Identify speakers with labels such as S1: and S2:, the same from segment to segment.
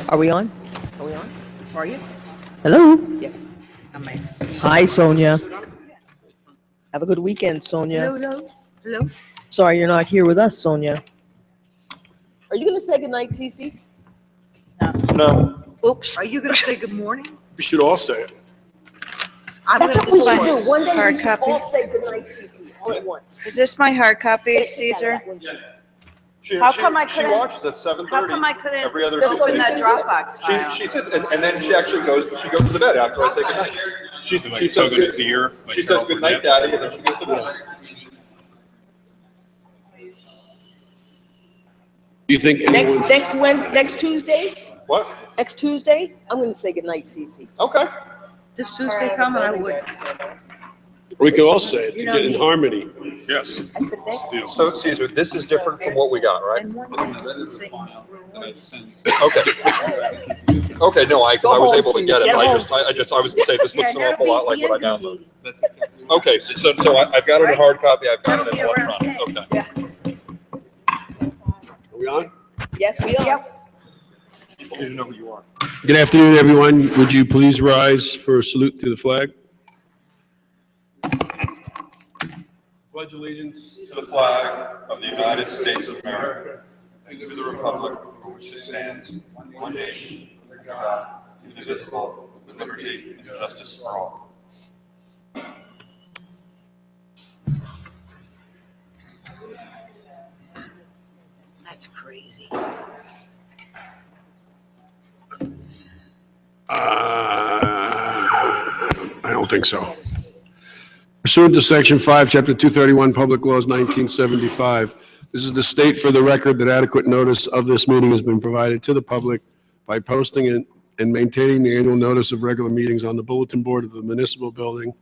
S1: Are we on? Are we on?
S2: Are you?
S1: Hello?
S2: Yes.
S1: Hi, Sonia. Have a good weekend, Sonia.
S2: Hello. Hello.
S1: Sorry you're not here with us, Sonia. Are you going to say goodnight, Cece?
S3: No,
S2: Oops. Are you going to say good morning?
S3: we should all say it.
S1: That's what we should do. One day
S2: Hard
S1: we should
S2: copy.
S1: all say goodnight, Cece, all at once.
S2: Is this my hard copy,
S1: Take
S2: Caesar?
S1: that one, Cece.
S2: How come I
S4: She
S2: couldn't-
S4: watches at 7:30.
S2: How come I couldn't
S4: every other
S2: just open
S4: Tuesday.
S2: that Dropbox file?
S4: She sits and then she actually goes to the bed after I say goodnight. She says she says goodnight, Daddy, and then she goes to bed.
S3: Do you think anyone?
S1: Next Tuesday?
S4: What?
S1: Next Tuesday, I'm going to say goodnight, Cece.
S4: Okay.
S2: This Tuesday coming, I would.
S3: We can all say it to get in harmony. Yes.
S1: I said next.
S4: So Caesar, this is different from what we got, right?
S2: And one of say-
S4: Okay. Okay, no, because I was able to get it.
S1: Get
S4: I
S1: home.
S4: was gonna say this looks an
S2: Yeah,
S4: awful lot
S2: that'll
S4: like
S2: be
S4: what I
S2: at the end of
S4: downloaded.
S2: the meeting.
S4: Okay, so I've got it in hard copy. I've got it in
S2: That'll be around
S4: electronic.
S2: 10.
S4: Okay.
S3: Are we on?
S1: Yes, we are.
S4: You don't even know who you are.
S3: Good afternoon, everyone. Would you please rise for a salute to the flag? Pledge allegiance.
S4: To the flag of the United States of America, and to the republic for which it stands, one nation, under God, indivisible, with liberty and justice for all.
S2: That's crazy.
S3: I don't think so. Pursuant to Section 5, Chapter 231, Public Laws 1975, this is to state for the record that adequate notice of this meeting has been provided to the public by posting it and maintaining the annual notice of regular meetings on the bulletin board of the municipal building,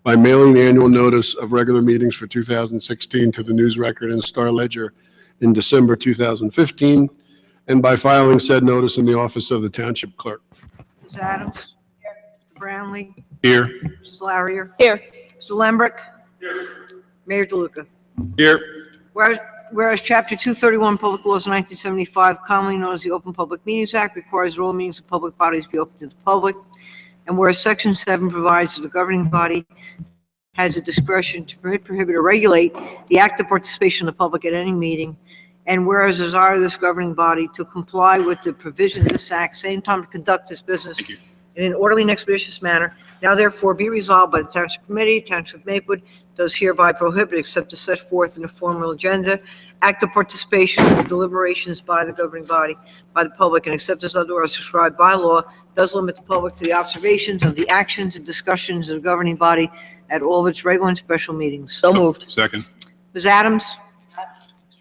S3: by mailing the annual notice of regular meetings for 2016 to the News Record and Star Ledger in December 2015, and by filing said notice in the office of the Township Clerk.
S2: Ms. Adams? Brownlee?
S3: Here.
S2: Mrs. Larrier?
S1: Here.
S2: Mr. Lembrick? Mayor DeLuca?
S3: Here.
S2: Whereas Chapter 231, Public Laws 1975, commonly known as the Open Public Meetings Act, requires that all meetings of public bodies be open to the public, and whereas Section 7 provides that the governing body has the discretion to permit, prohibit, or regulate the active participation of the public at any meeting, and whereas the desire of this governing body to comply with the provision of this act, same time to conduct this business in an orderly and expeditious manner, now therefore be resolved by the Township Committee, Township of Maplewood, does hereby prohibit, except as set forth in the formal agenda, active participation in the deliberations by the governing body, by the public, and except as otherwise prescribed by law, does limit the public to the observations of the actions and discussions of the governing body at all of its regular and special meetings.
S1: So moved.
S3: Second.
S2: Ms. Adams? Mr.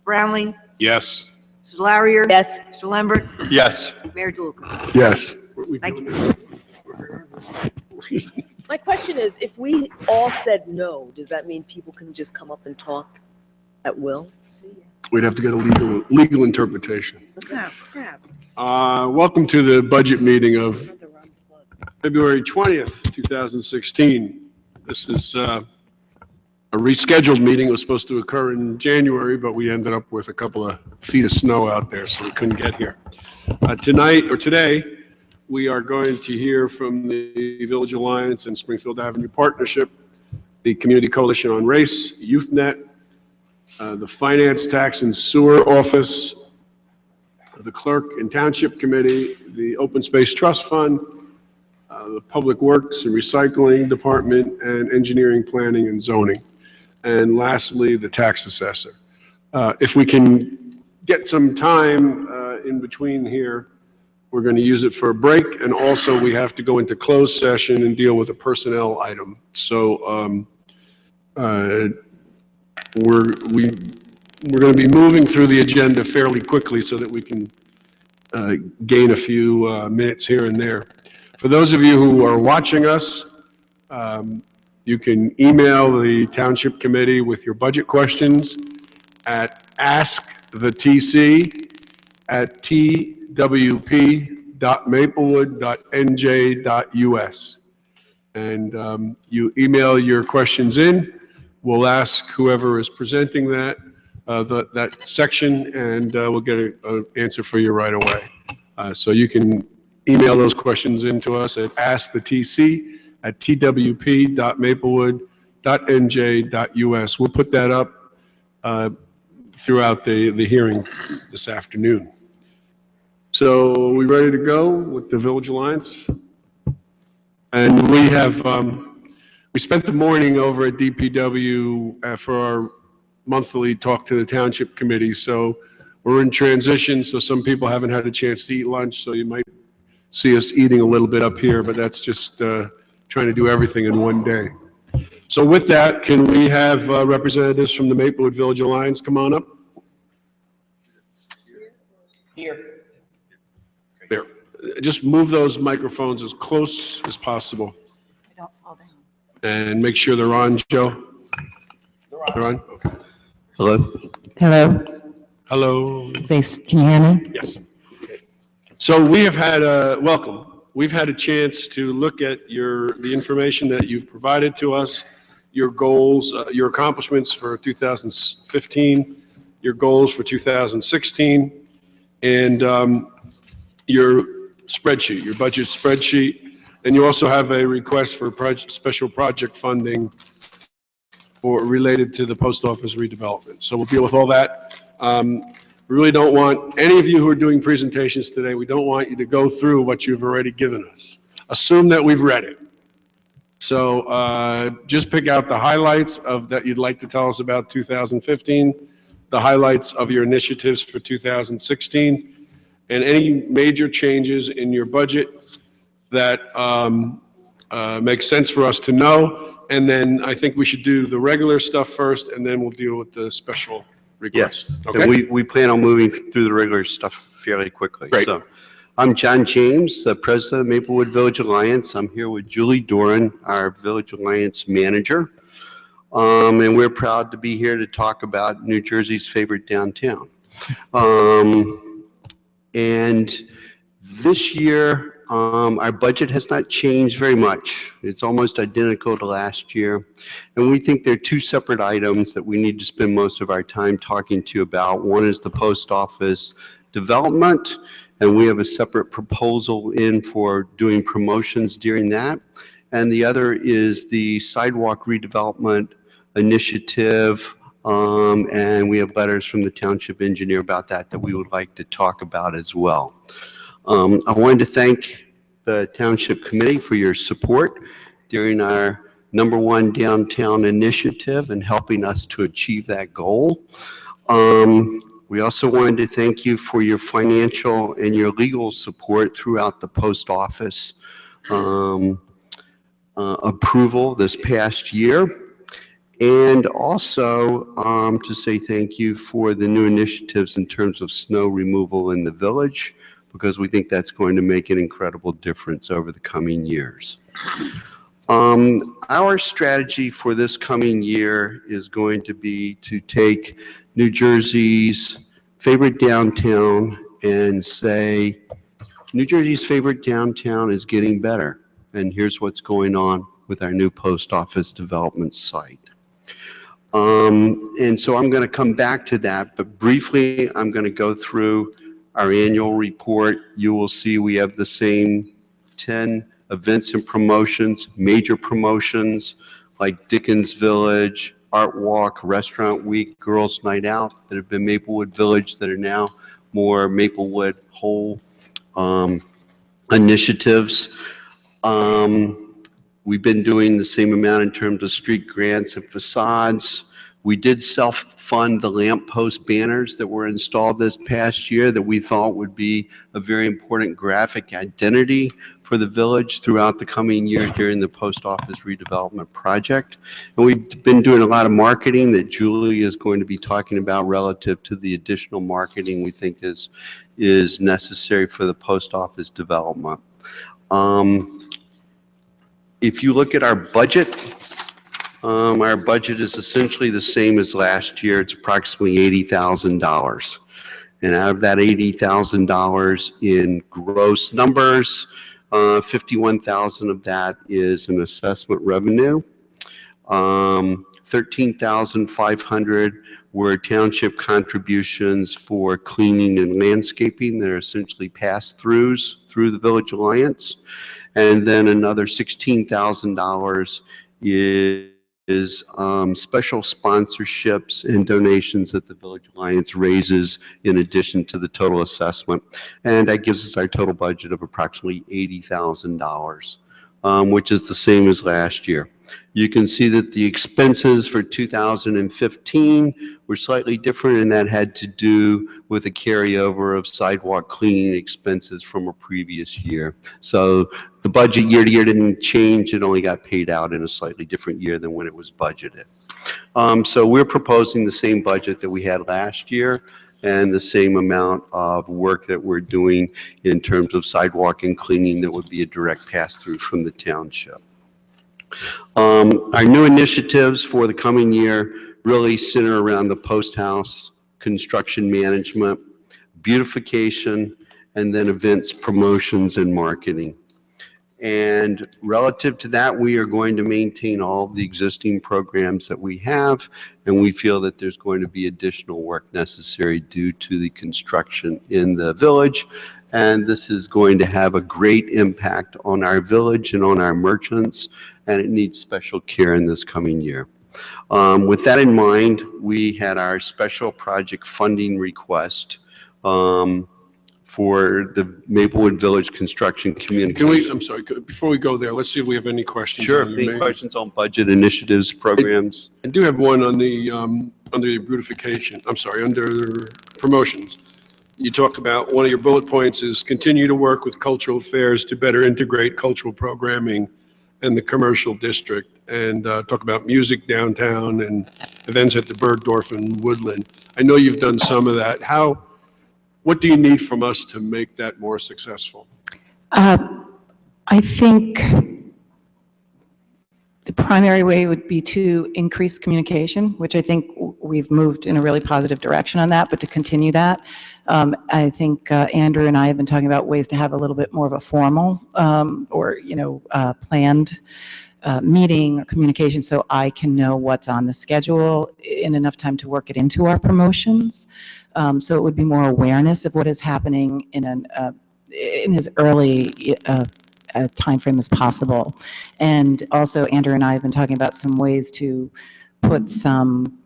S2: Brownlee?
S3: Yes.
S2: Mrs. Larrier?
S1: Yes.
S2: Mr. Lembrick?
S4: Yes.
S2: Mayor DeLuca?
S3: Yes.
S2: Thank you.
S1: My question is, if we all said no, does that mean people can just come up and talk at will?
S3: We'd have to get a legal interpretation.
S2: Oh, crap.
S3: Welcome to the budget meeting of February 20th, 2016. This is a rescheduled meeting. It was supposed to occur in January, but we ended up with a couple of feet of snow out there, so we couldn't get here. Today, we are going to hear from the Village Alliance and Springfield Avenue Partnership, the Community Coalition on Race, YouthNet, the Finance, Tax, and Sewer Office, the Clerk and Township Committee, the Open Space Trust Fund, the Public Works and Recycling Department, and Engineering, Planning, and Zoning. And lastly, the Tax Assessor. If we can get some time in between here, we're going to use it for a break, and also we have to go into closed session and deal with a personnel item. So we're going to be moving through the agenda fairly quickly so that we can gain a few minutes here and there. For those of you who are watching us, you can email the Township Committee with your budget questions at ask.the.twp.maplewood.nj.us. And you email your questions in. We'll ask whoever is presenting that section, and we'll get an answer for you right away. So you can email those questions into us at asktc@twp.maplewood.nj.us. We'll put that up throughout the hearing this afternoon. So we ready to go with the Village Alliance? And we have, we spent the morning over at DPW for our monthly talk to the Township Committee. So we're in transition, so some people haven't had a chance to eat lunch, so you might see us eating a little bit up here, but that's just trying to do everything in one day. So with that, can we have representatives from the Maplewood Village Alliance come on up?
S2: Here.
S3: There. Just move those microphones as close as possible.
S2: They don't fall down.
S3: And make sure they're on, Joe. They're on? Okay.
S5: Hello? Hello?
S3: Hello?
S5: Please, can you hear me?
S3: Yes. So we have had welcome. We've had a chance to look at the information that you've provided to us, your goals, your accomplishments for 2015, your goals for 2016, and your spreadsheet, your budget spreadsheet. And you also have a request for special project funding related to the post office redevelopment. So we'll deal with all that. We really don't want any of you who are doing presentations today, we don't want you to go through what you've already given us. Assume that we've read it. So just pick out the highlights that you'd like to tell us about 2015, the highlights of your initiatives for 2016, and any major changes in your budget that make sense for us to know. And then I think we should do the regular stuff first, and then we'll deal with the special requests.
S6: Yes,
S3: Okay?
S6: and we plan on moving through the regular stuff fairly quickly.
S3: Great.
S6: So, I'm John James, the president of Maplewood Village Alliance. I'm here with Julie Doran, our Village Alliance manager. And we're proud to be here to talk about New Jersey's favorite downtown. And this year, our budget has not changed very much. It's almost identical to last year. And we think there are two separate items that we need to spend most of our time talking to you about. One is the post office development, and we have a separate proposal in for doing promotions during that. And the other is the sidewalk redevelopment initiative, and we have letters from the township engineer about that we would like to talk about as well. I wanted to thank the Township Committee for your support during our #1 downtown initiative and helping us to achieve that goal. We also wanted to thank you for your financial and your legal support throughout the post office approval this past year. And also to say thank you for the new initiatives in terms of snow removal in the village, because we think that's going to make an incredible difference over the coming years. Our strategy for this coming year is going to be to take New Jersey's favorite downtown and say, New Jersey's favorite downtown is getting better, and here's what's going on with our new post office development site. And so I'm going to come back to that, but briefly I'm going to go through our annual report. You will see we have the same 10 events and promotions, major promotions like Dickens Village, Art Walk, Restaurant Week, Girls Night Out that have been Maplewood Village that are now more Maplewood whole initiatives. We've been doing the same amount in terms of street grants and facades. We did self-fund the lamppost banners that were installed this past year that we thought would be a very important graphic identity for the village throughout the coming year during the post office redevelopment project. And we've been doing a lot of marketing that Julie is going to be talking about relative to the additional marketing we think is necessary for the post office development. If you look at our budget is essentially the same as last year. It's approximately $80,000. And out of that $80,000 in gross numbers, 51,000 of that is an assessment revenue. 13,500 were township contributions for cleaning and landscaping that are essentially pass-throughs through the Village Alliance. And then another $16,000 is special sponsorships and donations that the Village Alliance raises in addition to the total assessment. And that gives us our total budget of approximately $80,000, which is the same as last year. You can see that the expenses for 2015 were slightly different, and that had to do with a carryover of sidewalk cleaning expenses from a previous year. So the budget year to year didn't change. It only got paid out in a slightly different year than when it was budgeted. So we're proposing the same budget that we had last year and the same amount of work that we're doing in terms of sidewalk and cleaning that would be a direct pass-through from the township. Our new initiatives for the coming year really center around the post house, construction management, beautification, and then events, promotions, and marketing. And relative to that, we are going to maintain all of the existing programs that we have, and we feel that there's going to be additional work necessary due to the construction in the village. And this is going to have a great impact on our village and on our merchants, and it needs special care in this coming year. With that in mind, we had our special project funding request for the Maplewood Village Construction Communication.
S3: Can we, I'm sorry, before we go there, let's see if we have any questions.
S6: Sure,
S3: on
S6: any questions on budget initiatives, programs?
S3: I do have one on the, under beautification, I'm sorry, under promotions. You talk about, one of your bullet points is continue to work with cultural affairs to better integrate cultural programming and the commercial district, and talk about music downtown and events at the Bergdorf and Woodland. I know you've done some of that. What do you need from us to make that more successful?
S5: I think the primary way would be to increase communication, which I think we've moved in a really positive direction on that, but to continue that. I think Andrew and I have been talking about ways to have a little bit more of a formal planned meeting or communication, so I can know what's on the schedule in enough time to work it into our promotions. So it would be more awareness of what is happening in as early a time frame as possible. And also Andrew and I have been talking about some ways to put some,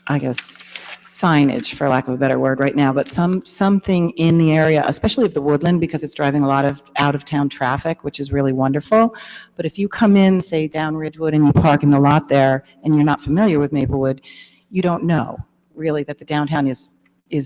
S5: I guess, signage, for lack of a better word right now, but something in the area, especially of the Woodland, because it's driving a lot of out-of-town traffic, which is really wonderful. But if you come in, say, down Ridgewood, and you park in the lot there, and you're not familiar with Maplewood, you don't know, really, that the downtown is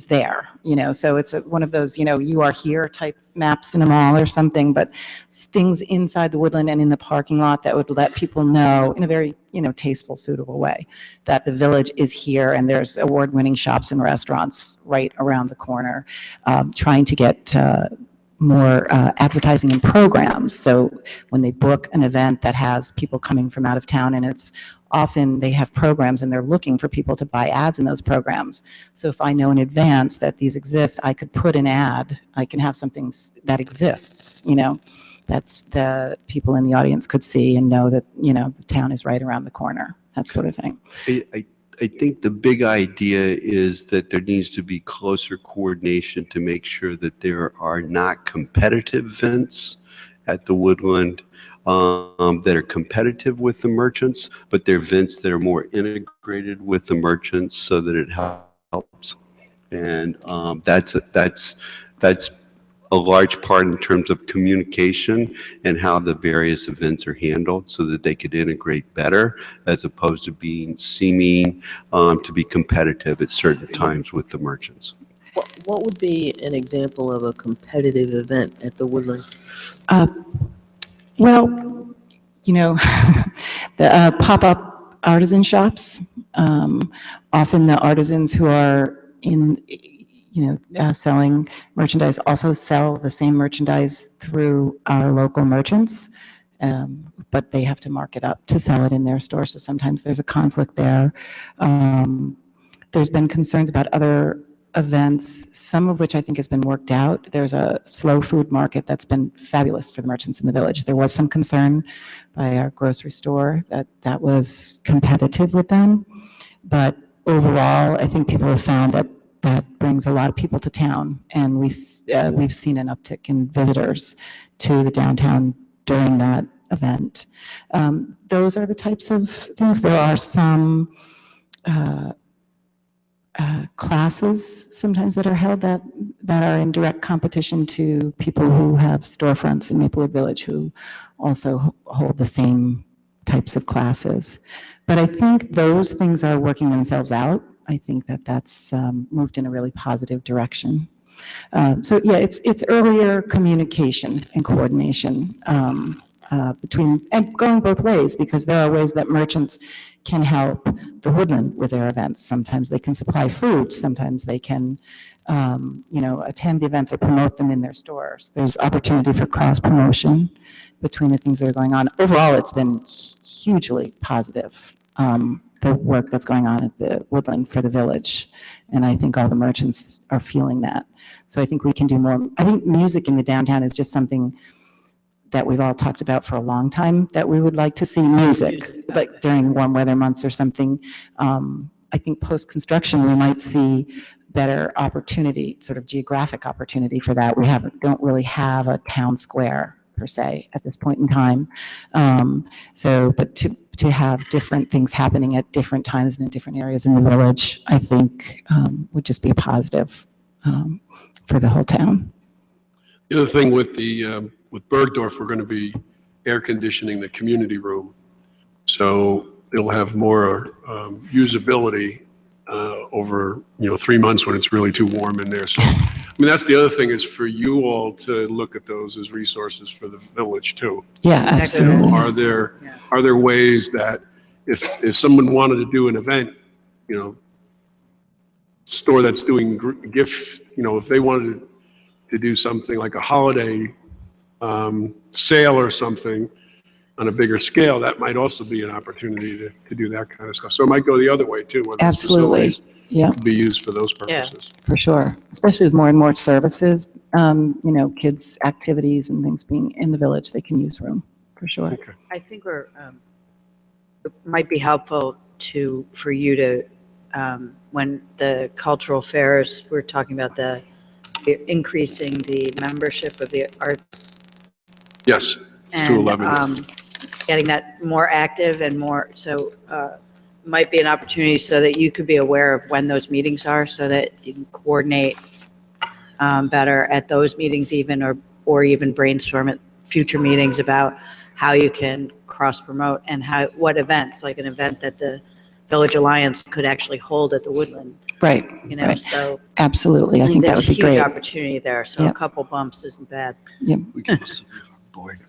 S5: there, so it's one of those, you are here type maps in a mall or something, but things inside the Woodland and in the parking lot that would let people know in a very, tasteful, suitable way that the village is here and there's award-winning shops and restaurants right around the corner, trying to get more advertising and programs. So when they book an event that has people coming from out of town, and it's often they have programs and they're looking for people to buy ads in those programs. So if I know in advance that these exist, I could put an ad, I can have something that exists, that's the people in the audience could see and know that, the town is right around the corner, that sort of thing.
S6: I think the big idea is that there needs to be closer coordination to make sure that there are not competitive events at the Woodland that are competitive with the merchants, but they're events that are more integrated with the merchants so that it helps. And that's a large part in terms of communication and how the various events are handled so that they could integrate better as opposed to seeming to be competitive at certain times with the merchants.
S1: What would be an example of a competitive event at the Woodland?
S5: Well, the pop-up artisan shops, often the artisans who are in, selling merchandise also sell the same merchandise through our local merchants, but they have to mark it up to sell it in their store, so sometimes there's a conflict there. There's been concerns about other events, some of which I think has been worked out. There's a slow food market that's been fabulous for the merchants in the village. There was some concern by our grocery store that was competitive with them, but overall, I think people have found that that brings a lot of people to town, and we've seen an uptick in visitors to the downtown during that event. Those are the types of things. There are some classes sometimes that are held that are in direct competition to people who have storefronts in Maplewood Village who also hold the same types of classes. But I think those things are working themselves out. I think that that's moved in a really positive direction. So yeah, it's earlier communication and coordination between, and going both ways, because there are ways that merchants can help the Woodland with their events. Sometimes they can supply food, sometimes they can, attend the events or promote them in their stores. There's opportunity for cross promotion between the things that are going on. Overall, it's been hugely positive, the work that's going on at the Woodland for the village. And I think all the merchants are feeling that. So I think we can do more. I think music in the downtown is just something that we've all talked about for a long time, that we would like to see music, like during warm weather months or something. I think post-construction, we might see better opportunity, sort of geographic opportunity for that. We don't really have a town square per se at this point in time. But to have different things happening at different times and in different areas in the village, I think would just be positive for the whole town.
S3: The other thing with with Bergdorf, we're going to be air conditioning the community room. So it'll have more usability over 3 months when it's really too warm in there. So that's the other thing, is for you all to look at those as resources for the village too.
S5: Yeah, absolutely.
S3: Are there ways that if someone wanted to do an event, store that's doing gift, if they wanted to do something like a holiday sale or something on a bigger scale, that might also be an opportunity to do that kind of stuff. So it might go the other way too. Where
S5: Absolutely.
S3: Yeah. Be used for those purposes.
S5: Yeah, for sure. Especially with more and more services, kids' activities and things being in the village, they can use room, for sure.
S3: Okay.
S2: I think it might be helpful for you to, when the cultural fairs, we're talking about increasing the membership of the arts.
S3: Yes, it's 211.
S2: Getting that more active and more, so might be an opportunity so that you could be aware of when those meetings are, so that you can coordinate better at those meetings even, or even brainstorm at future meetings about how you can cross promote and what events, like an event that the Village Alliance could actually hold at the Woodland.
S5: Right.
S2: Right. So
S5: absolutely, I think that would be
S2: there's a
S5: great.
S2: huge opportunity there, so a couple bumps isn't bad.
S5: Yeah.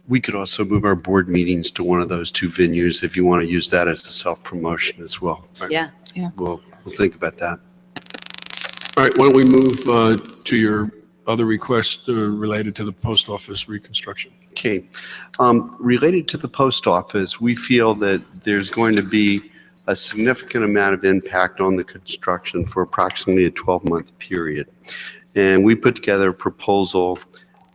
S6: We could also move our board meetings to one of those two venues if you want to use that as a self-promotion as well. Right?
S2: Yeah.
S6: We'll think about that.
S3: All right, why don't we move to your other request related to the post office reconstruction?
S6: Okay. Related to the post office, we feel that there's going to be a significant amount of impact on the construction for approximately a 12-month period. And we put together a proposal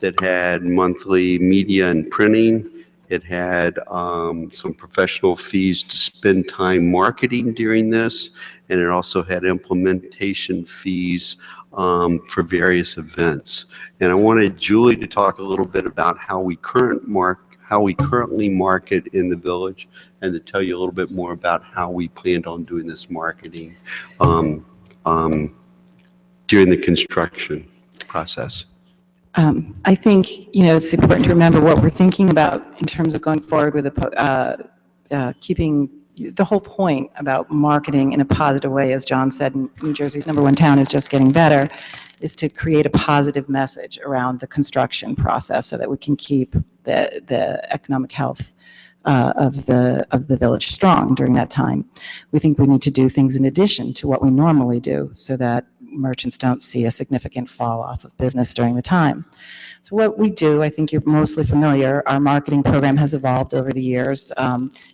S6: that had monthly media and printing. It had some professional fees to spend time marketing during this, and it also had implementation fees for various events. And I wanted Julie to talk a little bit about how we currently market in the village, and to tell you a little bit more about how we planned on doing this marketing during the construction process.
S5: I think, it's important to remember what we're thinking about in terms of going forward with keeping the whole point about marketing in a positive way. As John said, New Jersey's #1 town is just getting better, is to create a positive message around the construction process so that we can keep the economic health of the village strong during that time. We think we need to do things in addition to what we normally do so that merchants don't see a significant fall off of business during the time. So what we do, I think you're mostly familiar, our marketing program has evolved over the years.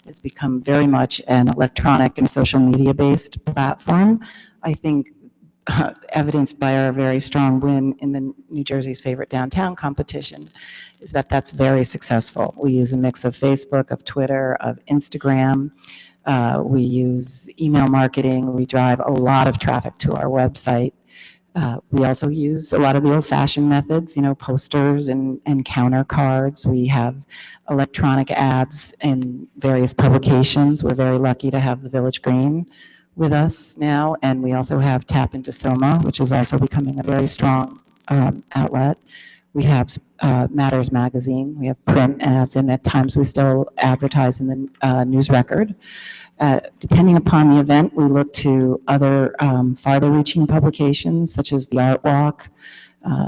S5: It's become very much an electronic and social media based platform. I think evidenced by our very strong win in the New Jersey's Favorite Downtown competition, is that that's very successful. We use a mix of Facebook, of Twitter, of Instagram. We use email marketing. We drive a lot of traffic to our website. We also use a lot of the old-fashioned methods, posters and counter cards. We have electronic ads in various publications. We're very lucky to have the Village Green with us now, and we also have Tap into Soma, which is also becoming a very strong outlet. We have Matters Magazine. We have print ads, and at times we still advertise in the News Record. Depending upon the event, we look to other farther-reaching publications, such as the Art Walk,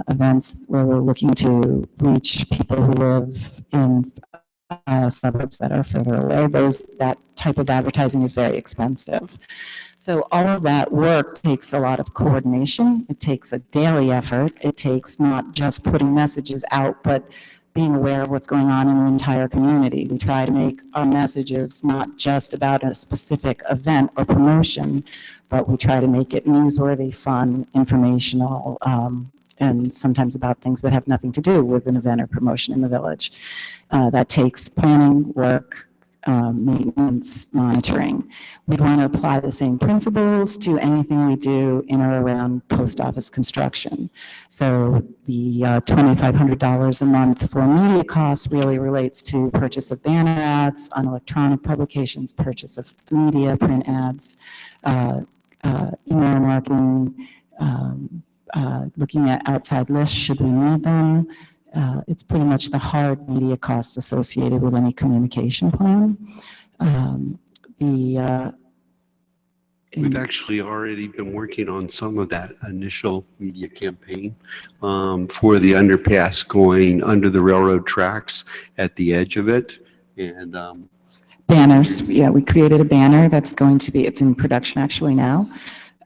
S5: events where we're looking to reach people who live in suburbs that are further away. That type of advertising is very expensive. So all of that work takes a lot of coordination. It takes a daily effort. It takes not just putting messages out, but being aware of what's going on in the entire community. We try to make our messages not just about a specific event or promotion, but we try to make it newsworthy, fun, informational, and sometimes about things that have nothing to do with an event or promotion in the village. That takes planning, work, maintenance, monitoring. We'd want to apply the same principles to anything we do in or around post office construction. So the $2,500 a month for media costs really relates to purchase of banner ads on electronic publications, purchase of media, print ads, email marketing, looking at outside lists should we need them. It's pretty much the hard media costs associated with any communication plan.
S6: We've actually already been working on some of that initial media campaign for the underpass going under the railroad tracks at the edge of it. And
S5: banners, yeah, we created a banner that's going to be, it's in production actually now.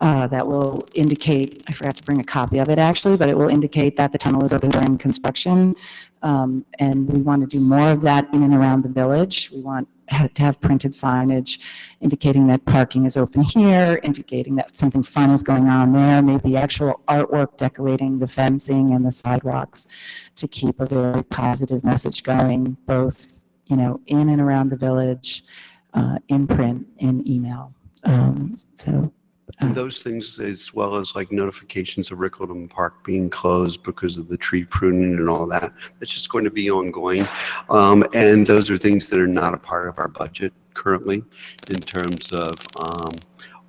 S5: That will indicate, I forgot to bring a copy of it actually, but it will indicate that the tunnel is open during construction. And we want to do more of that in and around the village. We want to have printed signage indicating that parking is open here, indicating that something fun is going on there, maybe actual artwork decorating the fencing and the sidewalks to keep a very positive message going, both, in and around the village, in print, in email.
S6: And those things, as well as like notifications of Rickledham Park being closed because of the tree pruning and all that, that's just going to be ongoing. And those are things that are not a part of our budget currently in terms of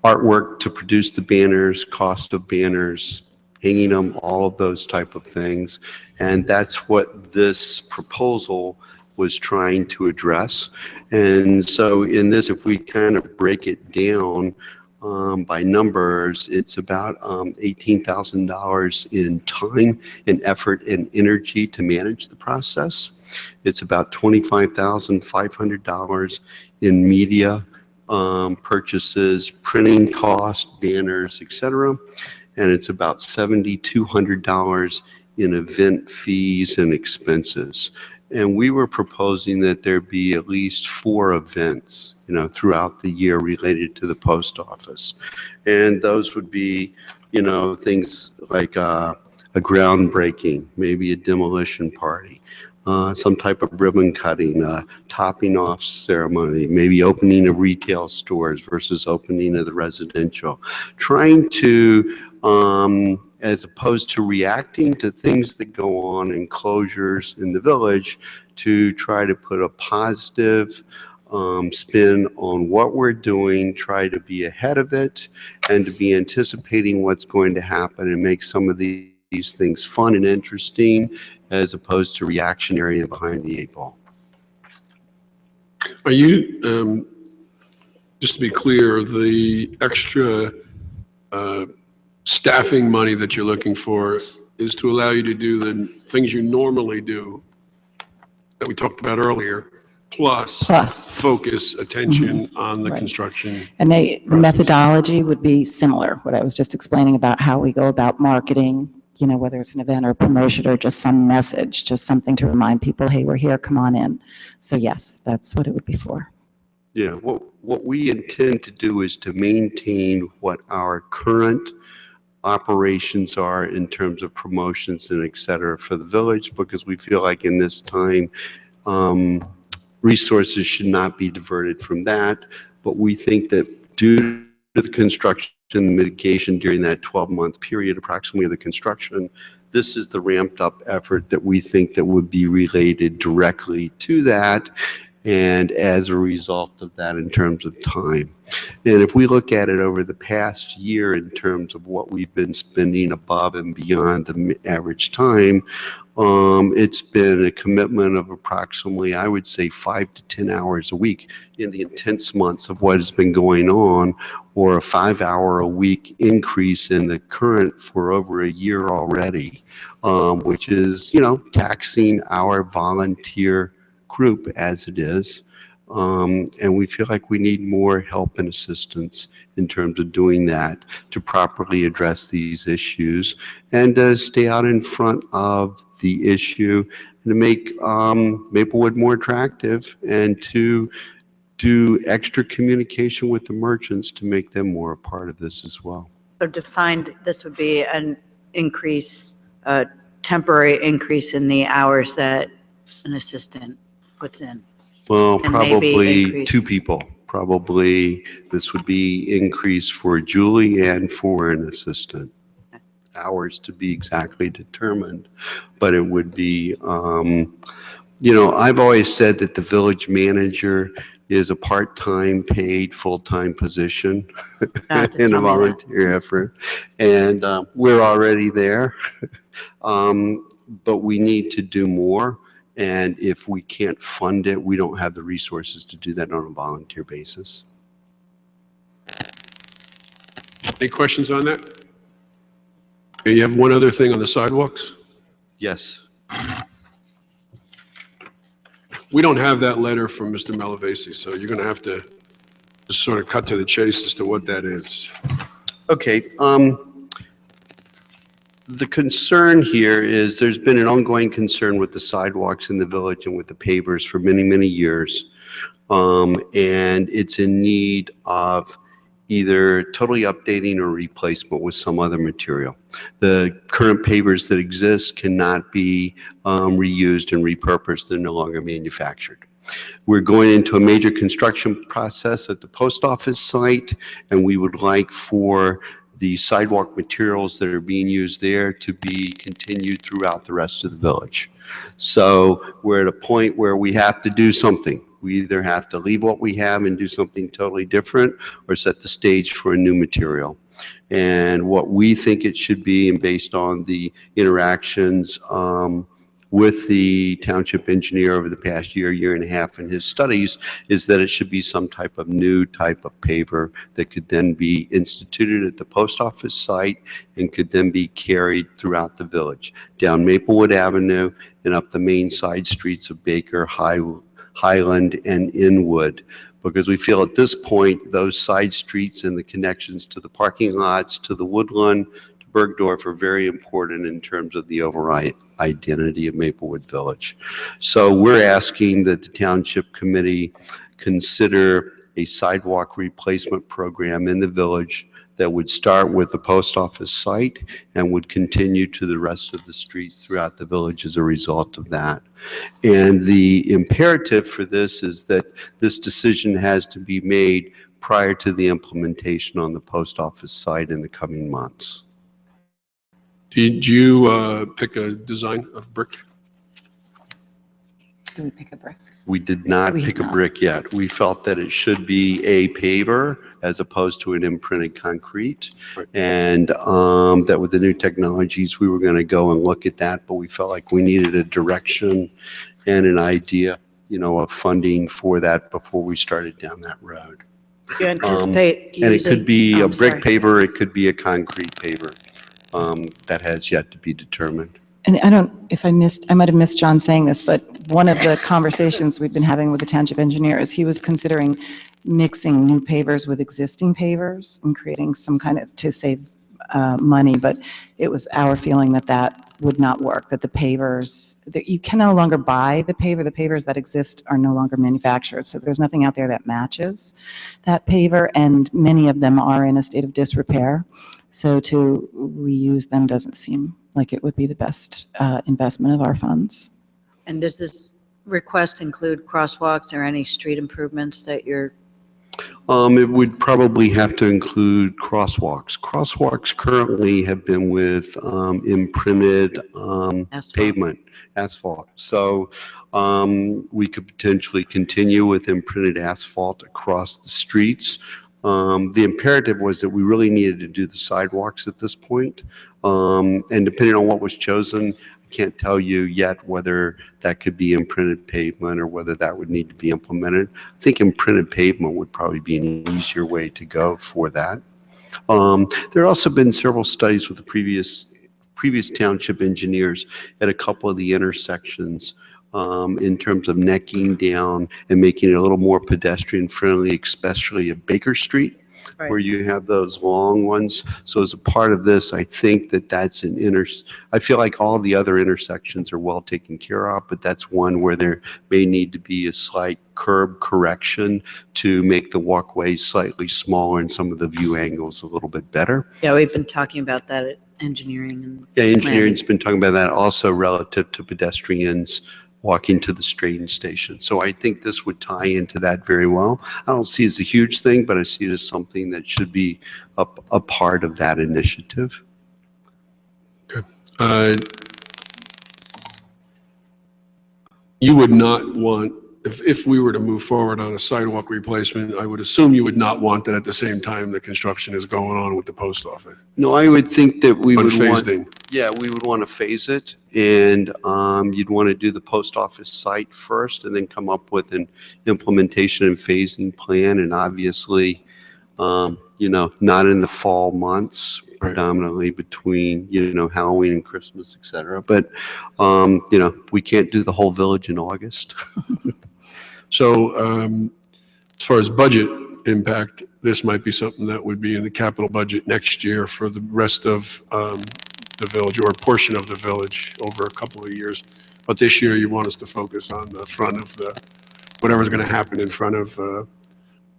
S6: artwork to produce the banners, cost of banners, hanging them, all of those type of things. And that's what this proposal was trying to address. And so in this, if we kind of break it down, by numbers, it's about $18,000 in time and effort and energy to manage the process. It's about $25,500 in media purchases, printing costs, banners, etc. And it's about $7,200 in event fees and expenses. And we were proposing that there be at least 4 events, throughout the year related to the post office. And those would be, things like a groundbreaking, maybe a demolition party, some type of ribbon cutting, topping off ceremony, maybe opening of retail stores versus opening of the residential. Trying to, as opposed to reacting to things that go on in closures in the village, to try to put a positive spin on what we're doing, try to be ahead of it, and to be anticipating what's going to happen and make some of these things fun and interesting as opposed to reactionary and behind the 8 ball.
S3: Are you, just to be clear, the extra staffing money that you're looking for is to allow you to do the things you normally do that we talked about earlier, plus focus attention on the construction.
S5: And the methodology would be similar, what I was just explaining about how we go about marketing, whether it's an event or a promotion or just some message, just something to remind people, hey, we're here, come on in. So yes, that's what it would be for.
S6: Yeah, what we intend to do is to maintain what our current operations are in terms of promotions and et cetera for the village, because we feel like in this time, resources should not be diverted from that, but we think that due to the construction mitigation during that 12-month period, approximately, of the construction, this is the ramped up effort that we think that would be related directly to that, and as a result of that in terms of time. And if we look at it over the past year in terms of what we've been spending above and beyond the average time, it's been a commitment of approximately, I would say, 5 to 10 hours a week in the intense months of what has been going on, or a 5-hour-a-week increase in the current for over a year already, which is, taxing our volunteer group as it is. And we feel like we need more help and assistance in terms of doing that to properly address these issues and to stay out in front of the issue and to make Maplewood more attractive, and to do extra communication with the merchants to make them more a part of this as well.
S7: So defined, this would be an increase, a temporary increase in the hours that an assistant puts in.
S6: Well,
S7: And maybe
S6: probably
S7: increase.
S6: 2 people. Probably this would be increase for Julie and for an assistant. Hours to be exactly determined, but it would be, I've always said that the village manager is a part-time paid full-time position
S7: Not to
S6: in a
S7: tell me that.
S6: volunteer effort. And we're already there, but we need to do more. And if we can't fund it, we don't have the resources to do that on a volunteer basis.
S3: Any questions on that? Okay, you have one other thing on the sidewalks?
S6: Yes.
S3: We don't have that letter from Mr. Malavasi, so you're going to have to just sort of cut to the chase as to what that is.
S6: Okay. The concern here is there's been an ongoing concern with the sidewalks in the village and with the pavers for many, many years. And it's in need of either totally updating or replacement with some other material. The current pavers that exist cannot be reused and repurposed. They're no longer manufactured. We're going into a major construction process at the post office site, and we would like for the sidewalk materials that are being used there to be continued throughout the rest of the village. So we're at a point where we have to do something. We either have to leave what we have and do something totally different, or set the stage for a new material. And what we think it should be, and based on the interactions with the township engineer over the past year and a half in his studies, is that it should be some type of new type of paver that could then be instituted at the post office site and could then be carried throughout the village, down Maplewood Avenue and up the main side streets of Baker, Highland, and Inwood. Because we feel at this point, those side streets and the connections to the parking lots, to the Woodland, to Bergdorf are very important in terms of the overall identity of Maplewood Village. So we're asking that the Township Committee consider a sidewalk replacement program in the village that would start with the post office site and would continue to the rest of the streets throughout the village as a result of that. And the imperative for this is that this decision has to be made prior to the implementation on the post office site in the coming months.
S3: Did you pick a design of brick?
S5: Do we pick a brick?
S6: We did not
S5: We
S6: pick
S5: have
S6: a
S5: not.
S6: brick yet. We felt that it should be a paver as opposed to an imprinted concrete.
S3: Right.
S6: And that with the new technologies, we were going to go and look at that, but we felt like we needed a direction and an idea, of funding for that before we started down that road.
S7: Do you anticipate
S6: And it
S7: using?
S6: could be
S7: oh,
S6: a brick
S7: sorry.
S6: paver, it could be a concrete paver. That has yet to be determined.
S5: And I might have missed John saying this, but one of the conversations we've been having with the township engineer is he was considering mixing new pavers with existing pavers and creating some kind of, to save money, but it was our feeling that that would not work, that the pavers, that you can no longer buy the pavers that exist are no longer manufactured, so there's nothing out there that matches that paver, and many of them are in a state of disrepair, so to reuse them doesn't seem like it would be the best investment of our funds.
S7: And does this request include crosswalks or any street improvements that you're
S6: It would probably have to include crosswalks. Crosswalks currently have been with imprinted
S7: Asphalt.
S6: pavement, asphalt. So we could potentially continue with imprinted asphalt across the streets. The imperative was that we really needed to do the sidewalks at this point. And depending on what was chosen, I can't tell you yet whether that could be imprinted pavement or whether that would need to be implemented. I think imprinted pavement would probably be an easier way to go for that. There have also been several studies with the previous township engineers at a couple of the intersections in terms of necking down and making it a little more pedestrian friendly, especially at Baker Street, where you have those long ones. So as a part of this, I think that that's I feel like all the other intersections are well taken care of, but that's one where there may need to be a slight curb correction to make the walkways slightly smaller and some of the view angles a little bit better.
S7: Yeah, we've been talking about that at engineering and
S6: Yeah, engineering's been talking about that also relative to pedestrians walking to the train station. So I think this would tie into that very well. I don't see it as a huge thing, but I see it as something that should be a part of that initiative.
S3: Okay. You would not want, if we were to move forward on a sidewalk replacement, I would assume you would not want that at the same time the construction is going on with the post office.
S6: No, I would think that we would want,
S3: Unphased in.
S6: yeah, we would want to phase it, and you'd want to do the post office site first and then come up with an implementation and phasing plan, and obviously, you know, not in the fall months, predominantly between, you know, Halloween and Christmas, et cetera. But, you know, we can't do the whole village in August.
S3: So as far as budget impact, this might be something that would be in the capital budget next year for the rest of the village or a portion of the village over a couple of years. But this year you want us to focus on the front of the, whatever's going to happen in front of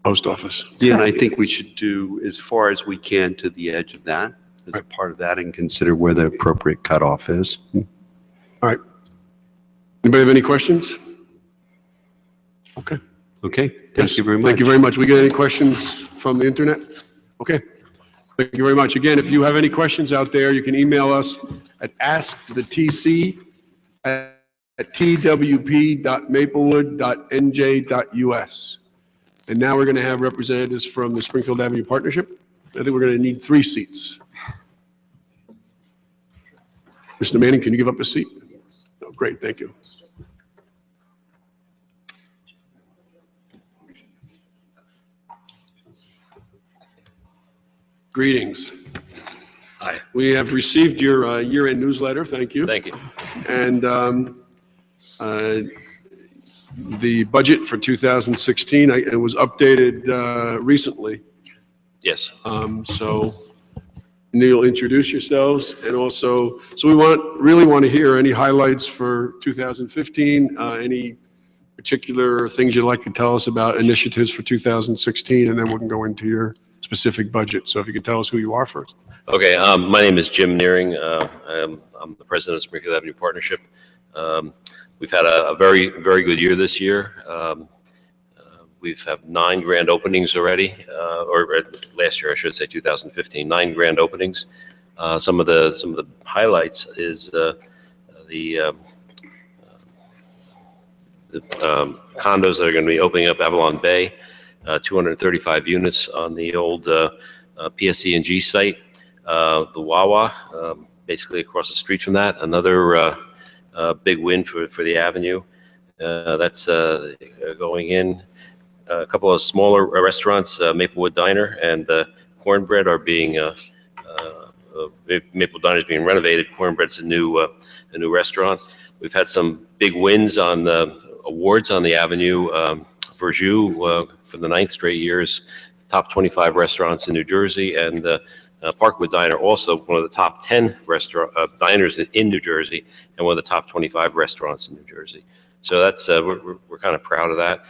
S3: post office.
S6: Yeah, and I think we should do as far as we can to the edge of that as a part of that and consider where the appropriate cutoff is.
S3: All right. Anybody have any questions? Okay.
S6: Okay, thank you very much.
S3: Thank you very much. We get any questions from the internet? Okay. Thank you very much. Again, if you have any questions out there, you can email us at askthetc@twp.maplewood.nj.us. And now we're going to have representatives from the Springfield Avenue Partnership. I think we're going to need 3 seats. Mr. Manning, can you give up a seat? Oh, great, thank you. Greetings.
S8: Hi.
S3: We have received your year-end newsletter, thank you.
S8: Thank you.
S3: And the budget for 2016, it was updated recently.
S8: Yes.
S3: So Neil, introduce yourselves, and also, so we really want to hear any highlights for 2015, any particular things you'd like to tell us about initiatives for 2016, and then we can go into your specific budget. So if you could tell us who you are first.
S8: Okay. My name is Jim Nearing. I'm the president of Springfield Avenue Partnership. We've had a very, very good year this year. We've had 9 grand openings already, or last year, I should say, 2015, 9 grand openings. Some of the highlights is the condos that are going to be opening up Avalon Bay, 235 units on the old PSE&G site. The Wawa, basically across the street from that, another big win for the Avenue. That's going in. A couple of smaller restaurants, Maplewood Diner and Cornbread are being, Maplewood Diner is being renovated. Cornbread's a new restaurant. We've had some big wins on the awards on the Avenue. Verjus, for the 9th straight years, top 25 restaurants in New Jersey, and Parkwood Diner, also one of the top 10 diners in New Jersey, and one of the top 25 restaurants in New Jersey. So that's we're kind of proud of that.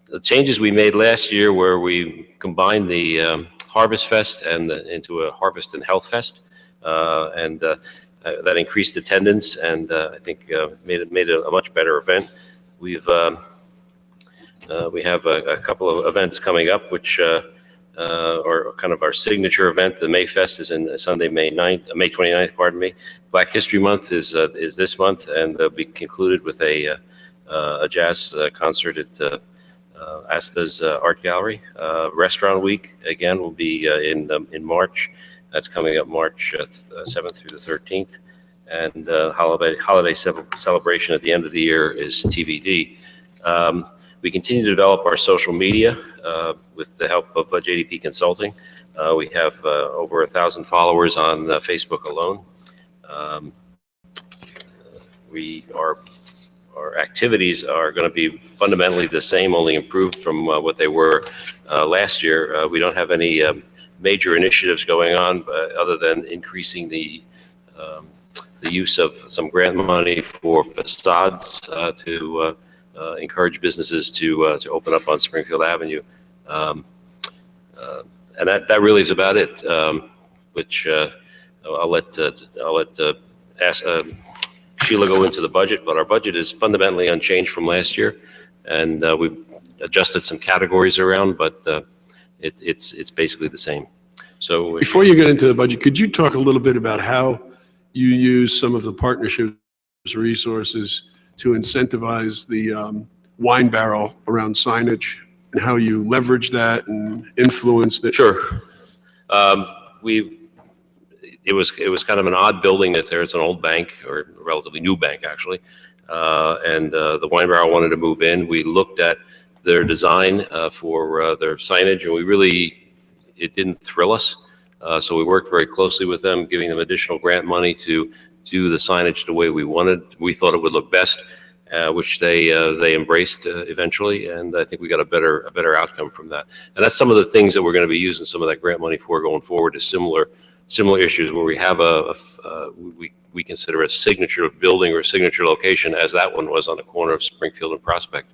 S8: The changes we made last year, where we combined the Harvest Fest and into a Harvest and Health Fest, and that increased attendance, and I think made it a much better event. We've We have a couple of events coming up, which are kind of our signature event. The May Fest is in Sunday, May 29th, pardon me. Black History Month is this month, and they'll be concluded with a jazz concert at Asta's Art Gallery. Restaurant Week, again, will be in March. That's coming up March 7th through the 13th. And holiday celebration at the end of the year is TBD. We continue to develop our social media with the help of JDP Consulting. We have over 1,000 followers on Facebook alone. Our activities are going to be fundamentally the same, only improved from what they were last year. We don't have any major initiatives going on other than increasing the use of some grant money for facades to encourage businesses to open up on Springfield Avenue. And that really is about it, which I'll let Sheila go into the budget, but our budget is fundamentally unchanged from last year, and we've adjusted some categories around, but it's basically the same. So
S3: Before you get into the budget, could you talk a little bit about how you use some of the partnerships resources to incentivize the wine barrel around signage, and how you leverage that and influence that?
S8: Sure. It was kind of an odd building that's there. It's an old bank, or a relatively new bank, actually. And the wine barrel wanted to move in. We looked at their design for their signage, and it didn't thrill us. So we worked very closely with them, giving them additional grant money to do the signage the way we wanted. We thought it would look best, which they embraced eventually, and I think we got a better outcome from that. And that's some of the things that we're going to be using some of that grant money for going forward, is similar issues where we have we consider a signature building or a signature location, as that one was on the corner of Springfield and Prospect,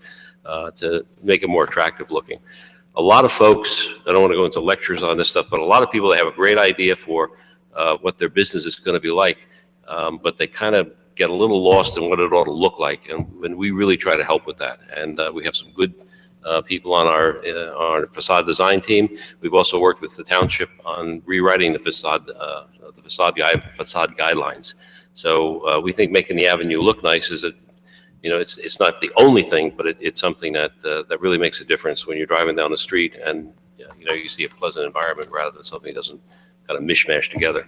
S8: to make it more attractive looking. A lot of folks, I don't want to go into lectures on this stuff, but a lot of people, they have a great idea for what their business is going to be like, but they kind of get a little lost in what it ought to look like, and we really try to help with that. And we have some good people on our facade design team. We've also worked with the township on rewriting the facade guidelines. So we think making the avenue look nice is it's not the only thing, but it's something that really makes a difference when you're driving down the street, and you see a pleasant environment rather than something that doesn't kind of mishmash together.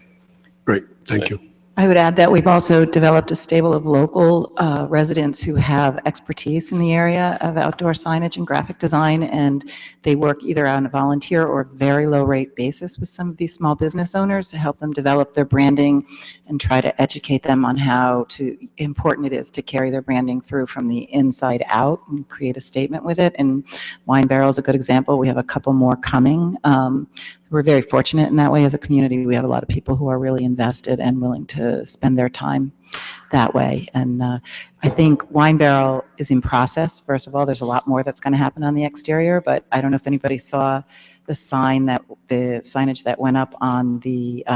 S3: Great, thank you.
S5: I would add that we've also developed a stable of local residents who have expertise in the area of outdoor signage and graphic design, and they work either on a volunteer or very low rate basis with some of these small business owners to help them develop their branding and try to educate them on how important it is to carry their branding through from the inside out and create a statement with it. And Wine Barrel is a good example. We have a couple more coming. We're very fortunate in that way as a community. We have a lot of people who are really invested and willing to spend their time that way. And I think Wine Barrel is in process. First of all, there's a lot more that's going to happen on the exterior, but I don't know if anybody saw the signage that went up on the,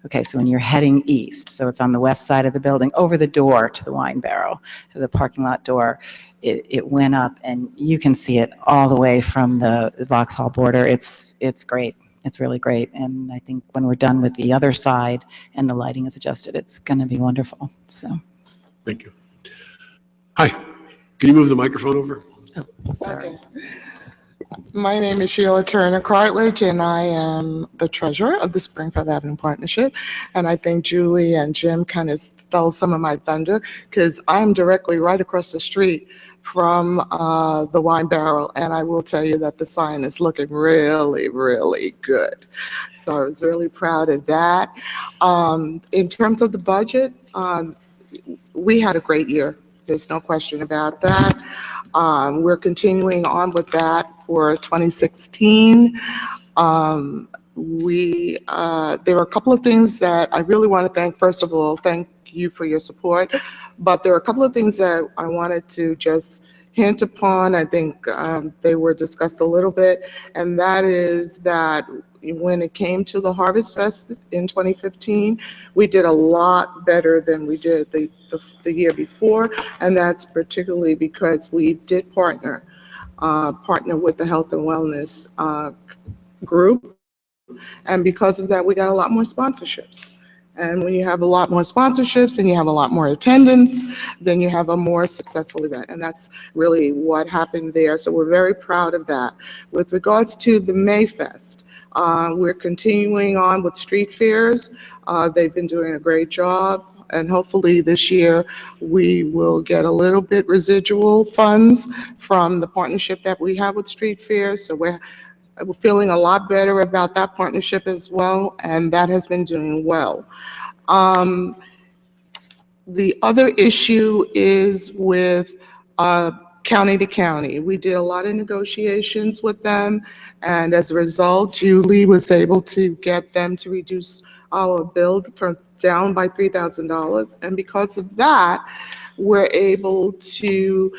S5: okay, so when you're heading east, so it's on the west side of the building, over the door to the Wine Barrel, to the parking lot door. It went up, and you can see it all the way from the Vauxhall border. It's great. It's really great. And I think when we're done with the other side and the lighting is adjusted, it's going to be wonderful. So.
S3: Thank you. Hi, can you move the microphone over?
S5: Oh, sorry.
S9: Okay. My name is Sheila Turner Cartledge, and I am the treasurer of the Springfield Avenue Partnership. And I think Julie and Jim kind of stole some of my thunder, because I'm directly right across the street from the Wine Barrel, and I will tell you that the sign is looking really, really good. So I was really proud of that. In terms of the budget, we had a great year. There's no question about that. We're continuing on with that for 2016. There are a couple of things that I really want to thank. First of all, thank you for your support, but there are a couple of things that I wanted to just hint upon. I think they were discussed a little bit, and that is that when it came to the Harvest Fest in 2015, we did a lot better than we did the year before, and that's particularly because we did partner partner with the Health and Wellness group. And because of that, we got a lot more sponsorships. And when you have a lot more sponsorships and you have a lot more attendance, then you have a more successful event. And that's really what happened there. So we're very proud of that. With regards to the Mayfest, we're continuing on with street fairs. They've been doing a great job. And hopefully this year we will get a little bit residual funds from the partnership that we have with street fairs. So we're feeling a lot better about that partnership as well, and that has been doing well. The other issue is with county to county. We did a lot of negotiations with them, and as a result, Julie was able to get them to reduce our bill down by $3,000, and because of that, we're able to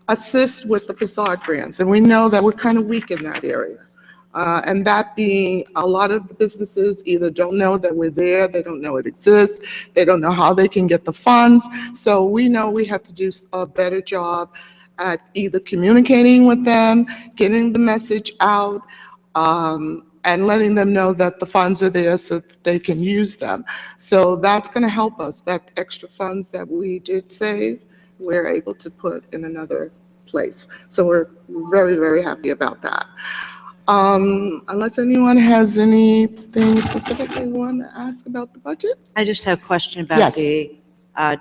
S9: assist with the facade grants, and we know that we're kind of weak in that area. And that being, a lot of the businesses either don't know that we're there, they don't know it exists, they don't know how they can get the funds. So we know we have to do a better job at either communicating with them, getting the message out, and letting them know that the funds are there so that they can use them. So that's going to help us. That extra funds that we did save, we're able to put in another place. So we're very, very happy about that. Unless anyone has anything specifically want to ask about the budget?
S7: I just have a question about
S9: Yes.
S7: the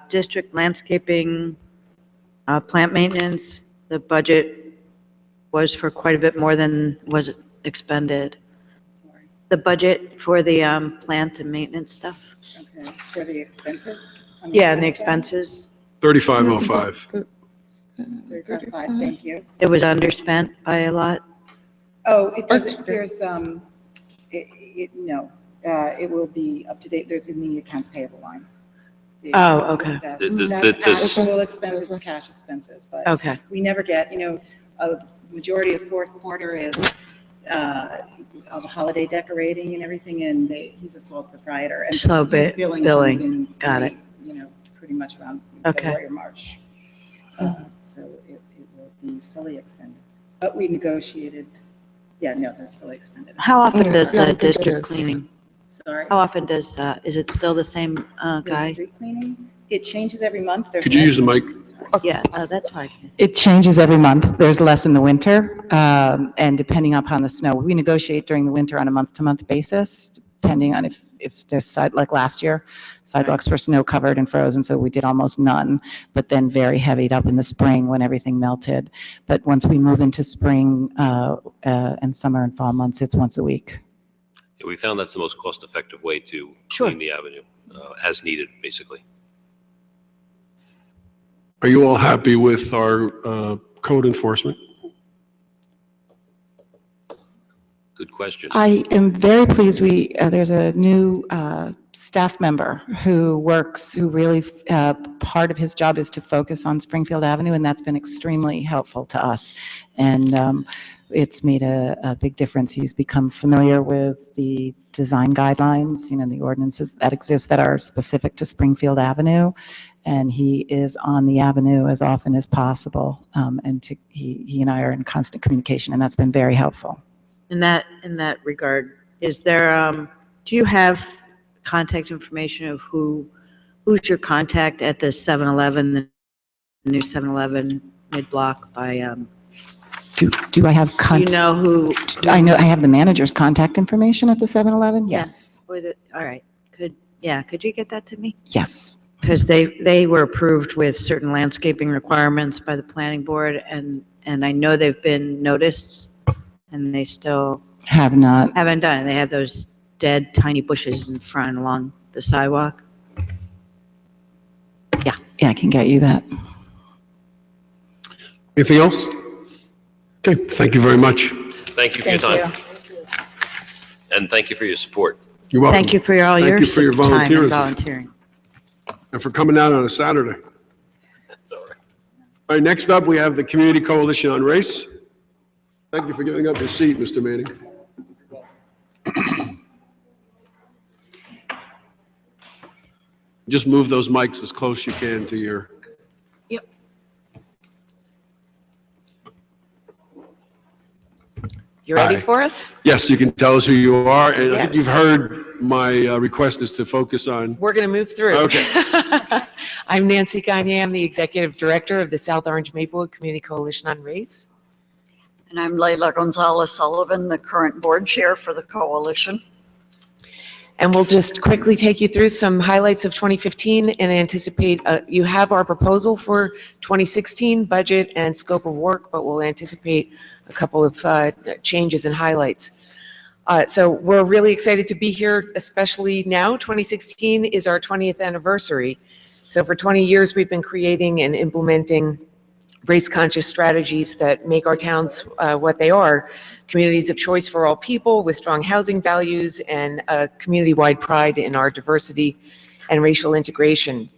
S7: district landscaping, plant maintenance. The budget was for quite a bit more than was expended.
S10: Sorry.
S7: The budget for the plant and maintenance stuff?
S10: Okay, for the expenses? on
S7: Yeah, and the
S10: expense side?
S7: expenses.
S3: 3505.
S10: 355, thank you.
S7: It was underspent by a lot?
S10: Oh, it doesn't, there's, no, it will be up to date, there's in the accounts payable line.
S7: Oh, okay.
S10: That's actual expenses, cash expenses, but
S7: Okay.
S10: we never get, a majority of fourth quarter is all the holiday decorating and everything, and he's a sole proprietor. And
S7: Slow
S10: his
S7: billing,
S10: comes in
S7: got it.
S10: Pretty much around
S7: Okay.
S10: February or March. So it will be fully expended. But we negotiated, yeah, no, that's fully expended.
S7: How often does
S9: Yeah, I
S7: the
S9: think it
S7: district
S9: is.
S7: cleaning,
S10: Sorry.
S7: how often does, is it still the same
S10: The
S7: guy?
S10: street cleaning, it changes every month. There's
S3: Could you
S10: less-
S3: use the mic?
S7: Yeah, that's why I can.
S5: It changes every month. There's less in the winter, and depending upon the snow. We negotiate during the winter on a month-to-month basis, depending on if there's like last year, sidewalks were snow covered and frozen, so we did almost none, but then very heavied up in the spring when everything melted. But once we move into spring and summer and fall months, it's once a week.
S8: Yeah, we found that's the most cost-effective way to
S7: Sure.
S8: clean the avenue, as needed, basically.
S3: Are you all happy with our code enforcement?
S8: Good question.
S5: I am very pleased. There's a new staff member who really, part of his job is to focus on Springfield Avenue, and that's been extremely helpful to us. And it's made a big difference. He's become familiar with the design guidelines, the ordinances that exist that are specific to Springfield Avenue. And he is on the avenue as often as possible. He and I are in constant communication, and that's been very helpful.
S7: In that regard, is there, do you have contact information of who's your contact at the 7-Eleven, the new 7-Eleven mid-block by,
S5: Do I have
S7: you
S5: contact?
S7: know who?
S5: I have the manager's contact information at the 7-Eleven? Yes.
S7: All right, could you get that to me?
S5: Yes.
S7: Because they were approved with certain landscaping requirements by the planning board, and I know they've been noticed, and they still
S5: Have not.
S7: haven't done it. They have those dead tiny bushes in front along the sidewalk.
S5: Yeah, I can get you that.
S3: Anything else? Okay, thank you very much.
S8: Thank you for your time. And thank you for your support.
S3: You're welcome.
S7: Thank you for all
S3: Thank
S7: your
S3: you for your
S7: time and
S3: volunteerism.
S7: volunteering.
S3: And for coming out on a Saturday.
S8: That's all right.
S3: All right, next up, we have the Community Coalition on Race. Thank you for giving up your seat, Mr. Manning. Just move those mics as close you can to your...
S7: Yep.
S11: You ready
S3: Hi.
S11: for us?
S3: Yes, you can tell us who you are, and I think
S11: Yes.
S3: you've heard my request is to focus on.
S11: We're going to move through.
S3: Okay.
S11: I'm Nancy Gagne. I'm the Executive Director of the South Orange Maplewood Community Coalition on Race.
S12: And I'm Leila Gonzalez Sullivan, the current board chair for the coalition.
S11: And we'll just quickly take you through some highlights of 2015 and anticipate, you have our proposal for 2016 budget and scope of work, but we'll anticipate a couple of changes and highlights. So we're really excited to be here, especially now. 2016 is our 20th anniversary. So for 20 years, we've been creating and implementing race-conscious strategies that make our towns what they are, communities of choice for all people with strong housing values and a community-wide pride in our diversity and racial integration.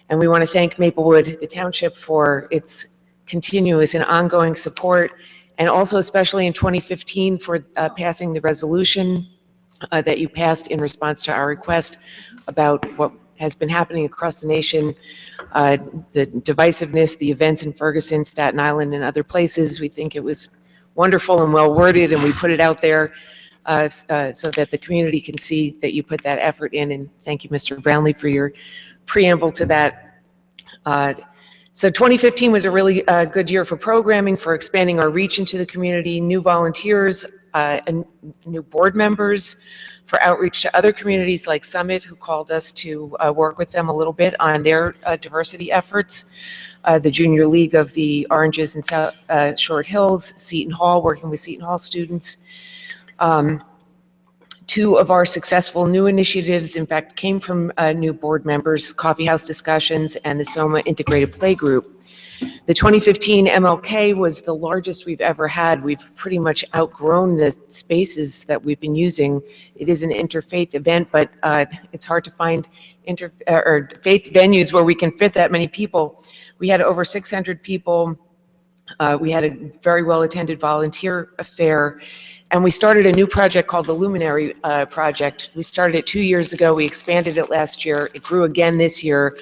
S11: And we want to thank Maplewood, the township, for its continuous and ongoing support, and also especially in 2015 for passing the resolution that you passed in response to our request about what has been happening across the nation, the divisiveness, the events in Ferguson, Staten Island, and other places. We think it was wonderful and well worded, and we put it out there so that the community can see that you put that effort in. And thank you, Mr. Brownlee, for your preamble to that. So 2015 was a really good year for programming, for expanding our reach into the community, new volunteers, and new board members, for outreach to other communities like Summit, who called us to work with them a little bit on their diversity efforts, the Junior League of the Oranges and South Short Hills, Seton Hall, working with Seton Hall students. Two of our successful new initiatives, in fact, came from new board members, Coffee House Discussions and the SOMA Integrated Play Group. The 2015 MLK was the largest we've ever had. We've pretty much outgrown the spaces that we've been using. It is an interfaith event, but it's hard to find faith venues where we can fit that many people. We had over 600 people. We had a very well-attended volunteer affair, and we started a new project called the Luminary Project. We started it 2 years ago. We expanded it last year. It grew again this year.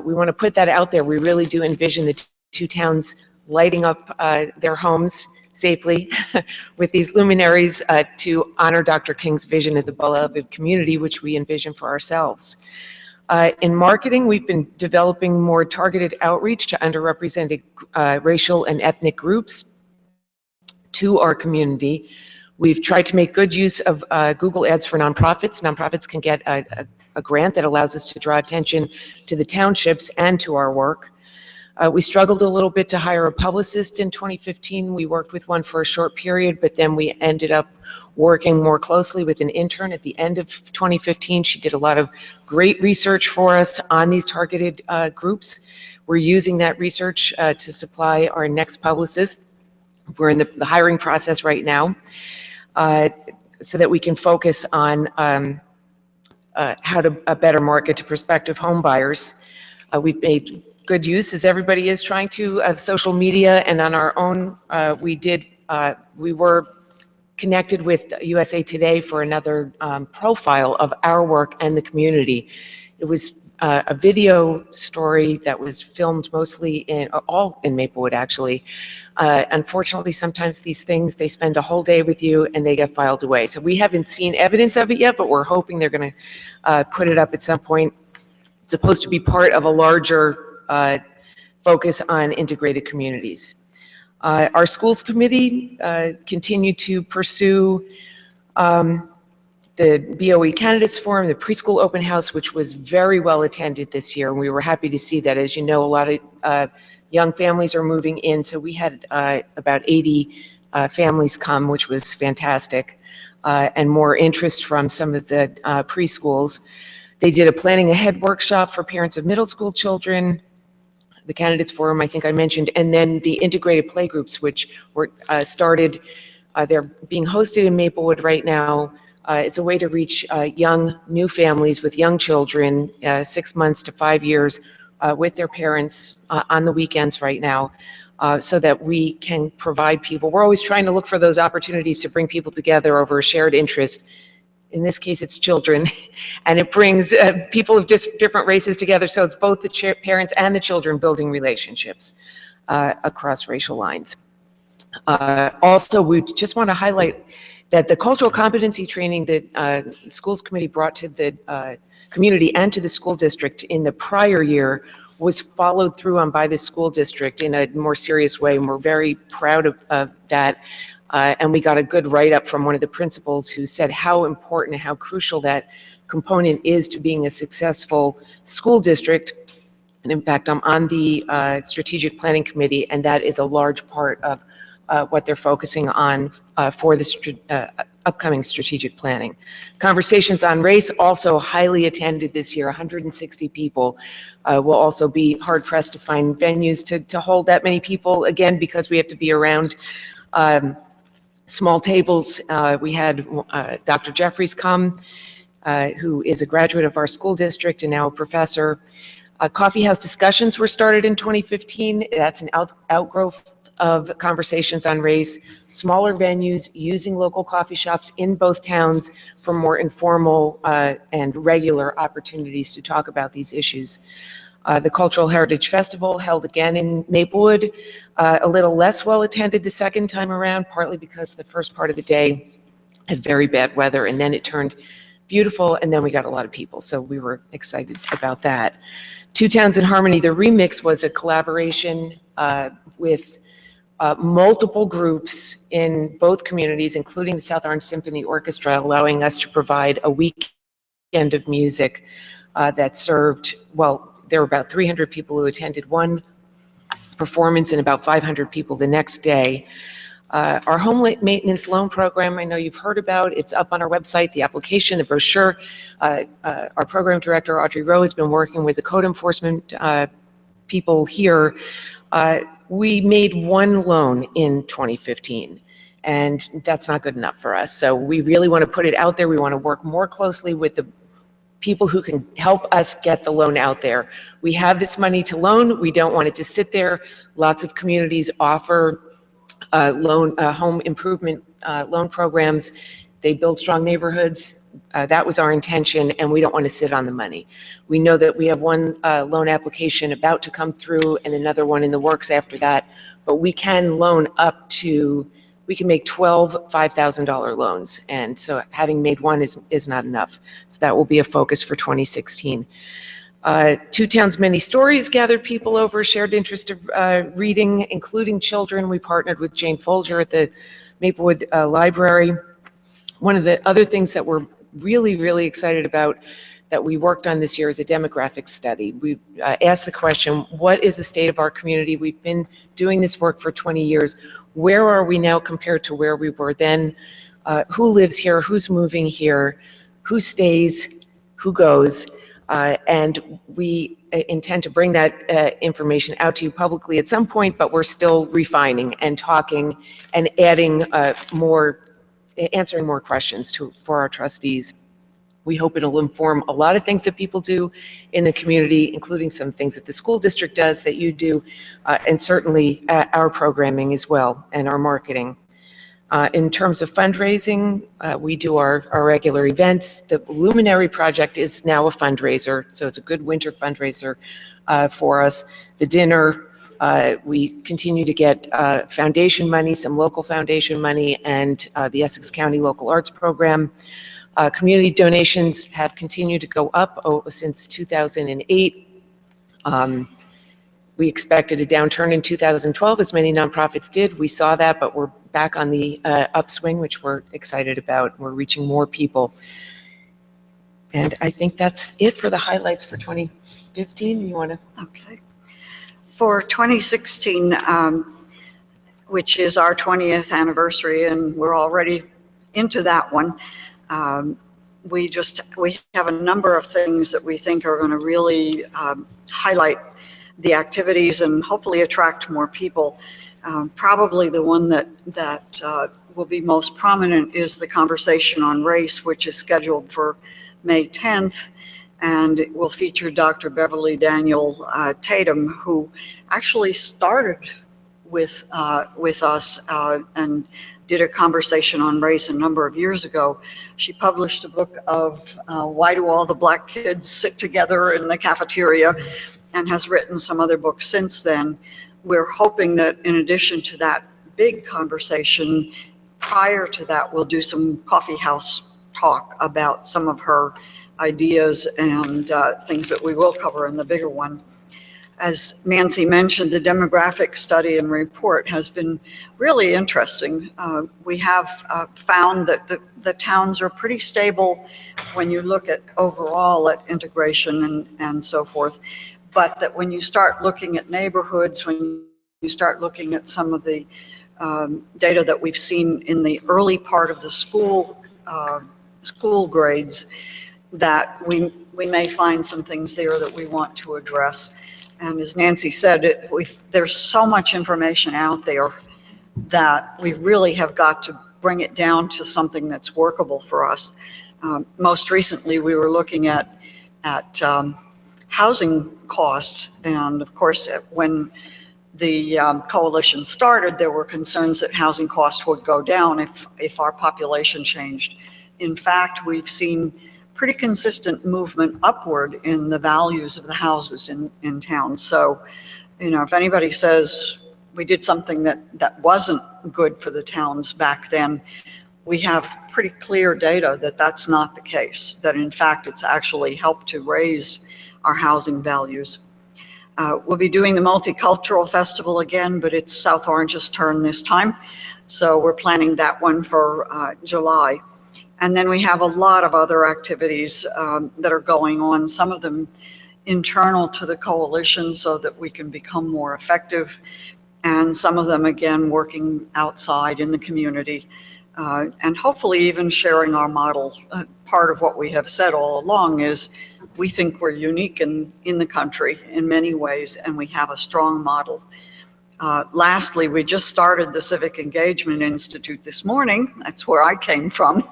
S11: We want to put that out there. We really do envision the two towns lighting up their homes safely with these luminaries to honor Dr. King's vision of the beloved community, which we envision for ourselves. In marketing, we've been developing more targeted outreach to underrepresented racial and ethnic groups to our community. We've tried to make good use of Google Ads for nonprofits. Nonprofits can get a grant that allows us to draw attention to the townships and to our work. We struggled a little bit to hire a publicist in 2015. We worked with one for a short period, but then we ended up working more closely with an intern at the end of 2015. She did a lot of great research for us on these targeted groups. We're using that research to supply our next publicist. We're in the hiring process right now so that we can focus on how to better market to prospective home buyers. We've made good use, as everybody is trying to, of social media, and on our own, we were connected with USA Today for another profile of our work and the community. It was a video story that was filmed mostly all in Maplewood, actually. Unfortunately, sometimes these things, they spend a whole day with you and they get filed away. So we haven't seen evidence of it yet, but we're hoping they're going to put it up at some point. It's supposed to be part of a larger focus on integrated communities. Our schools committee continued to pursue the BOE Candidates Forum, the preschool open house, which was very well attended this year. And we were happy to see that. As you know, a lot of young families are moving in. So we had about 80 families come, which was fantastic, and more interest from some of the preschools. They did a planning ahead workshop for parents of middle school children, the Candidates Forum, I think I mentioned, and then the integrated play groups, which were started. They're being hosted in Maplewood right now. It's a way to reach young, new families with young children, 6 months to 5 years, with their parents on the weekends right now, so that we can provide people. We're always trying to look for those opportunities to bring people together over a shared interest. In this case, it's children, and it brings people of different races together, so it's both the parents and the children building relationships across racial lines. Also, we just want to highlight that the cultural competency training that schools committee brought to the community and to the school district in the prior year was followed through on by the school district in a more serious way, and we're very proud of that. And we got a good write-up from one of the principals who said how important and how crucial that component is to being a successful school district. And in fact, I'm on the strategic planning committee, and that is a large part of what they're focusing on for the upcoming strategic planning. Conversations on race also highly attended this year, 160 people. Will also be hard pressed to find venues to hold that many people, again, because we have to be around small tables. We had Dr. Jeffries come, who is a graduate of our school district and now a professor. Coffee house discussions were started in 2015. That's an outgrowth of conversations on race, smaller venues using local coffee shops in both towns for more informal and regular opportunities to talk about these issues. The Cultural Heritage Festival held again in Maplewood, a little less well attended the second time around, partly because the first part of the day had very bad weather, and then it turned beautiful, and then we got a lot of people, so we were excited about that. Two Towns in Harmony, the remix was a collaboration with multiple groups in both communities, including the South Orange Symphony Orchestra, allowing us to provide a weekend of music that served, well, there were about 300 people who attended one performance and about 500 people the next day. Our home maintenance loan program, I know you've heard about, it's up on our website, the application, the brochure. Our program director, Audrey Rowe, has been working with the code enforcement people here. We made one loan in 2015, and that's not good enough for us. So we really want to put it out there. We want to work more closely with the people who can help us get the loan out there. We have this money to loan. We don't want it to sit there. Lots of communities offer home improvement loan programs. They build strong neighborhoods. That was our intention, and we don't want to sit on the money. We know that we have one loan application about to come through and another one in the works after that, but we can loan up to, we can make 12 $5,000 loans, and so having made one is not enough. So that will be a focus for 2016. Two Towns Many Stories gathered people over, shared interest of reading, including children. We partnered with Jane Folger at the Maplewood Library. One of the other things that we're really, really excited about that we worked on this year is a demographic study. We asked the question, what is the state of our community? We've been doing this work for 20 years. Where are we now compared to where we were then? Who lives here? Who's moving here? Who stays? Who goes? And we intend to bring that information out to you publicly at some point, but we're still refining and talking and adding answering more questions for our trustees. We hope it'll inform a lot of things that people do in the community, including some things that the school district does that you do, and certainly our programming as well and our marketing. In terms of fundraising, we do our regular events. The Luminary Project is now a fundraiser, so it's a good winter fundraiser for us. The dinner, we continue to get foundation money, some local foundation money, and the Essex County Local Arts Program. Community donations have continued to go up since 2008. We expected a downturn in 2012, as many nonprofits did. We saw that, but we're back on the upswing, which we're excited about. We're reaching more people. And I think that's it for the highlights for 2015. You want to?
S12: Okay. For 2016, which is our 20th anniversary, and we're already into that one, we have a number of things that we think are going to really highlight the activities and hopefully attract more people. Probably the one that will be most prominent is the conversation on race, which is scheduled for May 10th, and it will feature Dr. Beverly Daniel Tatum, who actually started with us and did a conversation on race a number of years ago. She published a book of Why Do All the Black Kids Sit Together in the Cafeteria, and has written some other books since then. We're hoping that in addition to that big conversation prior to that. We'll do some coffee house talk about some of her ideas and things that we will cover in the bigger one. As Nancy mentioned, the demographic study and report has been really interesting. We have found that the towns are pretty stable when you look at overall at integration and so forth, but that when you start looking at neighborhoods, when you start looking at some of the data that we've seen in the early part of the school grades, that we may find some things there that we want to address. And as Nancy said, there's so much information out there that we really have got to bring it down to something that's workable for us. Most recently, we were looking at housing costs. And of course, when the coalition started, there were concerns that housing costs would go down if our population changed. In fact, we've seen pretty consistent movement upward in the values of the houses in town. So, you know, if anybody says we did something that wasn't good for the towns back then, we have pretty clear data that that's not the case, that in fact it's actually helped to raise our housing values. We'll be doing the Multicultural Festival again, but it's South Orange's turn this time. So we're planning that one for July. And then we have a lot of other activities that are going on, some of them internal to the coalition so that we can become more effective, and some of them, again, working outside in the community, and hopefully even sharing our model. Part of what we have said all along is we think we're unique in the country in many ways, and we have a strong model. Lastly, we just started the Civic Engagement Institute this morning. That's where I came from.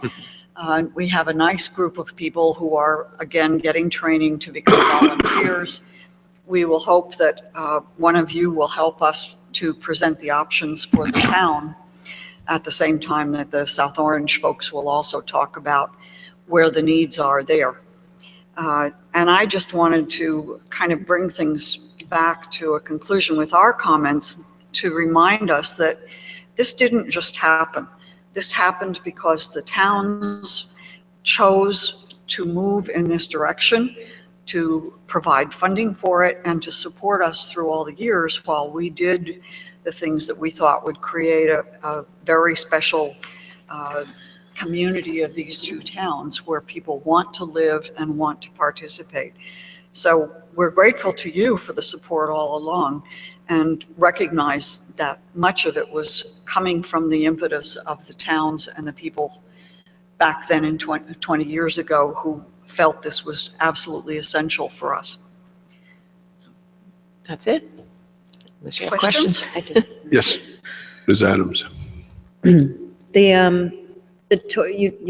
S12: We have a nice group of people who are, again, getting training to become volunteers. We will hope that one of you will help us to present the options for the town at the same time that the South Orange folks will also talk about where the needs are there. And I just wanted to kind of bring things back to a conclusion with our comments to remind us that this didn't just happen. This happened because the towns chose to move in this direction, to provide funding for it, and to support us through all the years while we did the things that we thought would create a very special community of these two towns where people want to live and want to participate. So we're grateful to you for the support all along, and recognize that much of it was coming from the impetus of the towns and the people back then in 20 years ago who felt this was absolutely essential for us.
S11: That's it. Unless you have questions.
S3: Yes, Ms. Adams.
S7: You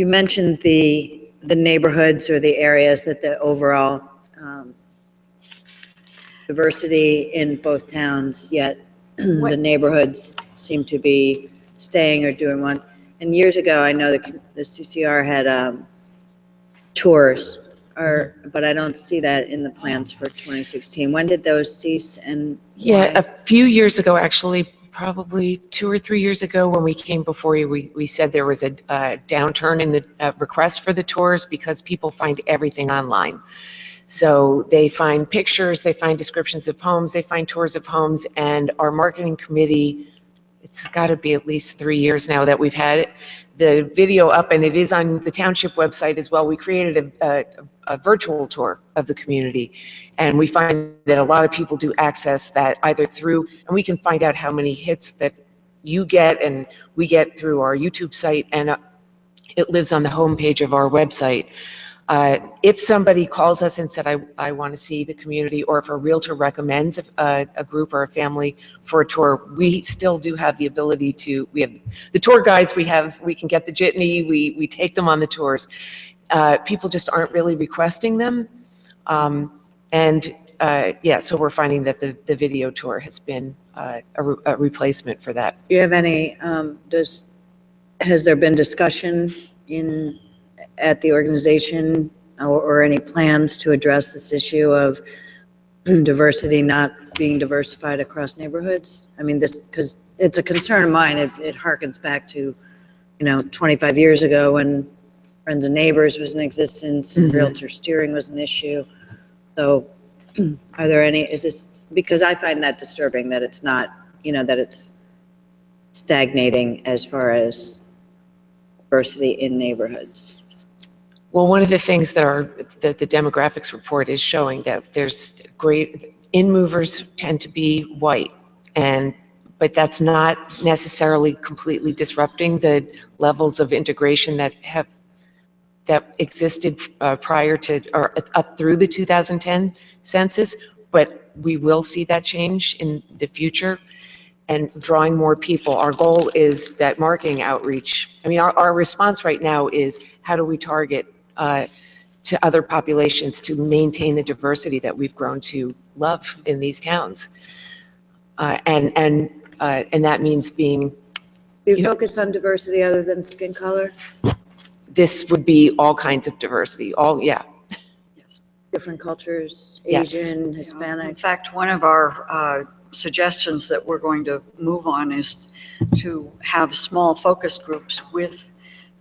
S7: mentioned the neighborhoods or the areas that the overall diversity in both towns, yet the neighborhoods seem to be staying or doing one. And years ago, I know the CCR had tours, but I don't see that in the plans for 2016. When did those cease and
S11: Yeah,
S7: why?
S11: a few years ago, actually, probably 2 or 3 years ago, when we came before you, we said there was a downturn in the request for the tours because people find everything online. So they find pictures, they find descriptions of homes, they find tours of homes, and our marketing committee, it's got to be at least 3 years now that we've had the video up, and it is on the township website as well. We created a virtual tour of the community, and we find that a lot of people do access that either through, and we can find out how many hits that you get and we get through our YouTube site, and it lives on the homepage of our website. If somebody calls us and said, I want to see the community, or if a realtor recommends a group or a family for a tour, we still do have the ability to, we have the tour guides, we can get the jitney, we take them on the tours. People just aren't really requesting them. Yeah, so we're finding that the video tour has been a replacement for that.
S7: Do you have any, has there been discussion at the organization or any plans to address this issue of diversity not being diversified across neighborhoods? I mean, because it's a concern of mine. It harkens back to, 25 years ago when Friends and Neighbors was in existence and realtor steering was an issue. So are there any, because I find that disturbing that it's not, that it's stagnating as far as diversity in neighborhoods.
S11: Well, one of the things that the demographics report is showing that there's great, in-movers tend to be white, but that's not necessarily completely disrupting the levels of integration that existed prior to, or up through the 2010 census, but we will see that change in the future and drawing more people. Our goal is that marketing outreach. I mean, our response right now is how do we target to other populations to maintain the diversity that we've grown to love in these towns. And that means being.
S7: Do you focus on diversity other than skin color?
S11: This would be all kinds of diversity, yeah.
S7: Yes. Different cultures,
S11: Yes.
S7: Asian, Hispanic.
S12: In fact, one of our suggestions that we're going to move on is to have small focus groups with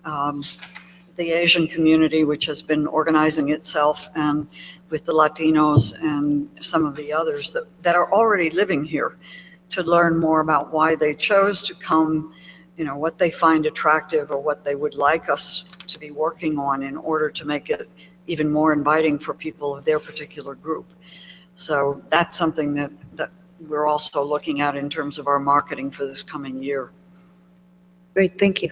S12: the Asian community, which has been organizing itself, and with the Latinos and some of the others that are already living here, to learn more about why they chose to come, what they find attractive or what they would like us to be working on in order to make it even more inviting for people of their particular group. So that's something that we're also looking at in terms of our marketing for this coming year.
S7: Great, thank you.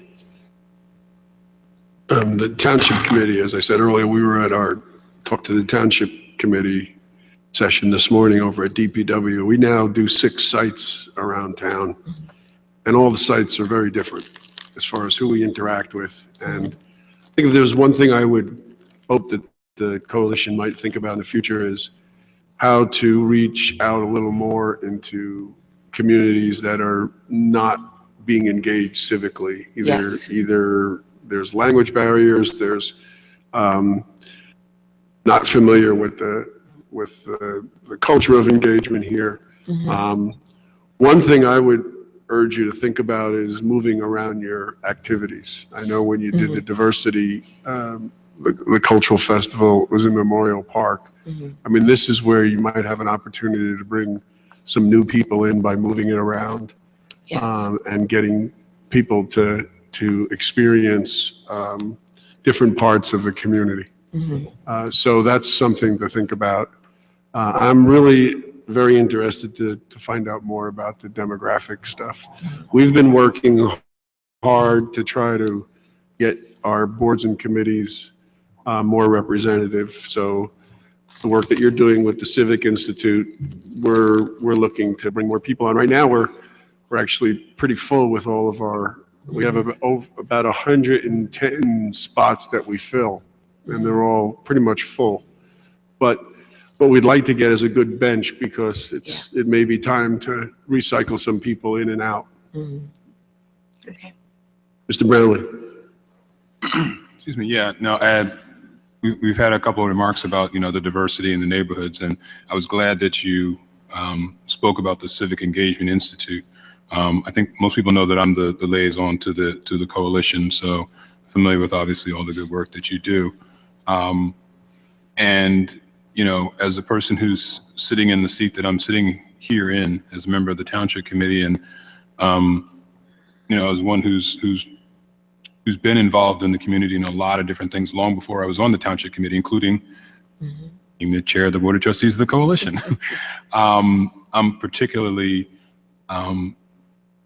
S3: The Township Committee, as I said earlier, we were at talk to the Township Committee session this morning over at DPW. We now do 6 sites around town, and all the sites are very different as far as who we interact with. And I think if there's one thing I would hope that the coalition might think about in the future is how to reach out a little more into communities that are not being engaged civically. Either there's language barriers, there's not familiar with the culture of engagement here. One thing I would urge you to think about is moving around your activities. I know when you did the diversity, the cultural festival was in Memorial Park. I mean, this is where you might have an opportunity to bring some new people in by moving it around. And getting people to experience different parts of the community. So that's something to think about. I'm really very interested to find out more about the demographic stuff. We've been working hard to try to get our boards and committees more representative. So the work that you're doing with the Civic Institute, we're looking to bring more people on. Right now, we're actually pretty full with all of we have about 110 spots that we fill, and they're all pretty much full. But what we'd like to get is a good bench, because it may be time to recycle some people in and out.
S11: Okay.
S3: Mr. Brownlee.
S13: Excuse me. Yeah, no, we've had a couple of remarks about, the diversity in the neighborhoods, and I was glad that you spoke about the Civic Engagement Institute. I think most people know that I'm the liaison to the coalition, so familiar with obviously all the good work that you do. And, as a person who's sitting in the seat that I'm sitting here in, as a member of the Township Committee, and, as one who's been involved in the community in a lot of different things long before I was on the Township Committee, including being the chair of the Board of Trustees of the coalition. I'm particularly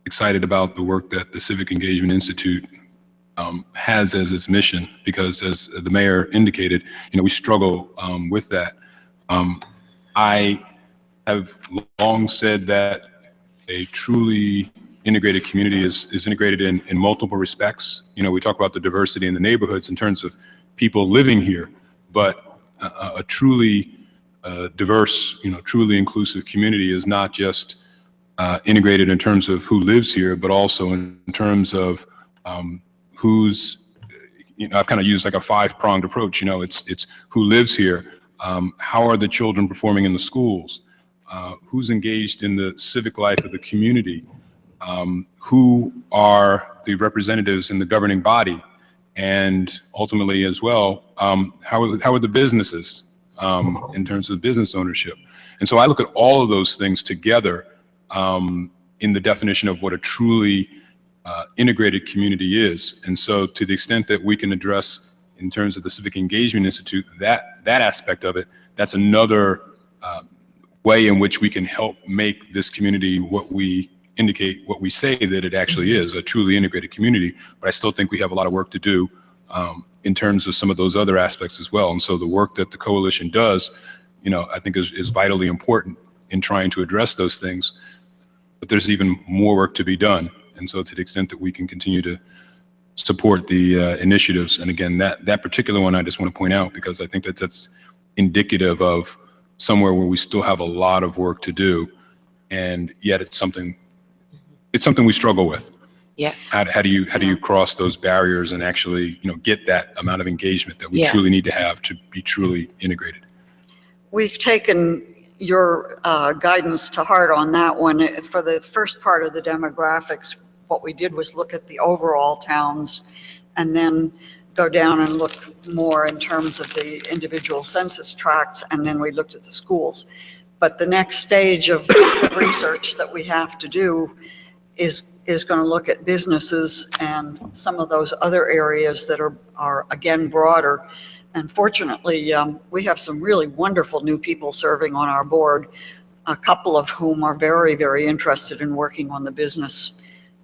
S13: excited about the work that the Civic Engagement Institute has as its mission, because as the mayor indicated, we struggle with that. I have long said that a truly integrated community is integrated in multiple respects. We talk about the diversity in the neighborhoods in terms of people living here, but a truly diverse, truly inclusive community is not just integrated in terms of who lives here, but also in terms of who's, I've kind of used like a 5-pronged approach. It's who lives here, how are the children performing in the schools, who's engaged in the civic life of the community, who are the representatives in the governing body, and ultimately as well, how are the businesses in terms of business ownership. And so I look at all of those things together in the definition of what a truly integrated community is. And so to the extent that we can address in terms of the Civic Engagement Institute, that aspect of it, that's another way in which we can help make this community what we indicate, what we say that it actually is, a truly integrated community. But I still think we have a lot of work to do in terms of some of those other aspects as well. And so the work that the coalition does, I think is vitally important in trying to address those things. But there's even more work to be done. And so to the extent that we can continue to support the initiatives, and again, that particular one I just want to point out because I think that's indicative of somewhere where we still have a lot of work to do, and yet it's something we struggle with.
S11: Yes.
S13: How do you cross those barriers and actually get that amount of engagement that we truly need to have to be truly integrated?
S12: We've taken your guidance to heart on that one. For the first part of the demographics, what we did was look at the overall towns and then go down and look more in terms of the individual census tracts, and then we looked at the schools. But the next stage of research that we have to do is going to look at businesses and some of those other areas that are again broader. And fortunately, we have some really wonderful new people serving on our board, a couple of whom are very, very interested in working on the business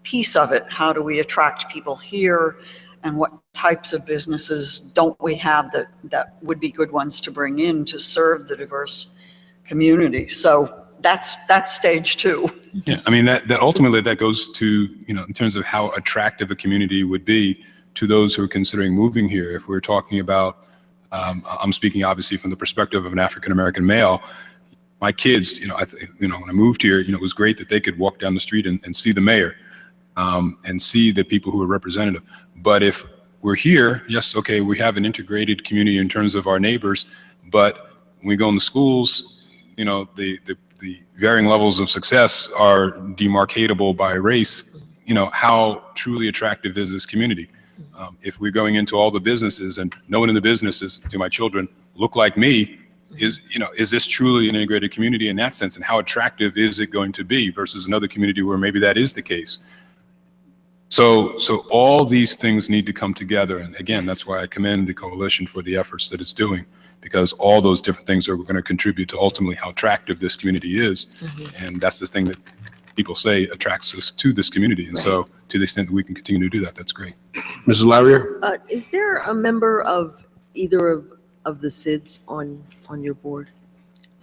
S12: piece of it. How do we attract people here, and what types of businesses don't we have that would be good ones to bring in to serve the diverse community? So that's stage two.
S13: Yeah, I mean, that ultimately that goes to, in terms of how attractive a community would be to those who are considering moving here. If we're talking about, I'm speaking obviously from the perspective of an African-American male, my kids, when I moved here, it was great that they could walk down the street and see the mayor and see the people who are representative. But if we're here, yes, okay, we have an integrated community in terms of our neighbors, but when we go in the schools, the varying levels of success are demarcatable by race. How truly attractive is this community? If we're going into all the businesses and no one in the businesses, to my children, look like me, is this truly an integrated community in that sense? And how attractive is it going to be versus another community where maybe that is the case? So all these things need to come together. And again, that's why I commend the coalition for the efforts that it's doing, because all those different things are going to contribute to ultimately how attractive this community is. Mm-hmm. And that's the thing that people say attracts us to this community. And so to the extent that we can continue to do that, that's great.
S3: Mrs. Larrier?
S1: Is there a member of either of the SIDS on your board?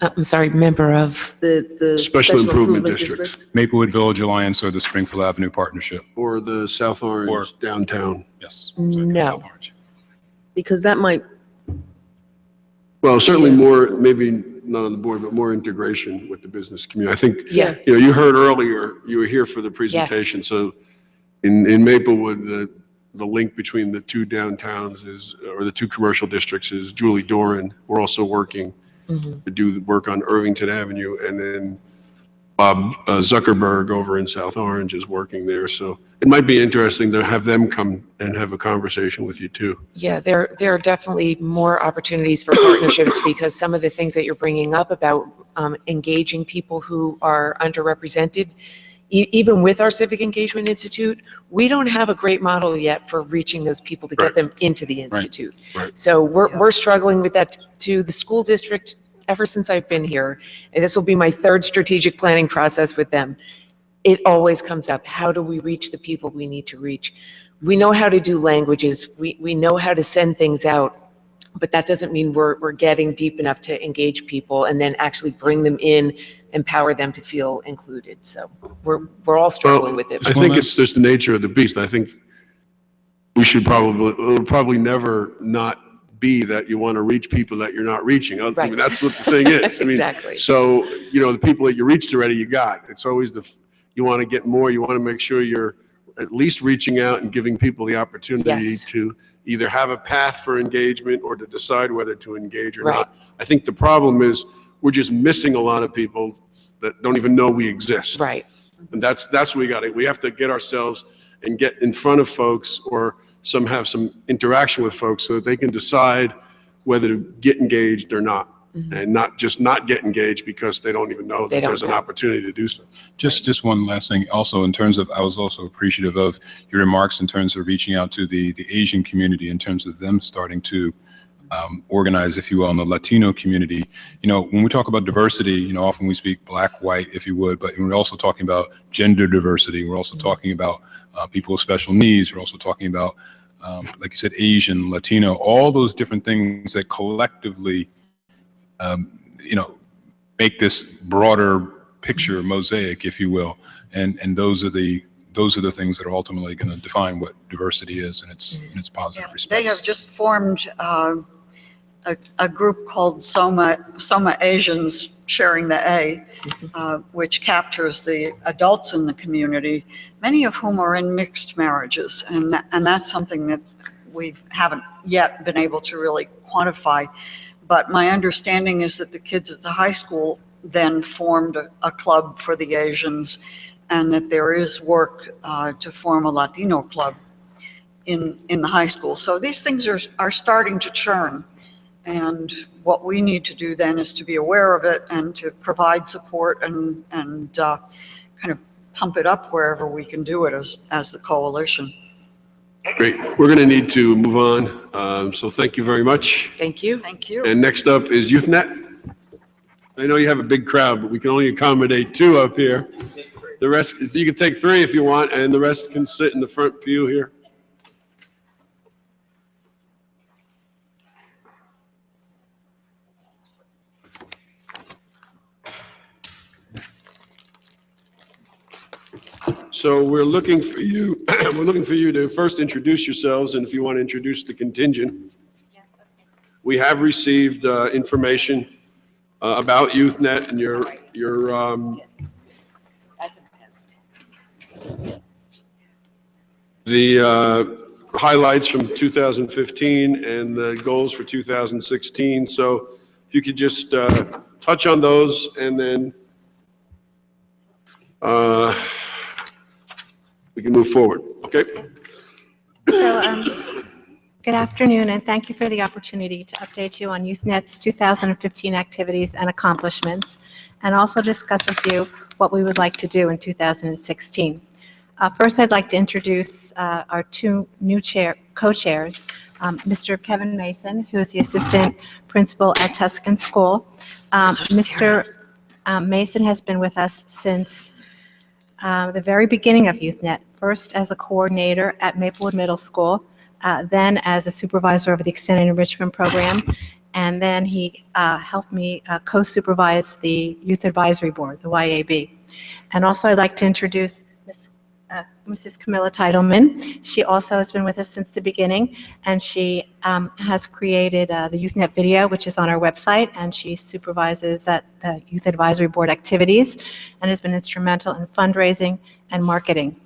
S11: I'm sorry, member of?
S1: The
S3: Special Improvement Districts.
S13: Maplewood Village Alliance or the Springfield Avenue Partnership.
S3: Or the South Orange downtown?
S13: Yes.
S11: No.
S13: South Orange.
S1: Because that might.
S3: Well, certainly more, maybe not on the board, but more integration with the business community. I think, you heard earlier, you were here for the presentation. Yes. So in Maplewood, the link between the two downtowns or the two commercial districts is Julie Doran. We're also working to do work on Irvington Avenue, and then Bob Zuckerberg over in South Orange is working there. So it might be interesting to have them come and have a conversation with you too.
S11: Yeah, there are definitely more opportunities for partnerships because some of the things that you're bringing up about engaging people who are underrepresented, even with our Civic Engagement Institute, we don't have a great model yet for reaching those people to get them into the Institute.
S3: Right.
S11: So we're struggling with that too. The school district, ever since I've been here, and this will be my third strategic planning process with them, it always comes up. How do we reach the people we need to reach? We know how to do languages. We know how to send things out, but that doesn't mean we're getting deep enough to engage people and then actually bring them in, empower them to feel included. So we're all struggling with it.
S3: I think it's just the nature of the beast. I think we should it'll probably never not be that you want to reach people that you're not reaching. I mean, that's what the thing is. I mean,
S11: exactly.
S3: So, the people that you reached already, you got. It's always you want to get more. You want to make sure you're at least reaching out and giving people the opportunity to either have a path for engagement or to decide whether to engage or not. I think the problem is we're just missing a lot of people that don't even know we exist.
S11: Right.
S3: And that's what we have to get ourselves and get in front of folks or have some interaction with folks so that they can decide whether to get engaged or not. And not just not get engaged because they don't even know that there's an opportunity to do so.
S13: Just one last thing. Also, in terms of, I was also appreciative of your remarks in terms of reaching out to the Asian community in terms of them starting to organize, if you will, in the Latino community. You know, when we talk about diversity, you know, often we speak black, white, if you would, but we're also talking about gender diversity. We're also talking about people with special needs. We're also talking about, like you said, Asian, Latino, all those different things that collectively you know, make this broader picture mosaic, if you will, and those are the things that are ultimately going to define what diversity is in its positive respects.
S12: They have just formed a group called Soma Asians Sharing the A, which captures the adults in the community, many of whom are in mixed marriages, and that's something that we haven't yet been able to really quantify. But my understanding is that the kids at the high school then formed a club for the Asians, and that there is work to form a Latino club in the high school. So these things are starting to churn. And what we need to do then is to be aware of it and to provide support and kind of pump it up wherever we can do it as the coalition.
S3: Great. We're going to need to move on. So thank you very much.
S11: Thank you.
S12: Thank you.
S3: And next up is YouthNet. I know you have a big crowd, but we can only accommodate 2 up here. The rest, you can take 3 if you want, and the rest can sit in the front pew here. So we're looking for you, to first introduce yourselves, and if you want to introduce the contingent. We have received information about YouthNet and your the highlights from 2015 and the goals for 2016. So if you could just touch on those, and then we can move forward. Okay.
S14: So, good afternoon, and thank you for the opportunity to update you on YouthNet's 2015 activities and accomplishments, and also discuss with you what we would like to do in 2016. First, I'd like to introduce our 2 new co-chairs, Mr. Kevin Mason, who is the assistant principal at Tuscan School. Mr. Mason has been with us since the very beginning of YouthNet, first as a coordinator at Maplewood Middle School, then as a supervisor of the Extended Enrichment Program, and then he helped me co-supervise the Youth Advisory Board, the YAB. And also I'd like to introduce Mrs. Camilla Titleman. She also has been with us since the beginning, and she has created the YouthNet video, which is on our website, and she supervises at the Youth Advisory Board activities and has been instrumental in fundraising and marketing.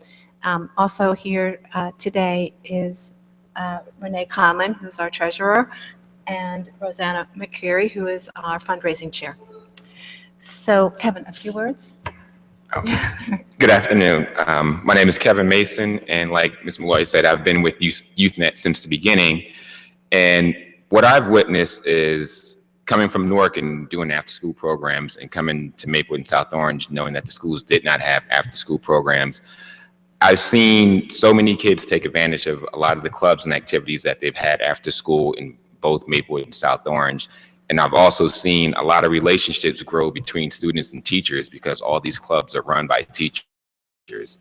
S14: Also here today is Renee Conlon, who's our treasurer, and Rosanna McCreary, who is our fundraising chair. So Kevin, a few words?
S15: Good afternoon. My name is Kevin Mason, and like Ms. Malloy said, I've been with YouthNet since the beginning. And what I've witnessed is coming from Newark and doing after-school programs, and coming to Maplewood and South Orange, knowing that the schools did not have after-school programs. I've seen so many kids take advantage of a lot of the clubs and activities that they've had after school in both Maplewood and South Orange. And I've also seen a lot of relationships grow between students and teachers, because all these clubs are run by teachers.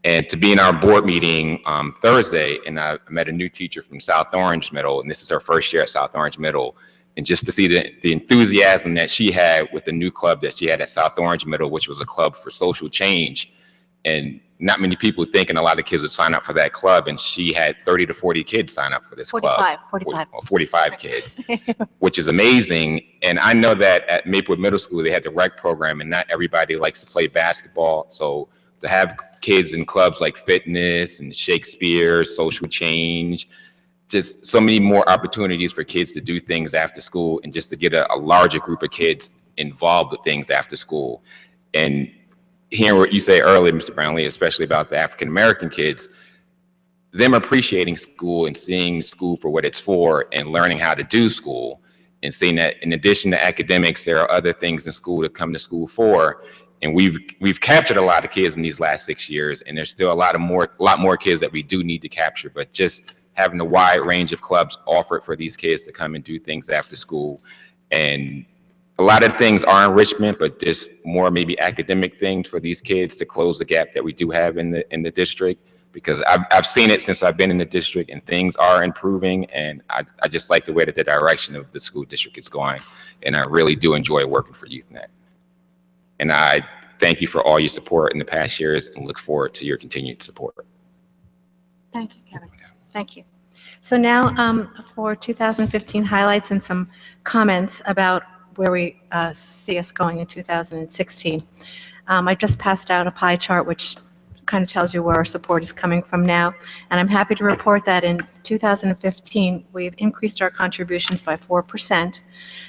S15: And to be in our board meeting Thursday, and I met a new teacher from South Orange Middle, and this is her first year at South Orange Middle. And just to see the enthusiasm that she had with the new club that she had at South Orange Middle, which was a club for social change. And not many people think, and a lot of kids would sign up for that club, and she had 30 to 40 kids sign up for this club. 45 kids, which is amazing. And I know that at Maplewood Middle School, they had the rec program, and not everybody likes to play basketball. So to have kids in clubs like fitness and Shakespeare, social change, just so many more opportunities for kids to do things after school, and just to get a larger group of kids involved with things after school. And hearing what you say earlier, Mr. Brownlee, especially about the African American kids, them appreciating school and seeing school for what it's for and learning how to do school, and seeing that in addition to academics, there are other things in school to come to school for. And we've captured a lot of kids in these last 6 years, and there's still a lot more kids that we do need to capture. But just having a wide range of clubs offered for these kids to come and do things after school, and a lot of things are enrichment, but there's more maybe academic things for these kids to close the gap that we do have in the district. Because I've seen it since I've been in the district, and things are improving, and I just like the way that the direction of the school district is going, and I really do enjoy working for YouthNet. And I thank you for all your support in the past years and look forward to your continued support.
S14: Thank you, Kevin. Thank you. So now for 2015 highlights and some comments about where we see us going in 2016. I just passed out a pie chart which kind of tells you where our support is coming from now. And I'm happy to report that in 2015, we've increased our contributions by 4%.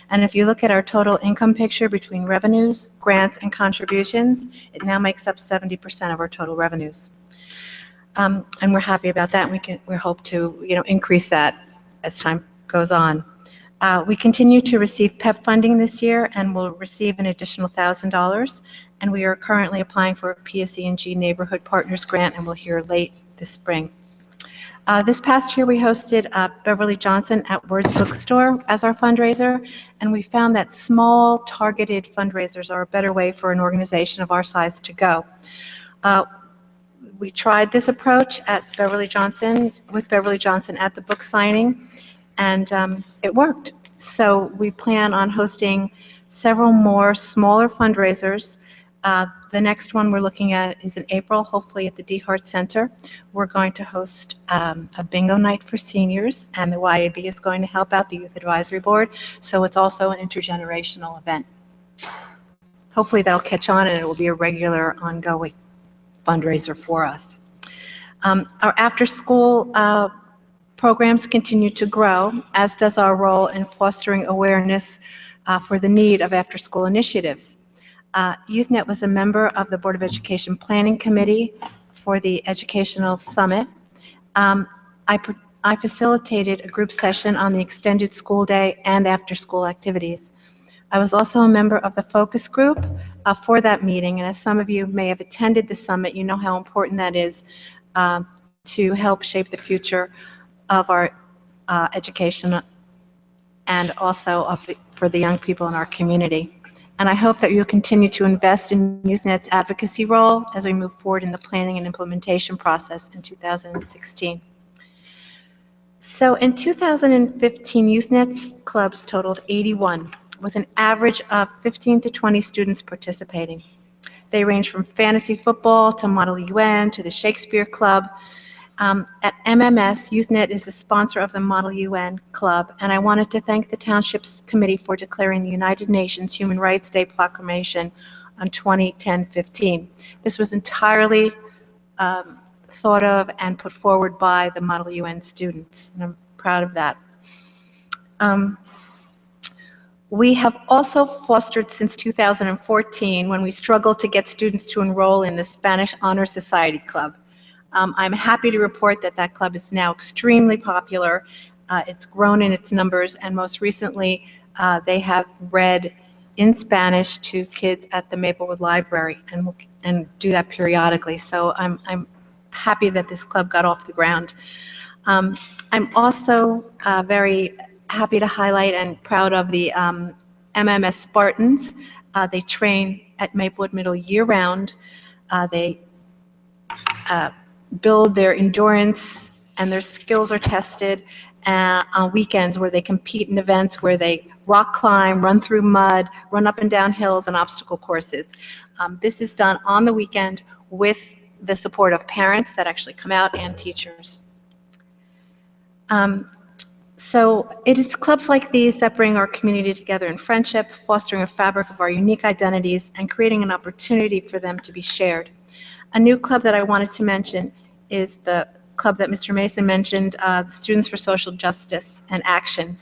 S14: And if you look at our total income picture between revenues, grants, and contributions, it now makes up 70% of our total revenues. And we're happy about that. We hope to, increase that as time goes on. We continue to receive PEP funding this year and will receive an additional $1,000. And we are currently applying for a PSE&G Neighborhood Partners Grant, and we'll hear late this spring. This past year, we hosted Beverly Johnson at Words Bookstore as our fundraiser, and we found that small, targeted fundraisers are a better way for an organization of our size to go. We tried this approach at Beverly Johnson, with Beverly Johnson at the book signing, and it worked. So we plan on hosting several more smaller fundraisers. The next one we're looking at is in April, hopefully at the DeHart Center. We're going to host a bingo night for seniors, and the YAB is going to help out the Youth Advisory Board, so it's also an intergenerational event. Hopefully that'll catch on and it will be a regular, ongoing fundraiser for us. Our after-school programs continue to grow, as does our role in fostering awareness for the need of after-school initiatives. YouthNet was a member of the Board of Education Planning Committee for the Educational Summit. I facilitated a group session on the extended school day and after-school activities. I was also a member of the focus group for that meeting, and as some of you may have attended the summit, you know how important that is to help shape the future of our education and also for the young people in our community. And I hope that you'll continue to invest in YouthNet's advocacy role as we move forward in the planning and implementation process in 2016. So in 2015, YouthNet's clubs totaled 81, with an average of 15 to 20 students participating. They range from fantasy football to Model UN to the Shakespeare Club. At MMS, YouthNet is the sponsor of the Model UN Club, and I wanted to thank the Township's Committee for declaring the United Nations Human Rights Day proclamation on 2010-15. This was entirely thought of and put forward by the Model UN students, and I'm proud of that. We have also fostered since 2014, when we struggled to get students to enroll in the Spanish Honor Society Club. I'm happy to report that that club is now extremely popular. It's grown in its numbers, and most recently, they have read in Spanish to kids at the Maplewood Library, and do that periodically. So I'm happy that this club got off the ground. I'm also very happy to highlight and proud of the MMS Spartans. They train at Maplewood Middle year-round. They build their endurance, and their skills are tested on weekends, where they compete in events where they rock climb, run through mud, run up and down hills, and obstacle courses. This is done on the weekend with the support of parents that actually come out and teachers. So it is clubs like these that bring our community together in friendship, fostering a fabric of our unique identities, and creating an opportunity for them to be shared. A new club that I wanted to mention is the club that Mr. Mason mentioned, the Students for Social Justice and Action.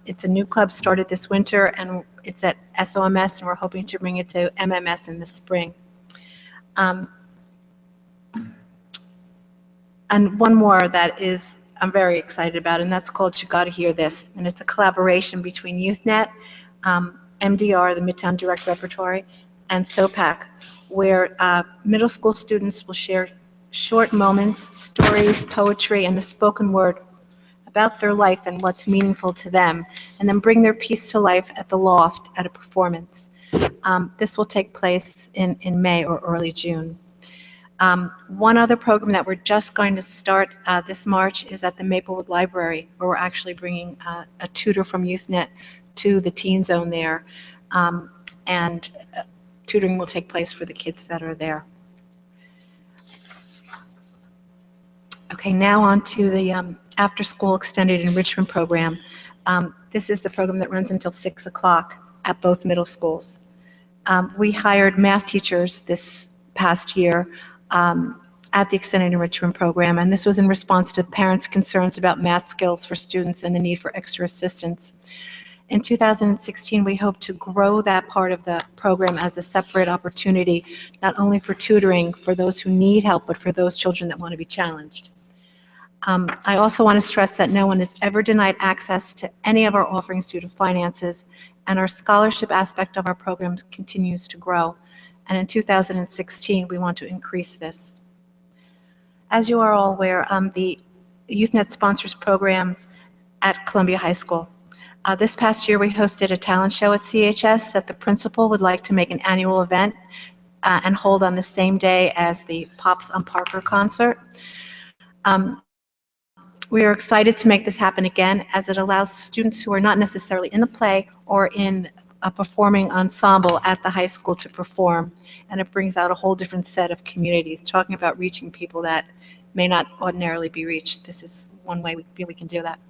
S14: It's a new club started this winter, and it's at SOMS, and we're hoping to bring it to MMS in the spring. And one more that I'm very excited about, and that's called You Gotta Hear This. And it's a collaboration between YouthNet, MDR, the Midtown Direct Repertory, and SOPAC, where middle school students will share short moments, stories, poetry, and the spoken word about their life and what's meaningful to them, and then bring their piece to life at the Loft at a performance. This will take place in May or early June. One other program that we're just going to start this March is at the Maplewood Library, where we're actually bringing a tutor from YouthNet to the teen zone there, and tutoring will take place for the kids that are there. Okay, now on to the after-school extended enrichment program. This is the program that runs until 6 o'clock at both middle schools. We hired math teachers this past year at the extended enrichment program, and this was in response to parents' concerns about math skills for students and the need for extra assistance. In 2016, we hope to grow that part of the program as a separate opportunity, not only for tutoring for those who need help, but for those children that want to be challenged. I also want to stress that no one is ever denied access to any of our offerings due to finances, and our scholarship aspect of our programs continues to grow. And in 2016, we want to increase this. As you are all aware, the YouthNet sponsors programs at Columbia High School. This past year, we hosted a talent show at CHS that the principal would like to make an annual event and hold on the same day as the Pops on Parker concert. We are excited to make this happen again, as it allows students who are not necessarily in the play or in a performing ensemble at the high school to perform, and it brings out a whole different set of communities, talking about reaching people that may not ordinarily be reached. This is one way we can do that.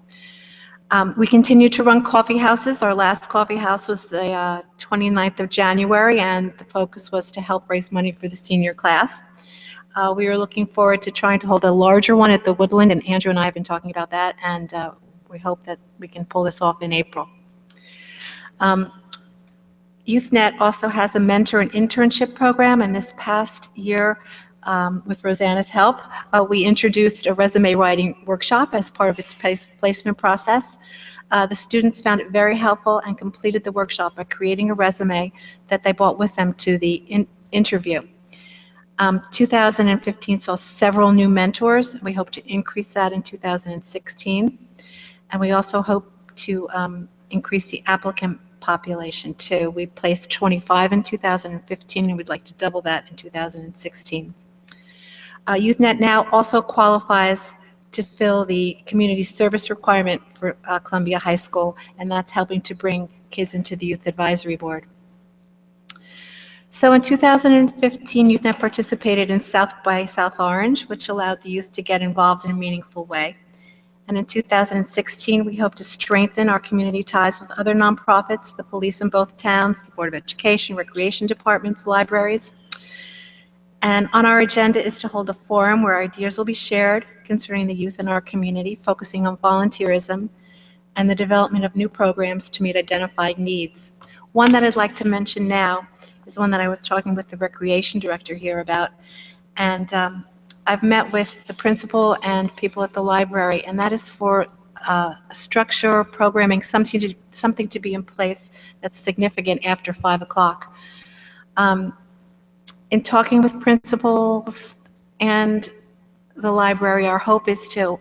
S14: We continue to run coffee houses. Our last coffee house was the 29th of January, and the focus was to help raise money for the senior class. We are looking forward to trying to hold a larger one at the Woodland, and Andrew and I have been talking about that, and we hope that we can pull this off in April. YouthNet also has a mentor and internship program, and this past year, with Rosanna's help, we introduced a resume writing workshop as part of its placement process. The students found it very helpful and completed the workshop by creating a resume that they brought with them to the interview. 2015 saw several new mentors. We hope to increase that in 2016. And we also hope to increase the applicant population too. We placed 25 in 2015, and we'd like to double that in 2016. YouthNet now also qualifies to fill the community service requirement for Columbia High School, and that's helping to bring kids into the Youth Advisory Board. So in 2015, YouthNet participated in South by South Orange, which allowed the youth to get involved in a meaningful way. And in 2016, we hope to strengthen our community ties with other nonprofits, the police in both towns, the Board of Education, recreation departments, libraries. And on our agenda is to hold a forum where ideas will be shared concerning the youth in our community, focusing on volunteerism and the development of new programs to meet identified needs. One that I'd like to mention now is one that I was talking with the recreation director here about. And I've met with the principal and people at the library, and that is for structure, programming, something to be in place that's significant after 5 o'clock. In talking with principals and the library, our hope is to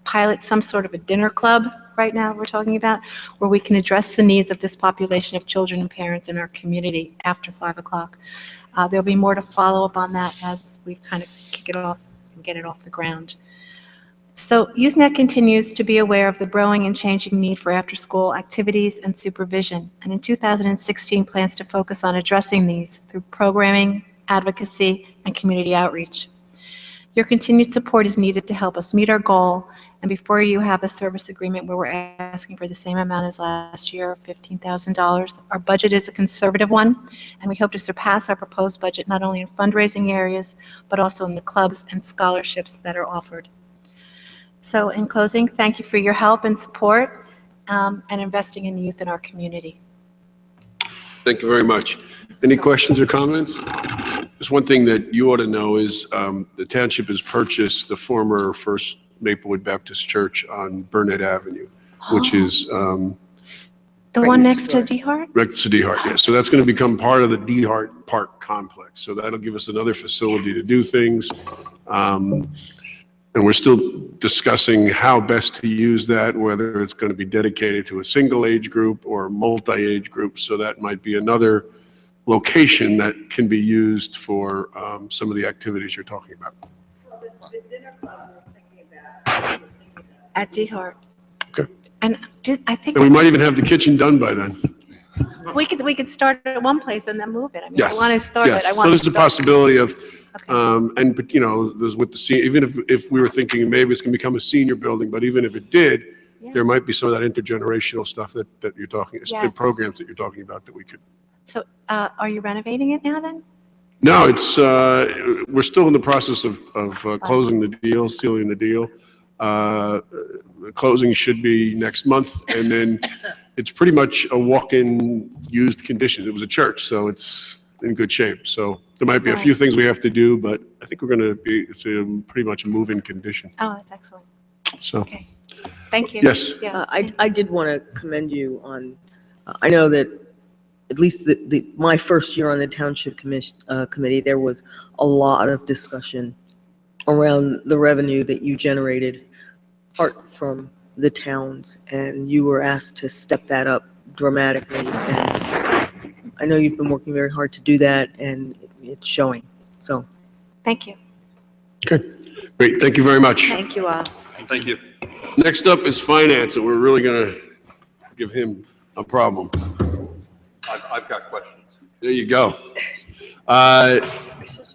S14: pilot some sort of a dinner club right now we're talking about, where we can address the needs of this population of children and parents in our community after 5 o'clock. There'll be more to follow up on that as we kind of kick it off and get it off the ground. So YouthNet continues to be aware of the growing and changing need for after-school activities and supervision, and in 2016 plans to focus on addressing these through programming, advocacy, and community outreach. Your continued support is needed to help us meet our goal, and before you have a service agreement where we're asking for the same amount as last year, $15,000. Our budget is a conservative one, and we hope to surpass our proposed budget not only in fundraising areas, but also in the clubs and scholarships that are offered. So in closing, thank you for your help and support and investing in the youth in our community.
S3: Thank you very much. Any questions or comments? Mr. Just one thing that you ought to know is the township has purchased the former First Maplewood Baptist Church on Burnett Avenue, which is
S14: The one next to DeHart?
S3: next to DeHart, yeah. So that's going to become part of the DeHart Park complex. So that'll give us another facility to do things. And we're still discussing how best to use that, whether it's going to be dedicated to a single age group or multi-age group. So that might be another location that can be used for some of the activities you're talking about.
S14: At DeHart.
S3: Okay.
S14: And I think
S3: And we might even have the kitchen done by then.
S14: we could start at one place and then move it. I mean, I
S3: Yes.
S14: want to start
S3: Yes.
S14: it. I
S3: So
S14: want
S3: there's
S14: to
S3: a
S14: start.
S3: possibility of, but you know, there's with the, even if we were thinking maybe it's going to become a senior building, but even if it did, there might be some of that intergenerational stuff that you're talking, the
S14: Yes.
S3: programs that you're talking about that we could.
S14: So are you renovating it now then?
S3: No, it's, we're still in the process of closing the deal, sealing the deal. Closing should be next month, and then it's pretty much a walk-in used condition. It was a church, so it's in good shape. So there might be a few things we have to do, but I think we're going to be, it's pretty much a move-in condition.
S14: Oh, that's excellent.
S3: So.
S14: Okay. Thank you.
S3: Yes.
S14: Yeah.
S1: I did want to commend you on, I know that at least my first year on the township committee, there was a lot of discussion around the revenue that you generated apart from the towns, and you were asked to step that up dramatically. And I know you've been working very hard to do that, and it's showing. So.
S14: Thank you.
S3: Okay, great. Thank you very much.
S7: Thank you all.
S3: Thank you. Next up is finance, and we're really going to give him a problem.
S4: I've got questions.
S3: There you go.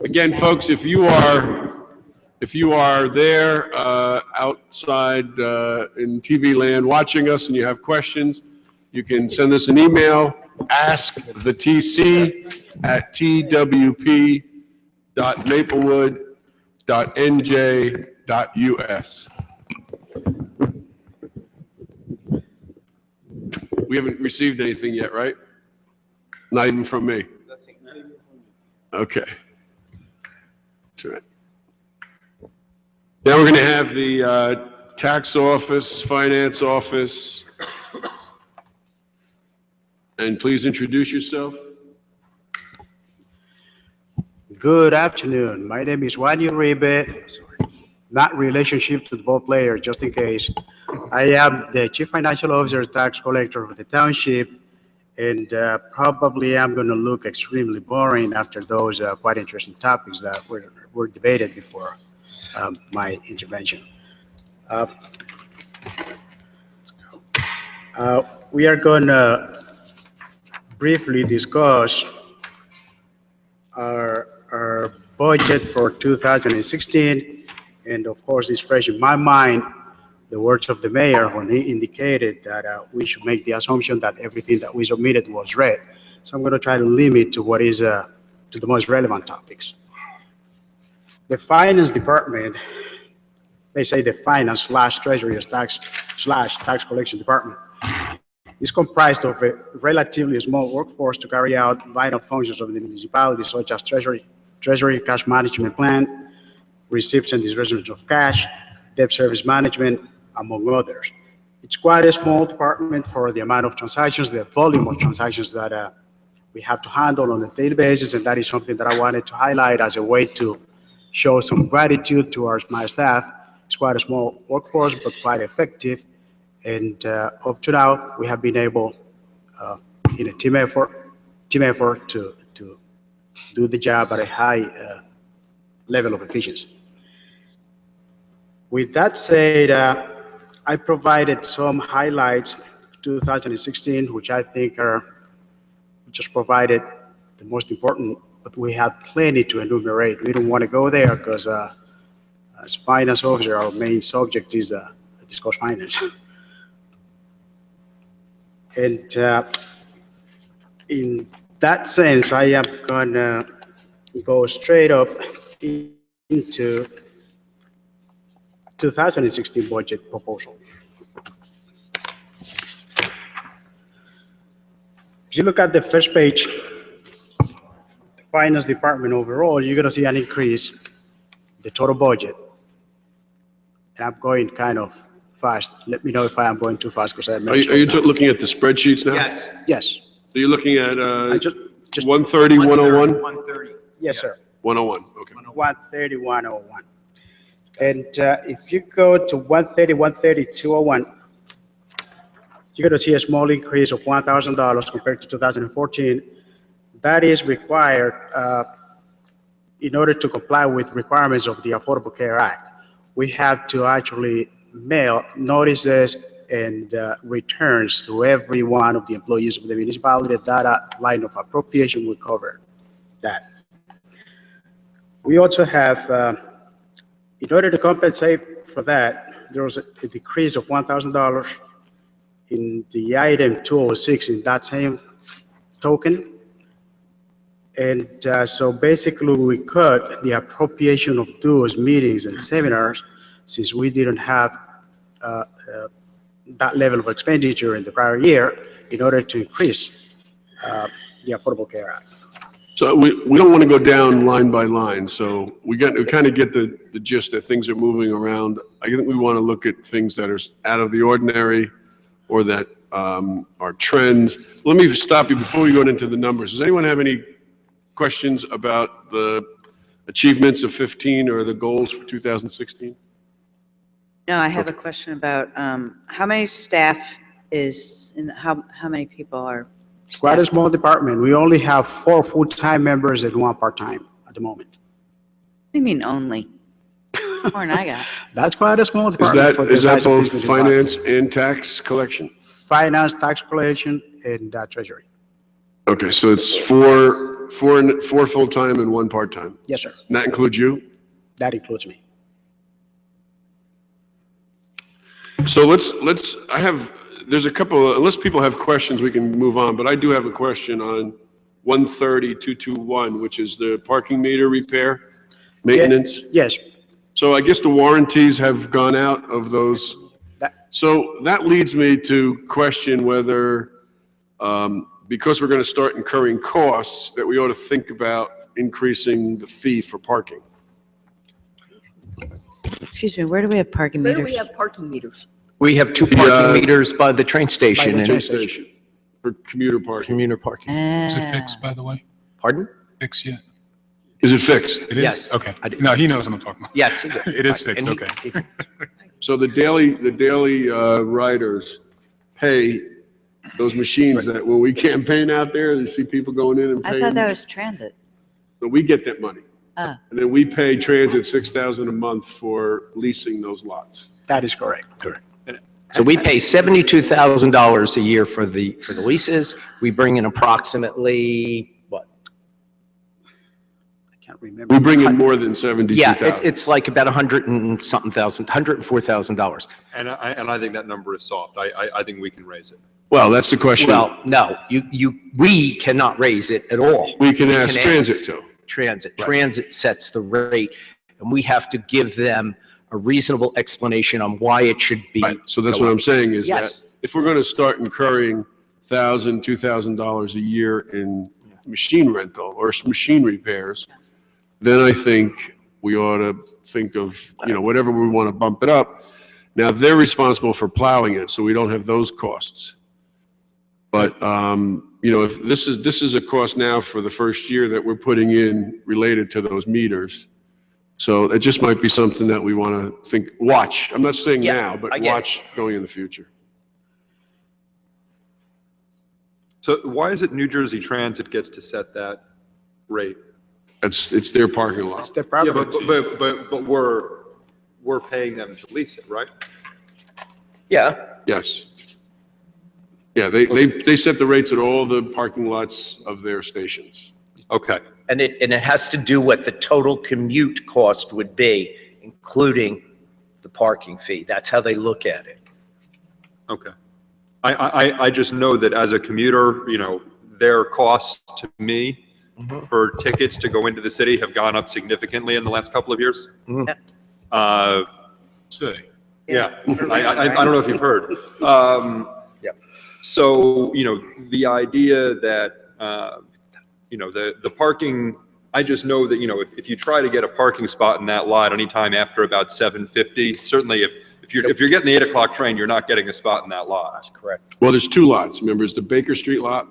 S3: Again, folks, if you are there outside in TV land watching us and you have questions, you can send us an email, askthetc@twp.maplewood.nj.us. We haven't received anything yet, right? Not even from me. Okay. That's all right. Now we're going to have the tax office, finance office. And please introduce yourself.
S16: Good afternoon. My name is Juan Uribe, not relationship to the ball player, just in case. I am the Chief Financial Officer, Tax Collector of the Township, and probably I'm going to look extremely boring after those quite interesting topics that were debated before my intervention. We are going to briefly discuss our budget for 2016, and of course, it's fresh in my mind the words of the mayor when he indicated that we should make the assumption that everything that we submitted was read. So I'm going to try to limit to what is to the most relevant topics. The finance department, they say the finance / treasury tax / tax collection department, is comprised of a relatively small workforce to carry out vital functions of the municipality, such as treasury, cash management plan, receipts and disbursements of cash, debt service management, among others. It's quite a small department for the amount of transactions, the volume of transactions that we have to handle on a daily basis, and that is something that I wanted to highlight as a way to show some gratitude towards my staff. It's quite a small workforce, but quite effective, and up to now, we have been able, in a team effort to do the job at a high level of efficiency. With that said, I provided some highlights of 2016, which I think just provided the most important, but we had plenty to enumerate. We don't want to go there because as finance officer, our main subject is discuss finance. And in that sense, I am gonna go straight up into 2016 budget proposal. If you look at the first page, finance department overall, you're gonna see an increase, the total budget. And I'm going kind of fast. Let me know if I am going too fast, because I
S3: Are you looking at the spreadsheets now?
S16: Yes,
S3: So you're looking at
S16: just
S3: 130, 101?
S16: 130. Yes, sir.
S3: 101, okay.
S16: 130, 101. And if you go to 130, 130, 201, you're going to see a small increase of $1,000 compared to 2014. That is required in order to comply with requirements of the Affordable Care Act. We have to actually mail notices and returns to every one of the employees of the municipality. That line of appropriation will cover that. We also have, in order to compensate for that, there was a decrease of $1,000 in the item 206 in that same token. And so basically we cut the appropriation of dues, meetings, and seminars, since we didn't have that level of expenditure in the prior year, in order to increase the Affordable Care Act.
S3: So we don't want to go down line by line, so we kind of get the gist that things are moving around. I think we want to look at things that are out of the ordinary or that are trends. Let me stop you before we go into the numbers. Does anyone have any questions about the achievements of 15 or the goals for 2016?
S7: No, I have a question about how many staff is, how many people are?
S16: It's quite a small department. We only have 4 full-time members and 1 part-time at the moment.
S7: What do you mean only? More than I got.
S16: That's quite a small department.
S3: Is that both finance and tax collection?
S16: Finance, tax collection, and treasury.
S3: Okay, so it's four full-time and 1 part-time?
S16: Yes, sir.
S3: And that includes you?
S16: That includes me.
S3: So there's a couple, unless people have questions, we can move on, but I do have a question on 130-221, which is the parking meter repair, maintenance.
S16: Yes.
S3: So I guess the warranties have gone out of those. So that leads me to question whether, because we're going to start incurring costs, that we ought to think about increasing the fee for parking.
S7: Excuse me, where do we have parking
S1: Where
S7: meters?
S1: do we have parking meters?
S17: We have 2 parking meters by the train station.
S3: By the
S17: and-
S3: train station. For commuter parking.
S17: Commuter parking.
S13: Is it fixed, by the way?
S17: Pardon?
S13: Fixed yet?
S3: Is it fixed?
S13: It is?
S17: Yes.
S13: Okay. No, he knows what I'm talking about.
S17: Yes.
S13: It is fixed,
S17: And
S13: okay.
S3: So the daily riders pay those machines that when we campaign out there, you see people going in and
S7: I
S3: paying.
S7: thought that was transit.
S3: So we get that money.
S7: Ah.
S3: And then we pay transit $6,000 a month for leasing those lots.
S16: That is correct. Correct.
S17: So we pay $72,000 a year for the leases. We bring in approximately, what?
S16: I can't remember.
S3: We bring in more than 72,000.
S17: Yeah, it's like about $104,000.
S4: And I think that number is soft. I think we can raise it.
S3: Well, that's the question.
S17: Well, no, we cannot raise it at all.
S3: We can ask transit to.
S17: Transit. Transit sets the rate, and we have to give them a reasonable explanation on why it should be.
S3: Right. So that's what I'm saying is
S17: Yes.
S3: that if we're going to start incurring $1,000, $2,000 a year in machine rental or machine repairs, then I think we ought to think of, whatever we want to bump it up. Now, they're responsible for plowing it, so we don't have those costs. But, if this is a cost now for the first year that we're putting in related to those meters. So it just might be something that we want to watch. I'm not saying now, but watch going in the future.
S4: So why is it New Jersey Transit gets to set that rate?
S3: It's their parking lot.
S16: It's their
S4: Yeah,
S16: property.
S4: but we're paying them to lease it, right?
S17: Yeah.
S3: Yes. Yeah, they set the rates at all the parking lots of their stations.
S4: Okay.
S17: And it has to do what the total commute cost would be, including the parking fee. That's how they look at it.
S4: Okay. I just know that as a commuter, their costs to me for tickets to go into the city have gone up significantly in the last couple of years.
S13: Say.
S4: Yeah, I don't know if you've heard. So, the idea that the parking, I just know that, if you try to get a parking spot in that lot anytime after about 7:50, certainly if you're getting the 8 o'clock train, you're not getting a spot in that lot.
S17: That's correct.
S3: Well, there's two lots. Remember, it's the Baker Street lot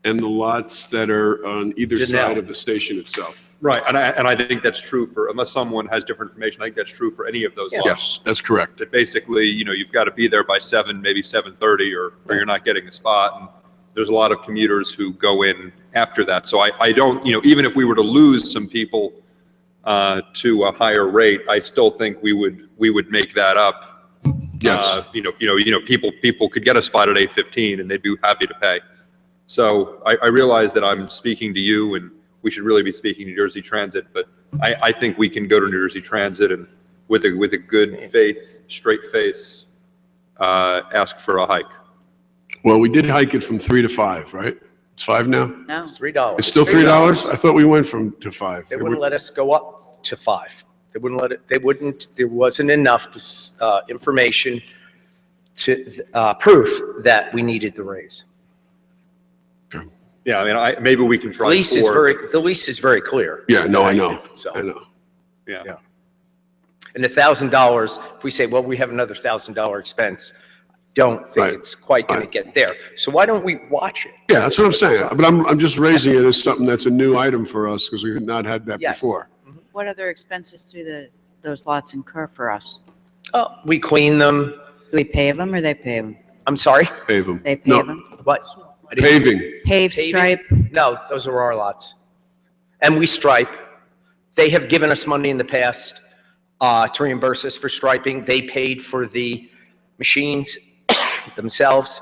S3: and the lots that are on either side of the station itself.
S4: Right, and I think that's true for, unless someone has different information, I think that's true for any of those lots.
S3: Yes, that's correct.
S4: That basically, you've got to be there by 7, maybe 7:30, or you're not getting a spot. And there's a lot of commuters who go in after that. So I don't, even if we were to lose some people to a higher rate, I still think we would make that up.
S3: Yes.
S4: People could get a spot at 8:15 and they'd be happy to pay. So I realize that I'm speaking to you, and we should really be speaking to New Jersey Transit, but I think we can go to New Jersey Transit and with a good faith, straight face, ask for a hike.
S3: Well, we did hike it from 3 to 5, right? It's 5 now?
S7: No.
S17: It's $3.
S3: It's still $3? I thought we went to 5.
S17: They wouldn't let us go up to 5. They wouldn't, there wasn't enough information proof that we needed the raise.
S4: Yeah, I mean, maybe we can try.
S17: The lease is very clear.
S3: Yeah, no, I know.
S17: So.
S3: I know.
S4: Yeah.
S17: And $1,000, if we say, well, we have another $1,000 expense, don't think it's quite going to get there. So why don't we watch it?
S3: Yeah, that's what I'm saying. But I'm just raising it as something that's a new item for us because we've not had that before.
S7: What other expenses do those lots incur for us?
S17: Oh, we clean them.
S7: Do we pave them or they pave them?
S17: I'm sorry?
S3: Pave them.
S7: They pave them?
S17: What?
S3: Paving.
S7: Pave, stripe?
S17: No, those are our lots. And we stripe. They have given us money in the past to reimburse us for striping. They paid for the machines themselves.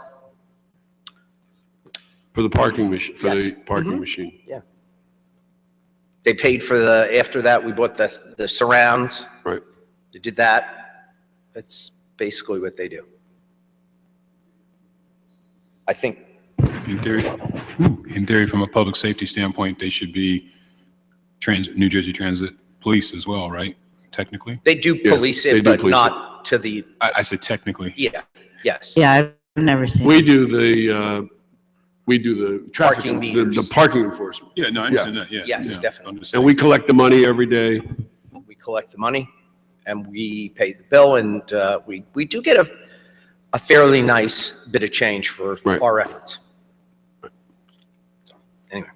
S3: For the parking machine, machine.
S17: Yeah. They paid for after that, we bought the surrounds.
S3: Right.
S17: They did that. That's basically what they do. I think.
S13: In theory, from a public safety standpoint, they should be New Jersey Transit Police as well, right? Technically?
S17: They do police it, but not to the.
S13: I said technically.
S17: Yeah, yes.
S7: Yeah, I've never seen.
S3: We do the traffic,
S17: Parking meters.
S3: the parking enforcement.
S13: Yeah, no, I understand that, yeah.
S17: Yes,
S13: yeah,
S17: definitely.
S3: And we collect the money every day.
S17: We collect the money and we pay the bill, and we do get a fairly nice bit of change for our efforts. Anyway.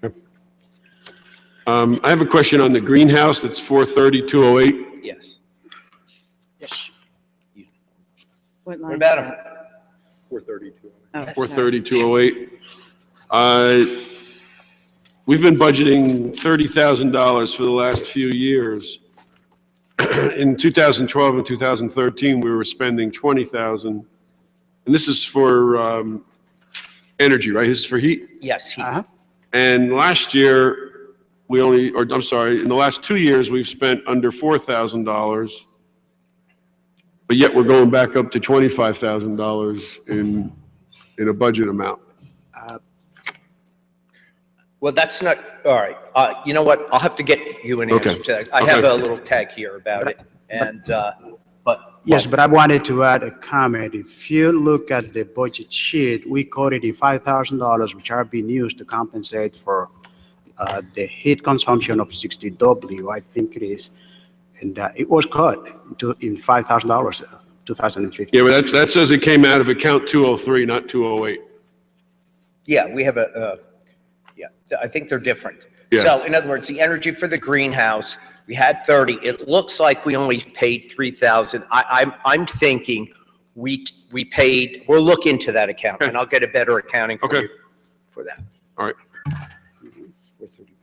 S3: I have a question on the greenhouse. That's 430-208.
S17: Yes. Yes.
S7: What
S17: What about them?
S4: 430-208.
S3: 430-208. We've been budgeting $30,000 for the last few years. In 2012 and 2013, we were spending $20,000. And this is for energy, right? This is for heat?
S17: Yes. Heat.
S3: And last year, in the last 2 years, we've spent under $4,000. But yet we're going back up to $25,000 in a budget amount.
S17: Well, that's not, all right. You know what? I'll have to get you an answer to that. I have a little tag here about it. And, but.
S16: Yes, but I wanted to add a comment. If you look at the budget sheet, we quoted in $5,000, which are being used to compensate for the heat consumption of 60W, I think it is. And it was cut in $5,000, 2015.
S3: Yeah, but that says it came out of account 203, not 208.
S17: Yeah, we have I think they're different.
S3: Yeah.
S17: So in other words, the energy for the greenhouse, we had 30. It looks like we only paid 3,000. I'm thinking we'll look into that account and I'll get a better accounting for you for that.
S3: All right.
S17: 430,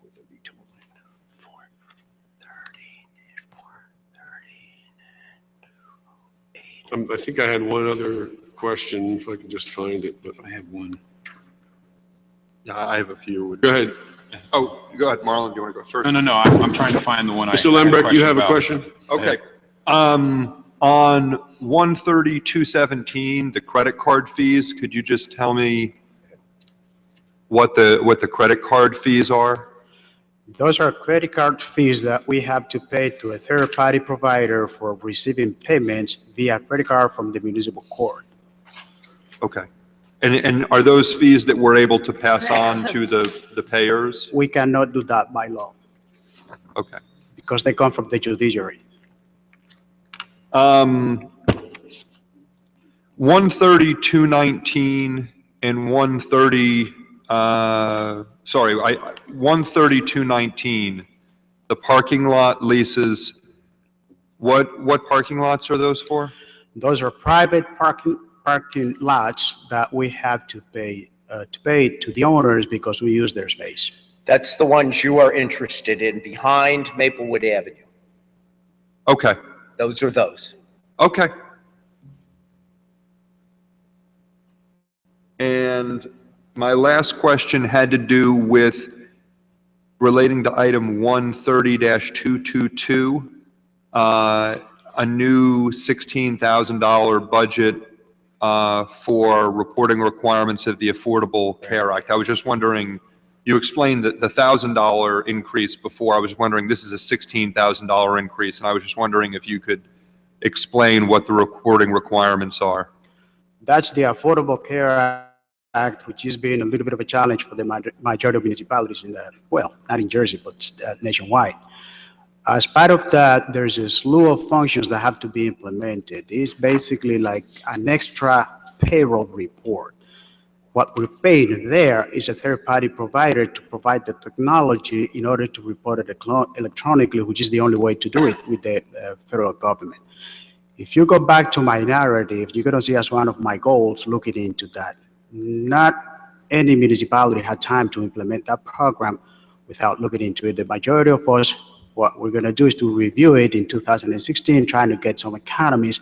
S17: 430,
S3: I think I had one other question, if I can just find it, but
S13: I have one.
S4: Yeah, I have a few.
S3: Go ahead.
S4: Oh, go ahead, Marlon. Do you want to go first?
S13: No. I'm trying to find the one.
S3: Mr. Lembrecht, you have a question?
S4: Okay. On 130-217, the credit card fees, could you just tell me what the credit card fees are?
S16: Those are credit card fees that we have to pay to a third-party provider for receiving payments via credit card from the municipal court.
S4: Okay. And are those fees that we're able to pass on to the payers?
S16: We cannot do that by law
S4: Okay.
S16: because they come from the judiciary.
S4: 13219 and 13219, the parking lot leases, what parking lots are those for?
S16: Those are private parking lots that we have to pay to the owners because we use their space.
S17: That's the ones you are interested in behind Maplewood Avenue.
S4: Okay.
S17: Those are those.
S4: Okay. And my last question had to do with relating to item 130-222, a new $16,000 budget for reporting requirements of the Affordable Care Act. I was just wondering, you explained that the $1,000 increase before. I was wondering, this is a $16,000 increase, and I was just wondering if you could explain what the reporting requirements are.
S16: That's the Affordable Care Act, which has been a little bit of a challenge for the majority of municipalities in that, well, not in Jersey, but nationwide. As part of that, there's a slew of functions that have to be implemented. It's basically like an extra payroll report. What we're paying there is a third-party provider to provide the technology in order to report it electronically, which is the only way to do it with the federal government. If you go back to my narrative, you're going to see as one of my goals looking into that. Not any municipality had time to implement that program without looking into it. The majority of us, what we're going to do is to review it in 2016, trying to get some economies.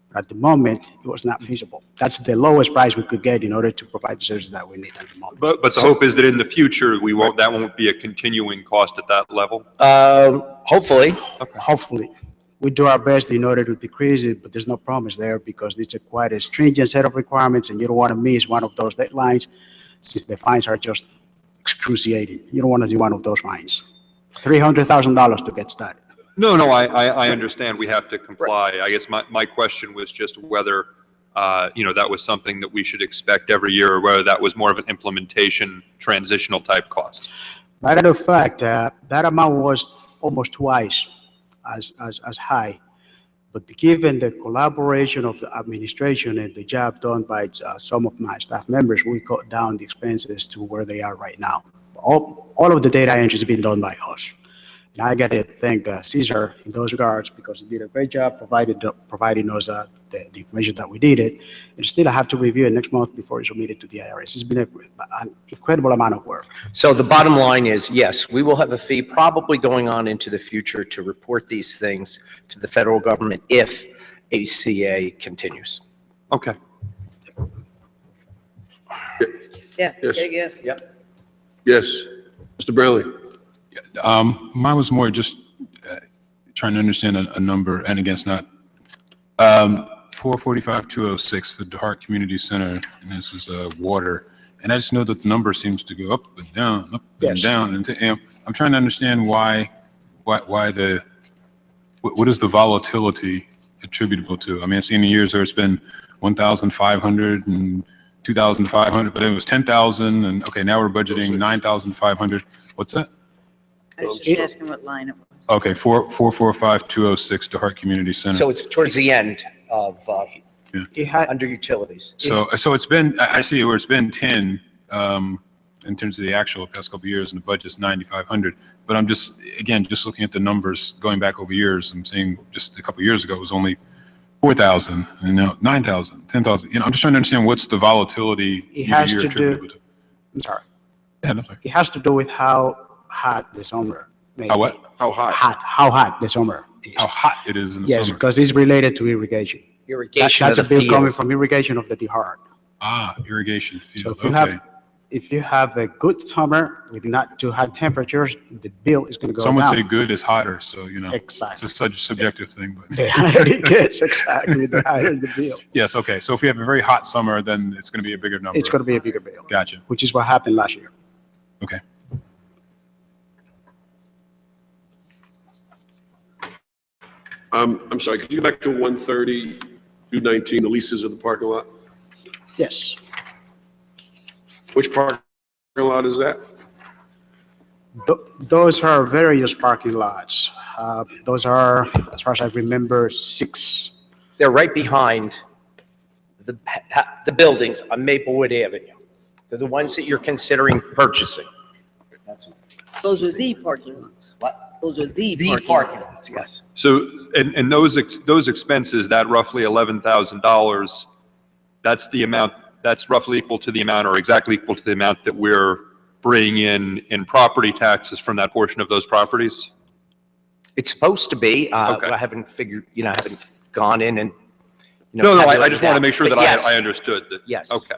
S16: But at the moment, it was not feasible. That's the lowest price we could get in order to provide the services that we need at the moment.
S4: But the hope is that in the future, that won't be a continuing cost at that level?
S17: Hopefully.
S4: Okay.
S16: Hopefully. We do our best in order to decrease it, but there's no promise there because it's quite a stringent set of requirements, and you don't want to miss one of those deadlines since the fines are just excruciating. You don't want to see one of those fines. $300,000 to get started.
S4: No, I understand we have to comply. I guess my question was just whether, that was something that we should expect every year, or whether that was more of an implementation, transitional type cost.
S16: Matter of fact, that amount was almost twice as high. But given the collaboration of the administration and the job done by some of my staff members, we cut down the expenses to where they are right now. All of the data entry has been done by us. And I got to thank Caesar in those regards because he did a great job providing us the information that we needed. And still I have to review it next month before it's submitted to the IRS. It's been an incredible amount of work.
S17: So the bottom line is, yes, we will have a fee probably going on into the future to report these things to the federal government if ACA continues.
S4: Okay.
S2: Yeah.
S3: Yes.
S17: Yep.
S3: Yes. Mr. Brownlee?
S13: Mine was more just trying to understand a number, and again, it's not 445,206 for the Hart Community Center, and this is water. And I just know that the number seems to go up and down, and down. And I'm trying to understand why what is the volatility attributable to? I mean, I've seen in years where it's been 1,500 and 2,500, but it was 10,000, and okay, now we're budgeting 9,500. What's that?
S7: I was just asking what line it was.
S13: Okay, 445,206 to Hart Community Center.
S17: So it's towards the end of
S13: Yeah.
S17: under utilities.
S13: So it's been, I see where it's been 10 in terms of the actual past couple of years, and the budget's 9,500. But I'm just, again, just looking at the numbers going back over years, I'm saying just a couple of years ago, it was only 4,000, and now 9,000, 10,000. I'm just trying to understand what's the volatility
S16: It has
S13: year
S16: to do,
S13: attributable to.
S16: I'm sorry.
S13: Yeah, no, sorry.
S16: It has to do with how hot the summer may
S13: How what?
S16: be.
S3: How hot?
S16: How hot the summer is.
S13: How hot it is in the
S16: Yes,
S13: summer.
S16: because it's related to irrigation.
S17: Irrigation
S16: That's
S17: of
S16: a
S17: the
S16: bill coming
S17: field.
S16: from irrigation of the Hart.
S13: Ah, irrigation
S16: So
S13: field,
S16: if you
S13: okay.
S16: have a good summer with not too hot temperatures, the bill is going to go
S13: Some would
S16: down.
S13: say good is hotter, so,
S16: Exactly.
S13: it's a subjective thing, but.
S16: The higher it gets, exactly, the higher the bill.
S13: Yes, okay, so if we have a very hot summer, then it's going to be a bigger number.
S16: It's going to be a bigger bill.
S13: Gotcha.
S16: Which is what happened last year.
S13: Okay.
S3: I'm sorry, could you go back to 130, 219, the leases of the parking lot?
S16: Yes.
S3: Which parking lot is that?
S16: Those are various parking lots. Those are, as far as I remember, 6.
S17: They're right behind the buildings on Maplewood Avenue. They're the ones that you're considering purchasing.
S1: Those are the parking lots.
S17: What?
S1: Those are the
S17: Parking lots, yes.
S4: So, and those expenses, that roughly $11,000, that's the amount, that's roughly equal to the amount or exactly equal to the amount that we're bringing in property taxes from that portion of those properties?
S17: It's supposed to be.
S4: Okay.
S17: I haven't figured, I haven't gone in and,
S4: No, I
S17: tabulated
S4: just want to
S17: that.
S4: make sure
S17: But
S4: that
S17: yes.
S4: I understood that.
S17: Yes.
S4: Okay.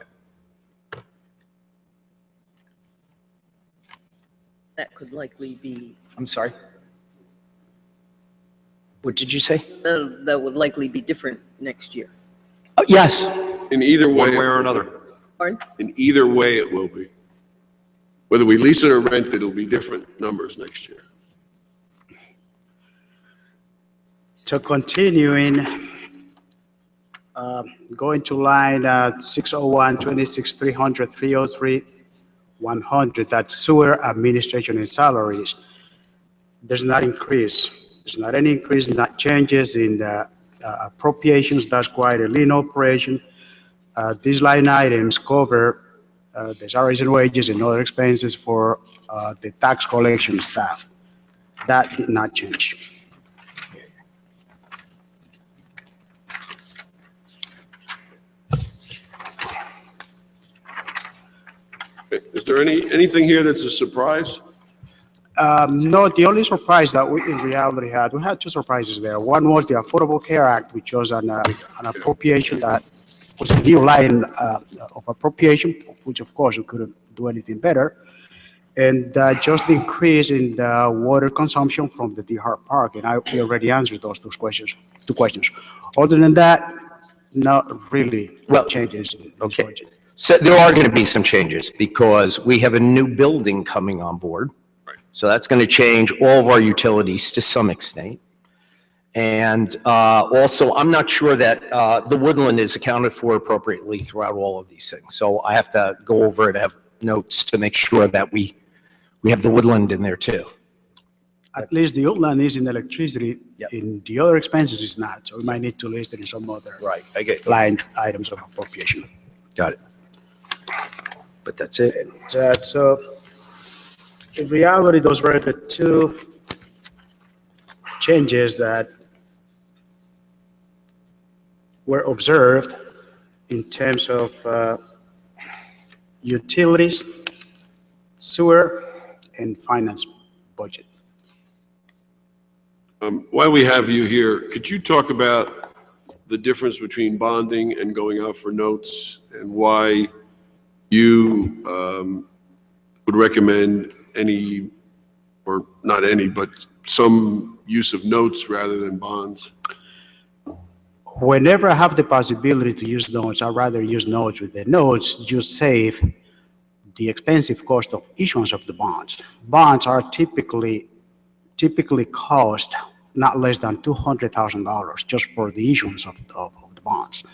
S1: That could likely be,
S17: I'm sorry? What did you say?
S1: that would likely be different next year.
S17: Oh, yes.
S3: In either way.
S4: One way or another.
S1: Pardon?
S3: In either way, it will be. Whether we lease it or rent it, it'll be different numbers next year.
S16: So continuing, going to line 601, 26, 300, 303, 100, that's sewer administration and salaries. There's not increase. There's not any increase, not changes in the appropriations. That's quite a lean operation. These line items cover the salaries and wages and other expenses for the tax collection staff. That did not change.
S3: Is there anything here that's a surprise?
S16: No, the only surprise that we in reality had, we had 2 surprises there. One was the Affordable Care Act, which was an appropriation that was a new line of appropriation, which of course we couldn't do anything better. And just the increase in the water consumption from the Deer Heart Park, and we already answered those 2 questions. Other than that, not really changes in this budget.
S17: So there are going to be some changes because we have a new building coming on board.
S3: Right.
S17: So that's going to change all of our utilities to some extent. And also, I'm not sure that the woodland is accounted for appropriately throughout all of these things. So I have to go over it, have notes to make sure that we have the woodland in there too.
S16: At least the woodland is in electricity. In the other expenses is not. So we might need to list it in some other
S17: I get
S16: line items of appropriation.
S17: Got it. But that's it.
S16: So in reality, those were the 2 changes that were observed in terms of utilities, sewer, and finance budget.
S3: While we have you here, could you talk about the difference between bonding and going out for notes and why you would recommend any, or not any, but some use of notes rather than bonds?
S16: Whenever I have the possibility to use notes, I'd rather use notes. With the notes, you save the expensive cost of issuance of the bonds. Bonds are typically cost not less than $200,000 just for the issuance of the bonds.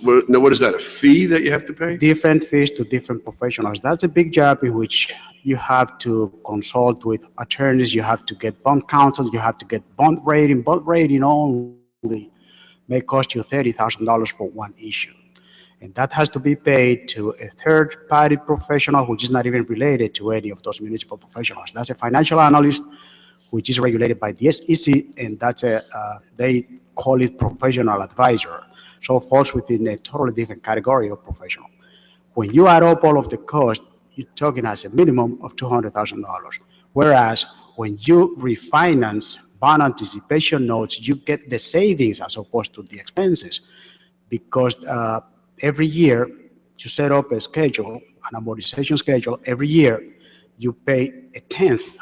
S3: Now, what is that, a fee that you have to pay?
S16: Different fees to different professionals. That's a big job in which you have to consult with attorneys, you have to get bond counsel, you have to get bond rating. Bond rating only may cost you $30,000 for one issue. And that has to be paid to a third-party professional which is not even related to any of those municipal professionals. That's a financial analyst which is regulated by the SEC, and that's they call it professional advisor. So it falls within a totally different category of professional. When you add up all of the costs, you're talking as a minimum of $200,000. Whereas when you refinance bond anticipation notes, you get the savings as opposed to the expenses, because every year you set up a schedule, an amortization schedule. Every year you pay 1/10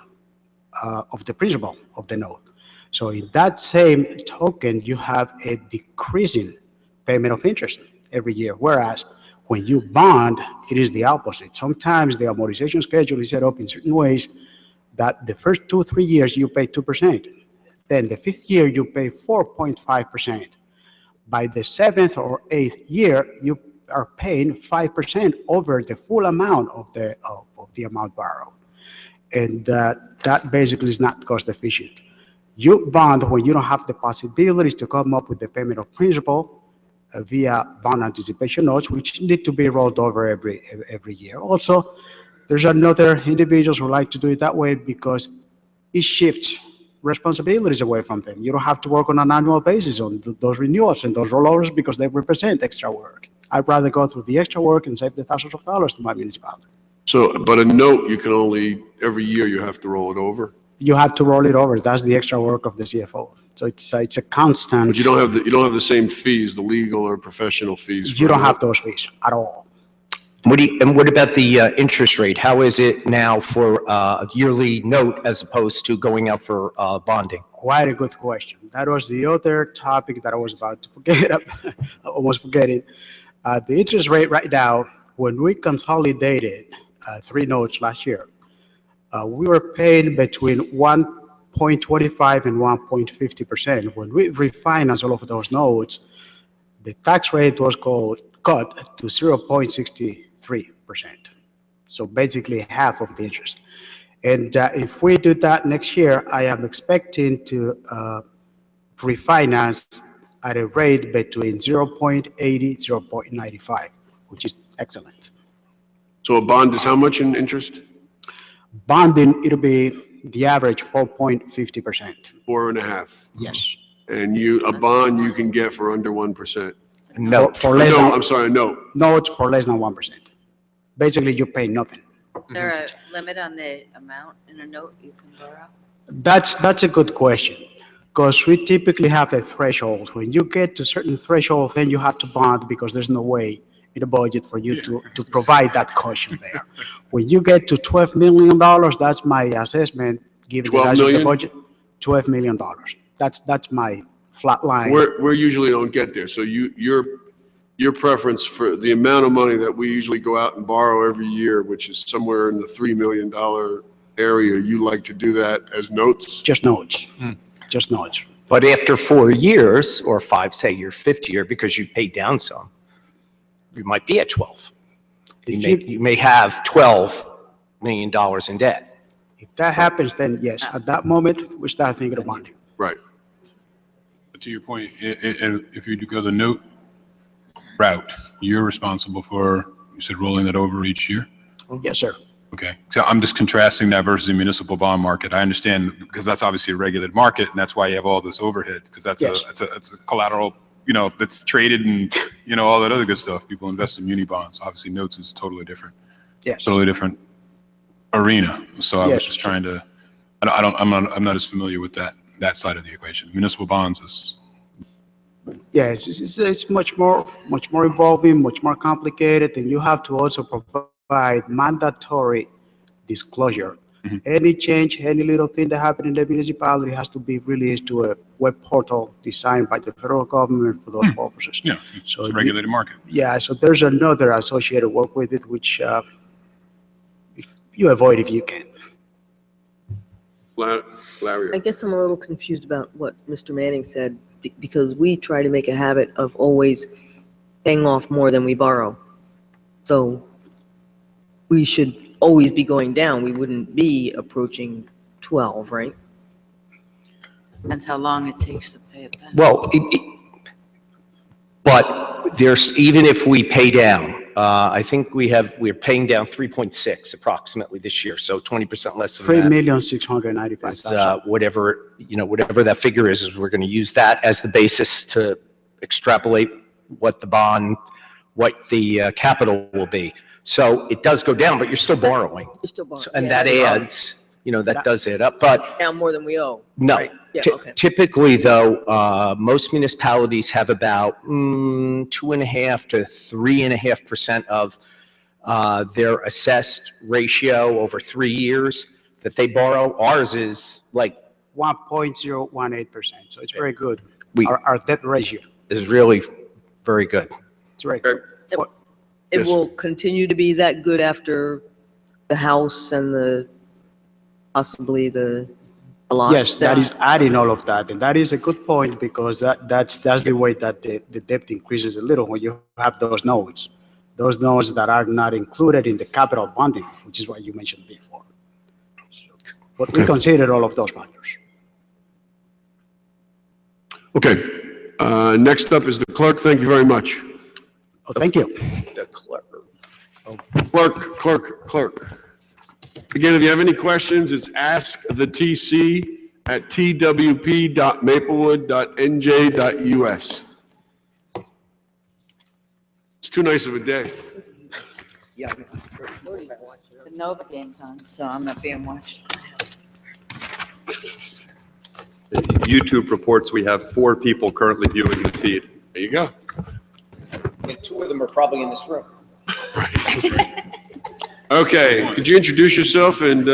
S16: of the principal of the note. So in that same token, you have a decreasing payment of interest every year. Whereas when you bond, it is the opposite. Sometimes the amortization schedule is set up in certain ways that the first 2-3 years you pay 2%. Then the 5th year you pay 4.5%. By the 7th or 8th year, you are paying 5% over the full amount of the amount borrowed. And that basically is not cost efficient. You bond when you don't have the possibilities to come up with the payment of principal via bond anticipation notes, which need to be rolled over every year. Also, there's another individuals who like to do it that way because it shifts responsibilities away from them. You don't have to work on an annual basis on those renewals and those rollovers because they represent extra work. I'd rather go through the extra work and save the thousands of dollars to my municipality.
S3: So, but a note, you can only, every year you have to roll it over?
S16: You have to roll it over. That's the extra work of the CFO. So it's a constant.
S3: But you don't have the same fees, the legal or professional fees?
S16: You don't have those fees at all.
S17: And what about the interest rate? How is it now for a yearly note as opposed to going out for bonding?
S16: Quite a good question. That was the other topic that I was about to forget, almost forgetting. The interest rate right now, when we consolidated 3 notes last year, we were paying between 1.25 and 1.50%. When we refinanced all of those notes, the tax rate was cut to 0.63%. So basically half of the interest. And if we do that next year, I am expecting to refinance at a rate between 0.80, 0.95, which is excellent.
S3: So a bond is how much in interest?
S16: Bonding, it'll be the average 4.50%.
S3: 4.5?
S16: Yes.
S3: And a bond you can get for under 1%?
S16: No, for less than.
S3: I'm sorry, no.
S16: Notes for less than 1%. Basically, you pay nothing.
S7: Is there a limit on the amount in a note you can borrow?
S16: That's a good question, because we typically have a threshold. When you get to a certain threshold, then you have to bond because there's no way in the budget for you to provide that caution there. When you get to $12 million, that's my assessment, given the size of the budget, $12 million. That's my flat line.
S3: We usually don't get there. So your preference for the amount of money that we usually go out and borrow every year, which is somewhere in the $3 million area, you like to do that as notes?
S16: Just notes. Just notes.
S17: But after 4 years, or 5, say your 5th year, because you paid down some, you might be at 12. You may have $12 million in debt.
S16: If that happens, then yes, at that moment, we start thinking of bonding.
S3: Right.
S13: But to your point, if you do go the note route, you're responsible for, you said, rolling that over each year?
S16: Yes, sir.
S13: Okay. So I'm just contrasting that versus the municipal bond market. I understand because that's obviously a regulated market, and that's why you have all this overhead, because that's it's a collateral, that's traded and, all that other good stuff. People invest in muni bonds. Obviously, notes is totally different.
S16: Yes.
S13: Totally different arena. So I was just trying to, I'm not as familiar with that side of the equation. Municipal bonds is.
S16: Yeah, it's much more involving, much more complicated, and you have to also provide mandatory disclosure. Mm-hmm. Any change, any little thing that happens in the municipality has to be released to a web portal designed by the federal government for those purposes.
S13: Yeah, it's a regulated market.
S16: Yeah, so there's another associated work with it, which if you avoid if you can.
S3: Larry?
S1: I guess I'm a little confused about what Mr. Manning said, because we try to make a habit of always paying off more than we borrow. So we should always be going down. We wouldn't be approaching 12, right?
S7: Depends how long it takes to pay it back.
S17: Well, but there's, even if we pay down, I think we're paying down 3.6 approximately this year, so 20% less than that.
S16: $3,695,000.
S17: Whatever that figure is we're going to use that as the basis to extrapolate what the capital will be. So it does go down, but you're still borrowing.
S1: You're still borrowing.
S17: And that adds, that does add up, but.
S1: Now more than we owe.
S17: No.
S1: Right. Yeah, okay.
S17: Typically, though, most municipalities have about 2.5 to 3.5% of their assessed ratio over 3 years that they borrow. Ours is like
S16: 1.018%. So it's very good. Our debt ratio
S17: is really very good.
S16: It's very good.
S1: It will continue to be that good after the house and possibly the lot?
S16: Yes, that is adding all of that. And that is a good point, because that's the way that the debt increases a little when you have those nodes. those notes that are not included in the capital bonding, which is what you mentioned before. But we considered all of those factors.
S3: Okay. Next up is the clerk. Thank you very much.
S16: Oh, thank you.
S17: The clerk.
S3: Clerk. Again, if you have any questions, it's askthetc@twp.maplewood.nj.us. It's too nice of a day.
S7: The Nova game's on, so I'm not being watched.
S4: YouTube reports we have 4 people currently viewing the feed.
S3: There you go.
S17: And 2 of them are probably in this room.
S3: Okay, could you introduce yourself and,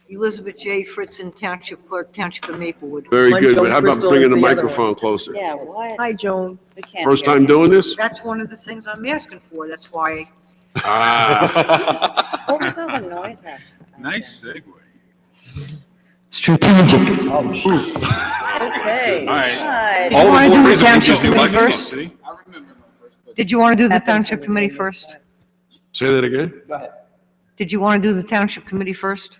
S2: Elizabeth J. Fritzen, Township Clerk, Township of Maplewood.
S3: very
S1: One
S3: good,
S1: Joan
S3: but how about
S1: Crystal
S3: bringing
S1: is
S3: the
S1: the other
S3: microphone
S1: one.
S3: closer?
S7: Yeah, what?
S1: Hi, Joan.
S7: We can't
S3: First
S7: hear
S3: time
S7: you.
S3: doing this?
S2: That's one of the things I'm asking for. That's why.
S3: Ah.
S7: What was all the noise at?
S13: Nice segue.
S7: Strategic.
S1: Okay.
S13: All right.
S7: Hi.
S2: Did you want to do the Township Committee
S13: Microphone,
S2: first?
S13: see?
S2: Did you want to do the Township Committee first?
S3: Say that again?
S17: Go ahead.
S2: Did you want to do the Township Committee first?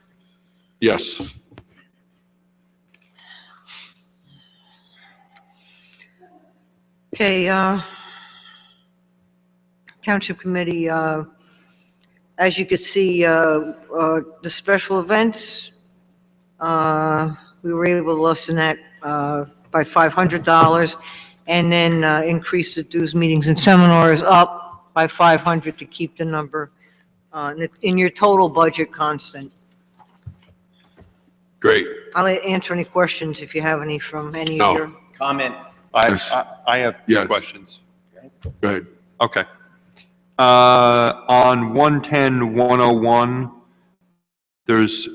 S3: Yes.
S2: Okay, Township Committee, as you could see, the special events, we were able to lessen that by $500, and then increase the dues, meetings, and seminars up by 500 to keep the number in your total budget constant.
S3: Great.
S2: I'll answer any questions if you have any from any
S3: No.
S2: of your.
S17: Comment.
S4: I have 2
S3: Yes.
S4: questions.
S3: Go ahead.
S4: Okay. On 110-101, there's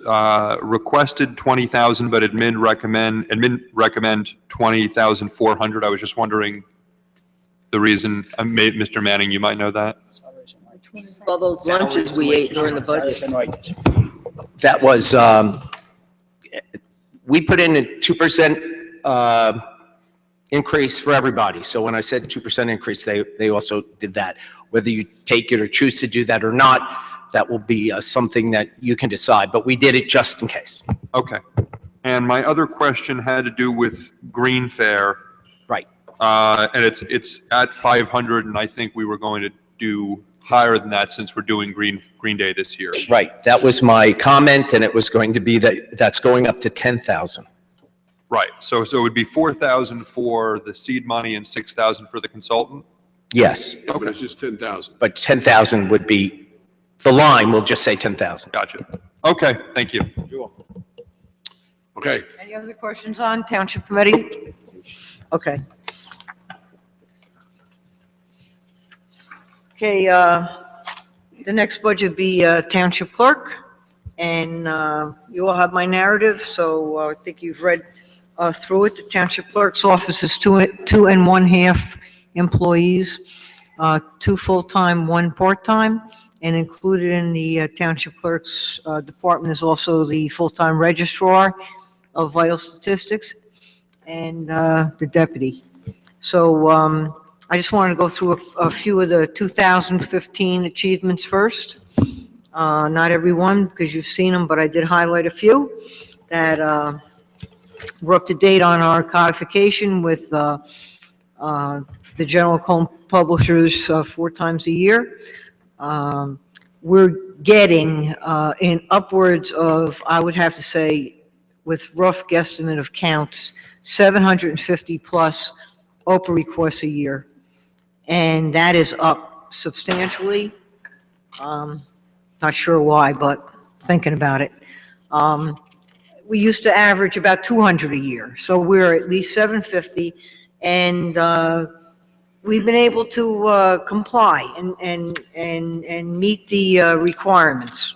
S4: requested 20,000, but admin recommend 20,400. I was just wondering the reason. Mr. Manning, you might know that.
S1: All those lunches we ate during the budget.
S17: That was, we put in a 2% increase for everybody. So when I said 2% increase, they also did that. Whether you take it or choose to do that or not, that will be something that you can decide, but we did it just in case.
S4: Okay. And my other question had to do with Green Fair.
S17: Right.
S4: And it's at 500, and I think we were going to do higher than that since we're doing Green Day this year.
S17: Right. That was my comment, and it was going to be that's going up to 10,000.
S4: Right. So it would be 4,000 for the seed money and 6,000 for the consultant?
S17: Yes.
S3: Yeah, but it's just 10,000.
S17: But 10,000 would be, the line will just say 10,000.
S4: Gotcha. Okay, thank you.
S17: You're welcome.
S3: Okay.
S2: Any other questions on Township Committee? Okay. Okay, the next budget will be Township Clerk, and you all have my narrative, so I think you've read through it. The Township Clerk's office is 2 1/2 employees, 2 full-time, 1 part-time, and included in the Township Clerk's department is also the full-time registrar of vital statistics and the deputy. So I just wanted to go through a few of the 2015 achievements first. Not every one, because you've seen them, but I did highlight a few that we're up to date on our codification with the General Cone publishers 4 times a year. We're getting in upwards of, I would have to say, with rough guesstimate of counts, 750 plus OPA requests a year. And that is up substantially. Not sure why, but thinking about it. We used to average about 200 a year, so we're at least 750, and we've been able to comply and meet the requirements.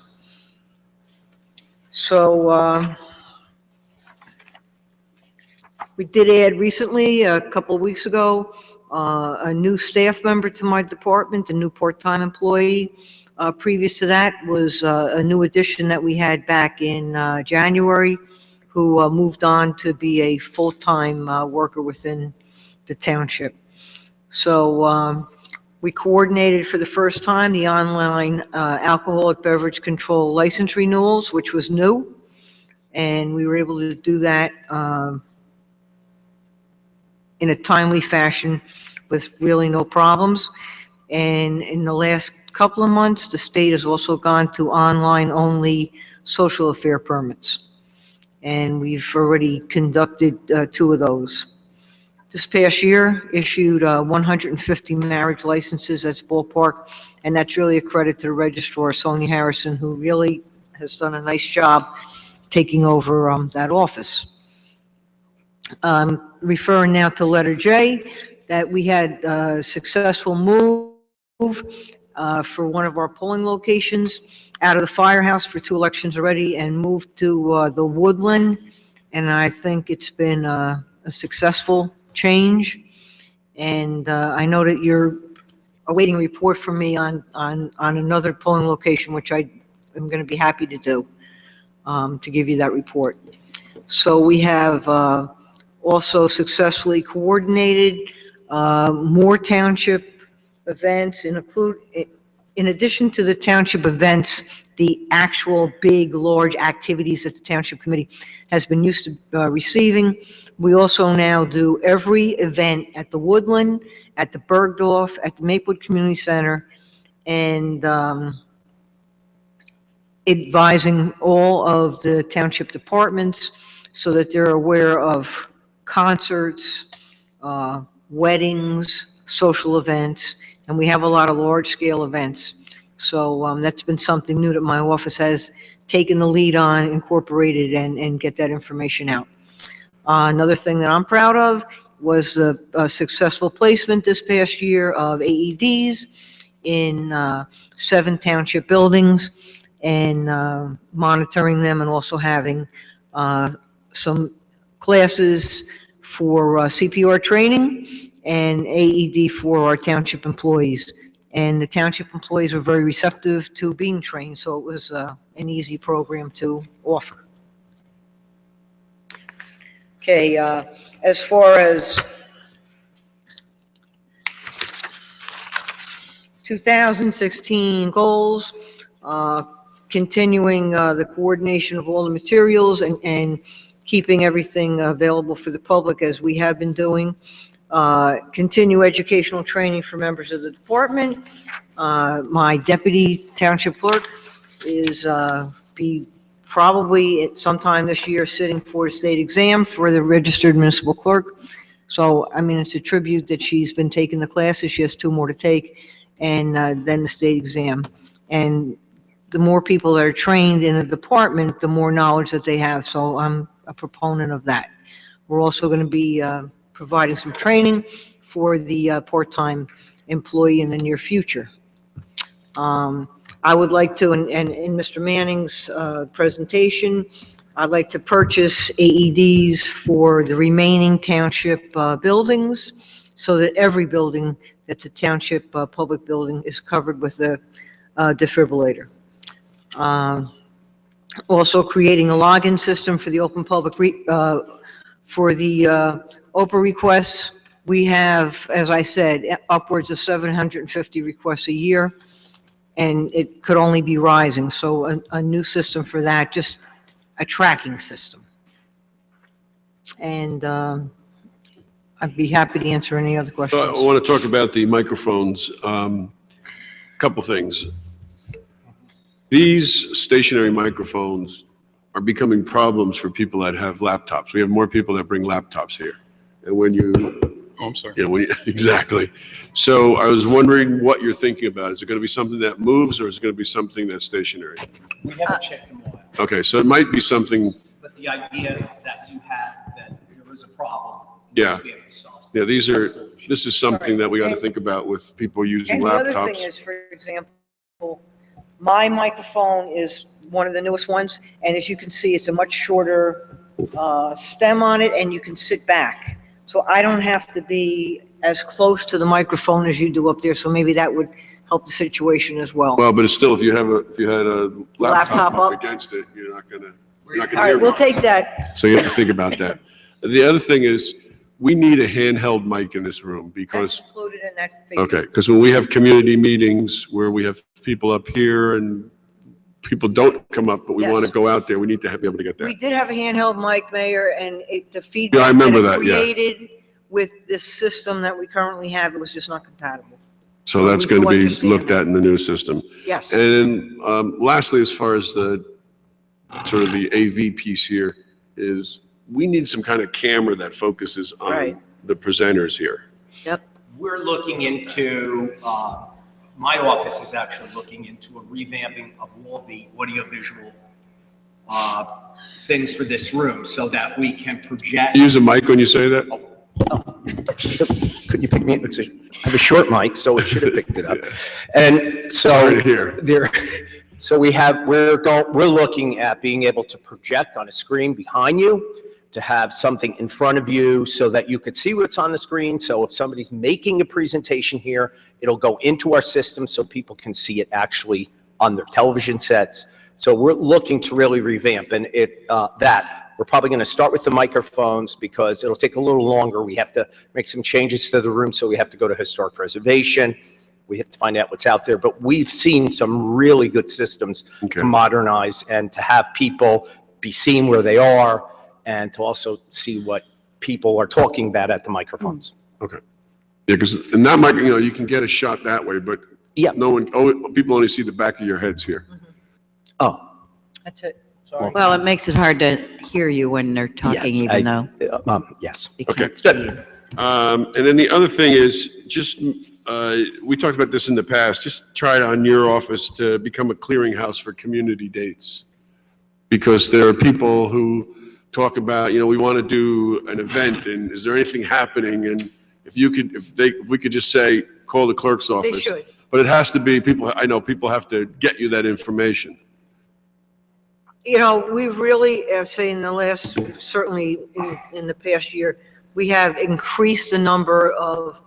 S2: So we did add recently, a couple of weeks ago, a new staff member to my department, a new part-time employee. Previous to that was a new addition that we had back in January, who moved on to be a full-time worker within the township. So we coordinated for the first time the online alcoholic beverage control license renewals, which was new. And we were able to do that in a timely fashion with really no problems. And in the last couple of months, the state has also gone to online-only social affair permits. And we've already conducted 2 of those. This past year, issued 150 marriage licenses. That's ballpark. And that's really a credit to the registrar, Sonia Harrison, who really has done a nice job taking over that office. Referring now to letter J, that we had a successful move for one of our polling locations out of the firehouse for 2 elections already and moved to the Woodland. And I think it's been a successful change. And I know that you're awaiting a report from me on another polling location, which I am going to be happy to do, to give you that report. So we have also successfully coordinated more township events, in addition to the township events, the actual big, large activities that the Township Committee has been used to receiving. We also now do every event at the Woodland, at the Bergdorf, at the Maplewood Community Center, and advising all of the township departments so that they're aware of concerts, weddings, social events, and we have a lot of large-scale events. So that's been something new that my office has taken the lead on, incorporated, and get that information out. Another thing that I'm proud of was the successful placement this past year of AEDs in 7 township buildings, and monitoring them, and also having some classes for CPR training and AED for our township employees. And the township employees were very receptive to being trained, so it was an easy program to offer. Okay, as far as 2016 goals, continuing the coordination of all the materials and keeping everything available for the public as we have been doing. Continue educational training for members of the department. My deputy township clerk is be probably at sometime this year sitting for a state exam for the registered municipal clerk. So, I mean, it's a tribute that she's been taking the classes. She has 2 more to take, and then the state exam. And the more people that are trained in a department, the more knowledge that they have. So I'm a proponent of that. We're also going to be providing some training for the part-time employee in the near future. I would like to, in Mr. Manning's presentation, I'd like to purchase AEDs for the remaining township buildings so that every building that's a township public building is covered with a defibrillator. Also creating a login system for the open public, for the OPA requests. We have, as I said, upwards of 750 requests a year, and it could only be rising. So a new system for that, just a tracking system. And I'd be happy to answer any other questions.
S3: I want to talk about the microphones. Couple things. These stationary microphones are becoming problems for people that have laptops. We have more people that bring laptops here. And when you...
S13: Oh, I'm sorry.
S3: Yeah, exactly. So I was wondering what you're thinking about. Is it going to be something that moves, or is it going to be something that's stationary?
S17: We haven't checked them all out,
S3: Okay, so it might be something...
S17: but the idea that you had, that there was a problem.
S3: Yeah.
S17: we have to solve.
S3: Yeah, this is something that we got to think about with people using
S2: And the other
S3: laptops.
S2: thing is, for example, my microphone is one of the newest ones, and as you can see, it's a much shorter stem on it, and you can sit back. So I don't have to be as close to the microphone as you do up there, so maybe that would help the situation as well.
S3: Well, but it's still, if you had a laptop
S2: Laptop up.
S3: up against it, you're not gonna
S2: All
S3: hear
S2: right, we'll
S3: it.
S2: take that.
S3: So you have to think about that. The other thing is, we need a handheld mic in this room because,
S2: That's included in that figure.
S3: okay, because when we have community meetings where we have people up here and people don't come up, but we want to
S2: Yes.
S3: go out there, we need to be able to get
S2: We
S3: that.
S2: did have a handheld mic, Mayor, and the
S3: Yeah, I
S2: feedback
S3: remember
S2: that it
S3: that, yeah.
S2: created with this system that we currently have, it was just not compatible.
S3: So that's
S2: we
S3: going to
S2: do
S3: be
S2: understand
S3: looked at in the new system.
S2: Yes.
S3: And lastly, as far as the sort of the AV piece here is we need some kind of camera that focuses on
S2: Right.
S3: the presenters here.
S2: Yep.
S17: We're looking into, my office is actually looking into a revamping of all the audiovisual things for this room so that we can project.
S3: Use a mic when you say that?
S17: Could you pick me up? I have a short mic, so it should have picked it up. And so
S3: Sorry to hear.
S17: so we're looking at being able to project on a screen behind you, to have something in front of you so that you could see what's on the screen. So if somebody's making a presentation here, it'll go into our system so people can see it actually on their television sets. So we're looking to really revamp and we're probably going to start with the microphones because it'll take a little longer. We have to make some changes to the room, so we have to go to historic preservation. We have to find out what's out there, but we've seen some really good systems to modernize and to have people be seen where they are and to also see what people are talking about at the microphones.
S3: Okay. Yeah, because in that mic, you can get a shot that way, but
S17: yeah,
S3: people only see the back of your heads here.
S17: Oh.
S2: That's it. Sorry.
S7: Well, it makes it hard to hear you when they're talking,
S17: Yes,
S7: even though
S17: yes.
S7: you
S3: Okay.
S7: can't see you.
S3: And then the other thing is just, we talked about this in the past, just try on your office to become a clearinghouse for community dates. Because there are people who talk about, we want to do an event and is there anything happening? And if we could just say, call the clerk's office.
S2: They should.
S3: But it has to be I know people have to get you that information.
S2: We've really, say in the last, certainly in the past year, we have increased the number of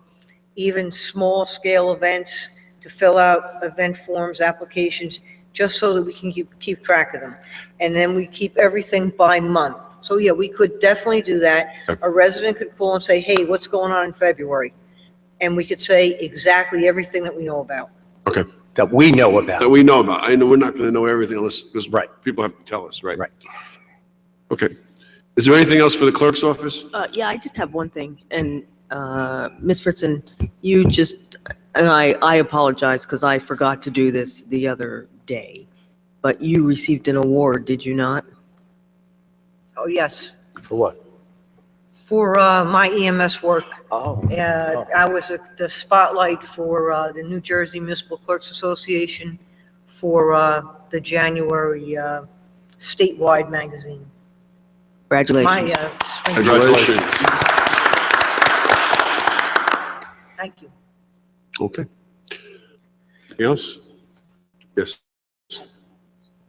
S2: even small scale events to fill out event forms, applications, just so that we can keep track of them. And then we keep everything by month. So yeah, we could definitely do that. A resident could call and say, hey, what's going on in February? And we could say exactly everything that we know about.
S3: Okay.
S17: That we know about.
S3: That we know about. I know we're not going to know everything unless, because people have to tell us, right?
S17: Right.
S3: Okay. Is there anything else for the clerk's office?
S1: Yeah, I just have one thing, and Ms. Fritzen, you just, and I apologize because I forgot to do this the other day, but you received an award, did you not?
S2: Oh, yes,
S17: For what?
S2: for my EMS work.
S17: Oh.
S2: I was the spotlight for the New Jersey Municipal Clerks Association for the January statewide magazine.
S1: Congratulations.
S2: My spring.
S3: Congratulations.
S2: Thank you.
S3: Okay. Anything else? Yes.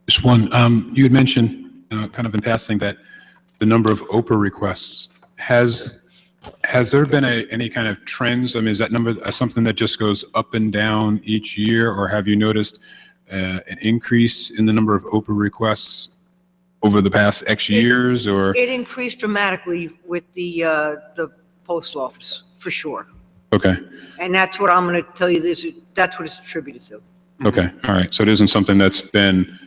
S13: Just one, you had mentioned, kind of in passing, that the number of OPA requests, has there been any kind of trends? I mean, is that number something that just goes up and down each year, or have you noticed an increase in the number of OPA requests over the past X years, or?
S2: It increased dramatically with the post office, for sure.
S13: Okay,
S2: And that's what I'm going to tell you, that's what it's attributed to.
S13: okay, all right. So it isn't something that's been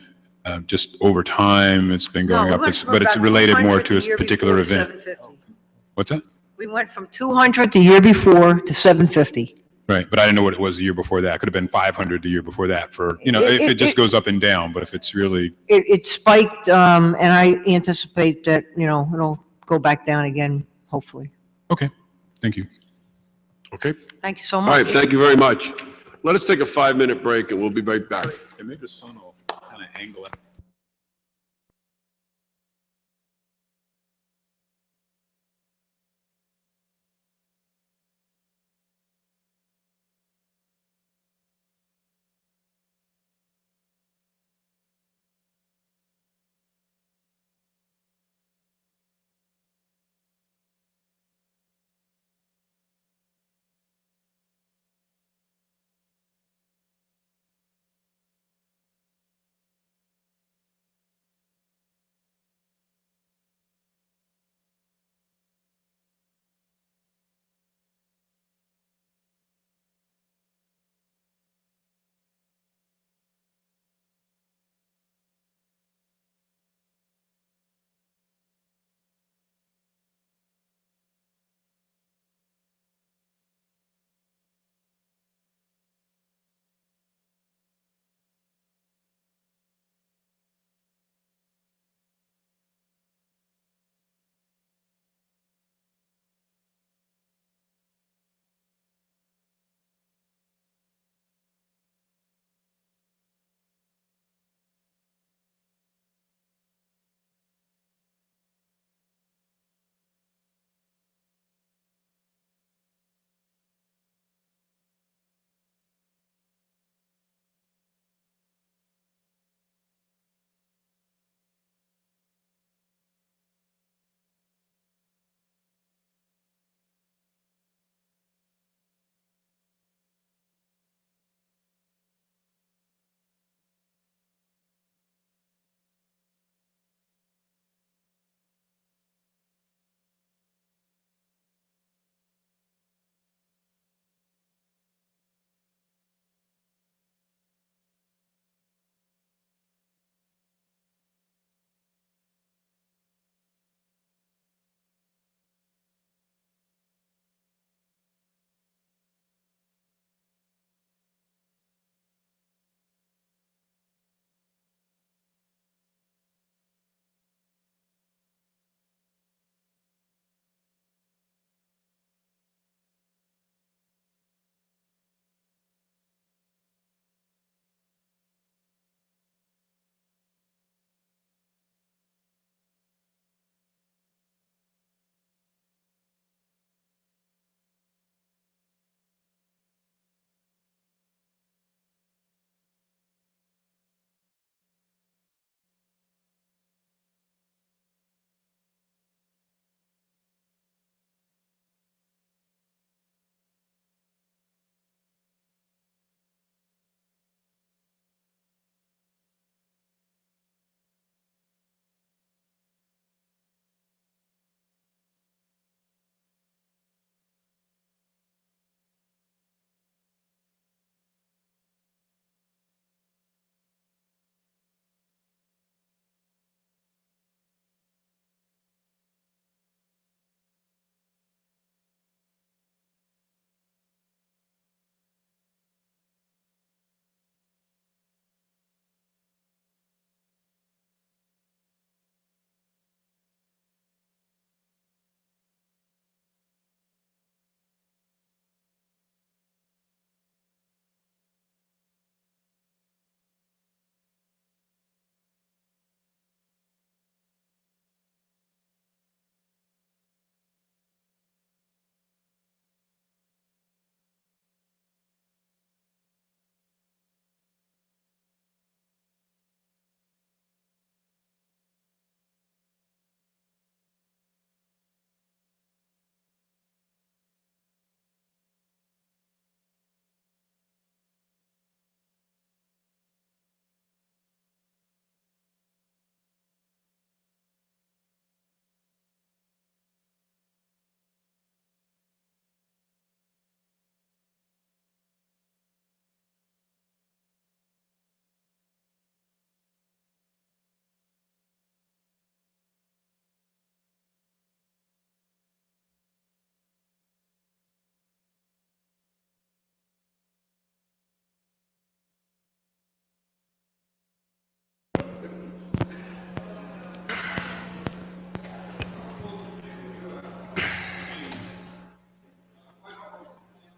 S13: just over time, it's been going
S2: No,
S13: up,
S2: we went from
S13: but it's
S2: about
S13: related more
S2: 200
S13: to
S2: the year
S13: a particular
S2: before to
S13: event?
S2: 750.
S13: What's that?
S2: We went from 200 the year before to 750.
S13: Right, but I didn't know what it was the year before that. It could have been 500 the year before that for, if it just goes up and down, but if it's really,
S2: It spiked, and I anticipate that, it'll go back down again, hopefully.
S13: okay, thank you.
S3: Okay.
S2: Thank you so
S3: All
S2: much.
S3: right, thank you very much. Let us take a 5-minute break and we'll be right back.
S13: And maybe the sun will kind of angle it.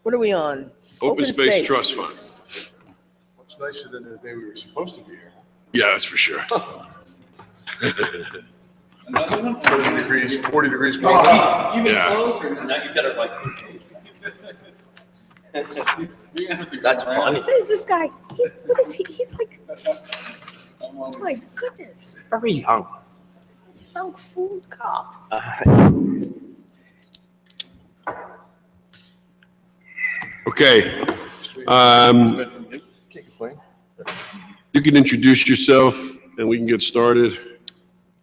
S1: What are we on?
S3: Open Space Trust Fund.
S18: Much nicer than the day we were supposed to be here.
S3: Yeah, that's for sure.
S18: 40 degrees, 40 degrees.
S3: Yeah.
S8: Now you gotta like.
S17: That's funny.
S1: What is this guy? What is he? He's like, oh my goodness,
S17: Very young.
S1: young food cop.
S3: Okay. You can introduce yourself and we can get started.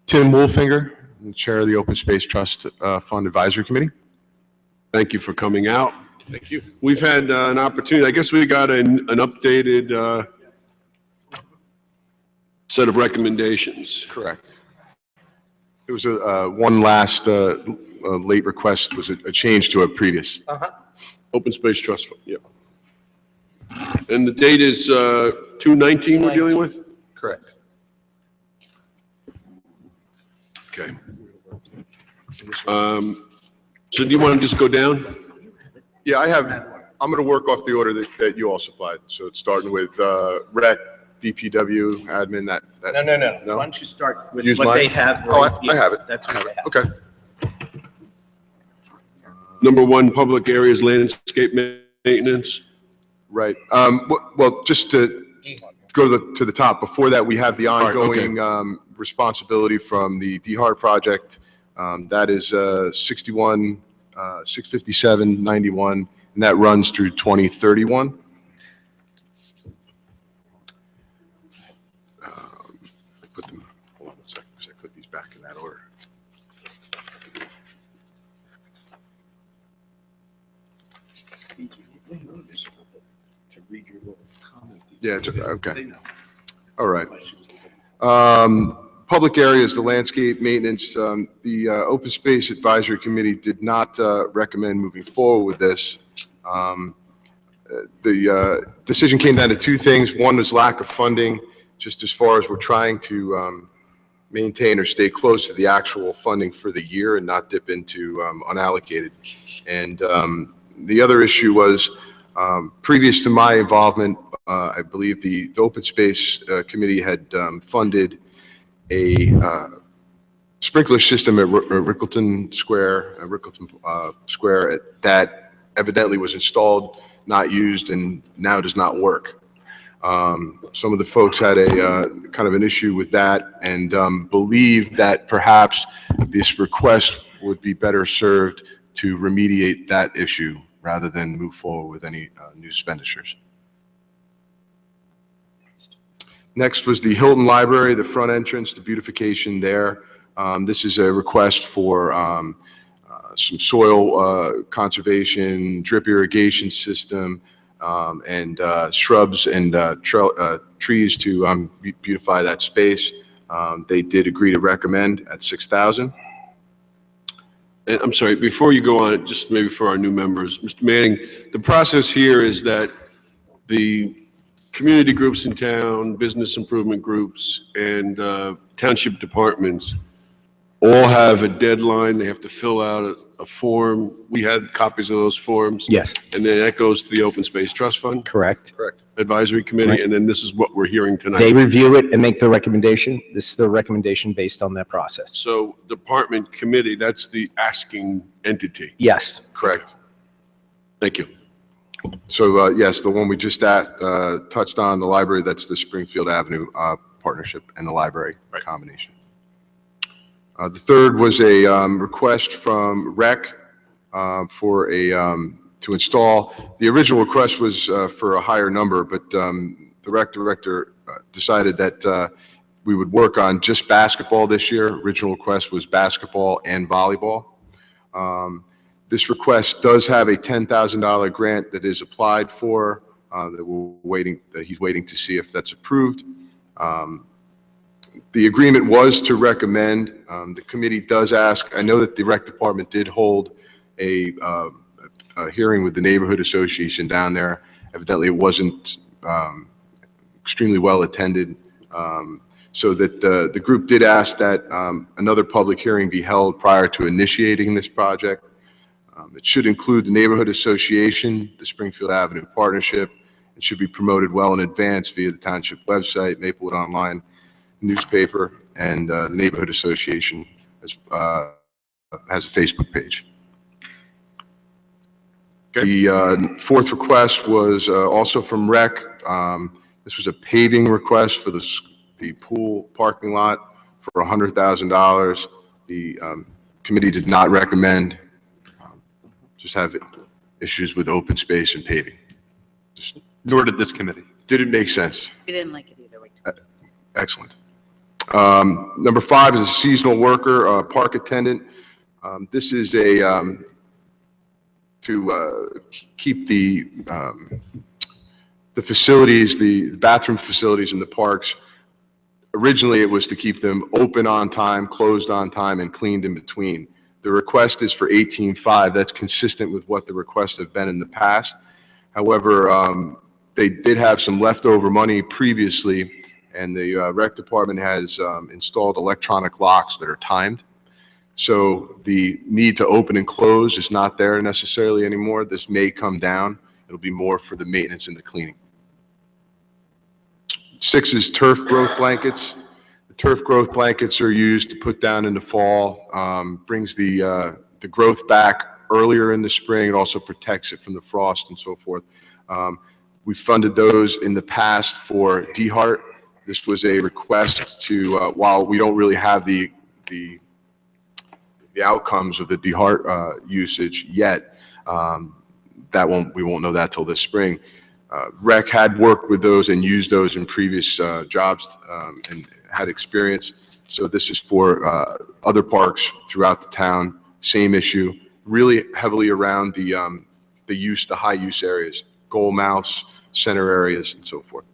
S18: Tim Wolfinger, I'm Chair of the Open Space Trust Fund Advisory Committee.
S3: Thank you for coming out.
S18: Thank you.
S3: We've had an opportunity, I guess we got an updated set of recommendations.
S18: Correct. It was one last late request was a change to a previous.
S3: Open Space Trust Fund, yeah. And the date is 2/19 we're dealing with?
S18: Correct.
S3: Okay. So do you want to just go down?
S18: Yeah, I'm going to work off the order that you all supplied. So it's starting with Rec, DPW, admin, that.
S17: No. Why don't you start with
S18: Use
S17: what
S18: mine?
S17: they have?
S18: Oh,
S17: right
S18: I have it.
S17: That's what they have.
S18: Okay.
S3: Number 1, public areas landscape maintenance.
S18: Right. Well, just to go to the top, before that, we have the ongoing responsibility from the DHAR project. That is 61, 657, 91, and that runs through 2031. Put them, hold on a second, because I put these back in that order. Yeah, okay. All right. Public areas, the landscape maintenance, the Open Space Advisory Committee did not recommend moving forward with this. The decision came down to two things. One was lack of funding, just as far as we're trying to maintain or stay close to the actual funding for the year and not dip into unallocated. And the other issue was previous to my involvement, I believe the Open Space Committee had funded a sprinkler system at Rickleton Square, that evidently was installed, not used, and now does not work. Some of the folks had a kind of an issue with that and believed that perhaps this request would be better served to remediate that issue rather than move forward with any new expenditures. Next was the Hilton Library, the front entrance, the beautification there. This is a request for some soil conservation, drip irrigation system, and shrubs and trees to beautify that space. They did agree to recommend at $6,000.
S3: And I'm sorry, before you go on, just maybe for our new members, Mr. Manning, the process here is that the community groups in town, business improvement groups, and township departments all have a deadline. They have to fill out a form. We had copies of those forms.
S17: Yes.
S3: And then that goes to the Open Space Trust Fund.
S17: Correct.
S3: Advisory Committee,
S17: Right.
S3: and then this is what we're hearing tonight.
S17: They review it and make the recommendation. This is the recommendation based on that process.
S3: So department committee, that's the asking entity.
S17: Yes.
S18: Correct.
S3: Thank you.
S18: So yes, the one we just touched on, the library, that's the Springfield Avenue partnership and the library combination. The third was a request from Rec for to install. The original request was for a higher number, but the Rec director decided that we would work on just basketball this year. Original request was basketball and volleyball. This request does have a $10,000 grant that is applied for, that he's waiting to see if that's approved. The agreement was to recommend. The committee does ask. I know that the rec department did hold a hearing with the neighborhood association down there. Evidently, it wasn't extremely well attended. So that the group did ask that another public hearing be held prior to initiating this project. It should include the neighborhood association, the Springfield Avenue Partnership. It should be promoted well in advance via the township website, Maplewood Online newspaper, and the neighborhood association has a Facebook page. The fourth request was also from Rec. This was a paving request for the pool parking lot for $100,000. The committee did not recommend. Just have issues with open space and paving.
S4: Nor did this committee.
S18: Didn't make sense.
S7: We didn't like it either.
S18: Excellent. Number 5 is a seasonal worker, park attendant. This is a to keep the facilities, the bathroom facilities in the parks. Originally, it was to keep them open on time, closed on time, and cleaned in between. The request is for $18,500. That's consistent with what the requests have been in the past. However, they did have some leftover money previously, and the rec department has installed electronic locks that are timed. So the need to open and close is not there necessarily anymore. This may come down. It'll be more for the maintenance and the cleaning. 6 is turf growth blankets. The turf growth blankets are used to put down in the fall, brings the growth back earlier in the spring. It also protects it from the frost and so forth. We funded those in the past for DeHart. This was a request to, while we don't really have the outcomes of the DeHart usage yet, we won't know that till this spring. Rec had worked with those and used those in previous jobs and had experience. So this is for other parks throughout the town. Same issue, really heavily around the high use areas, goal mouths, center areas, and so forth.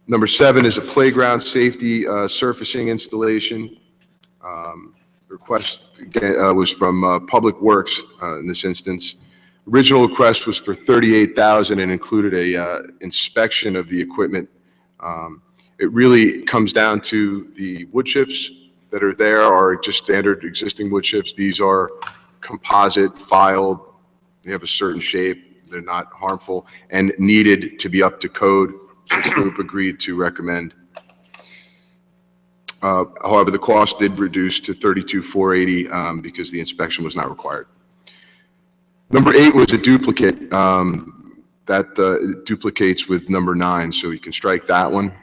S18: Number 7 is a playground safety surfacing installation. Request again, was from Public Works in this instance. Original request was for $38,000 and included a inspection of the equipment. It really comes down to the wood chips that are there are just standard existing wood chips. These are composite, filed. They have a certain shape. They're not harmful and needed to be up to code. So the group agreed to recommend. However, the cost did reduce to $32,480 because the inspection was not required. Number 8 was a duplicate that duplicates with number 9, so you can strike that one.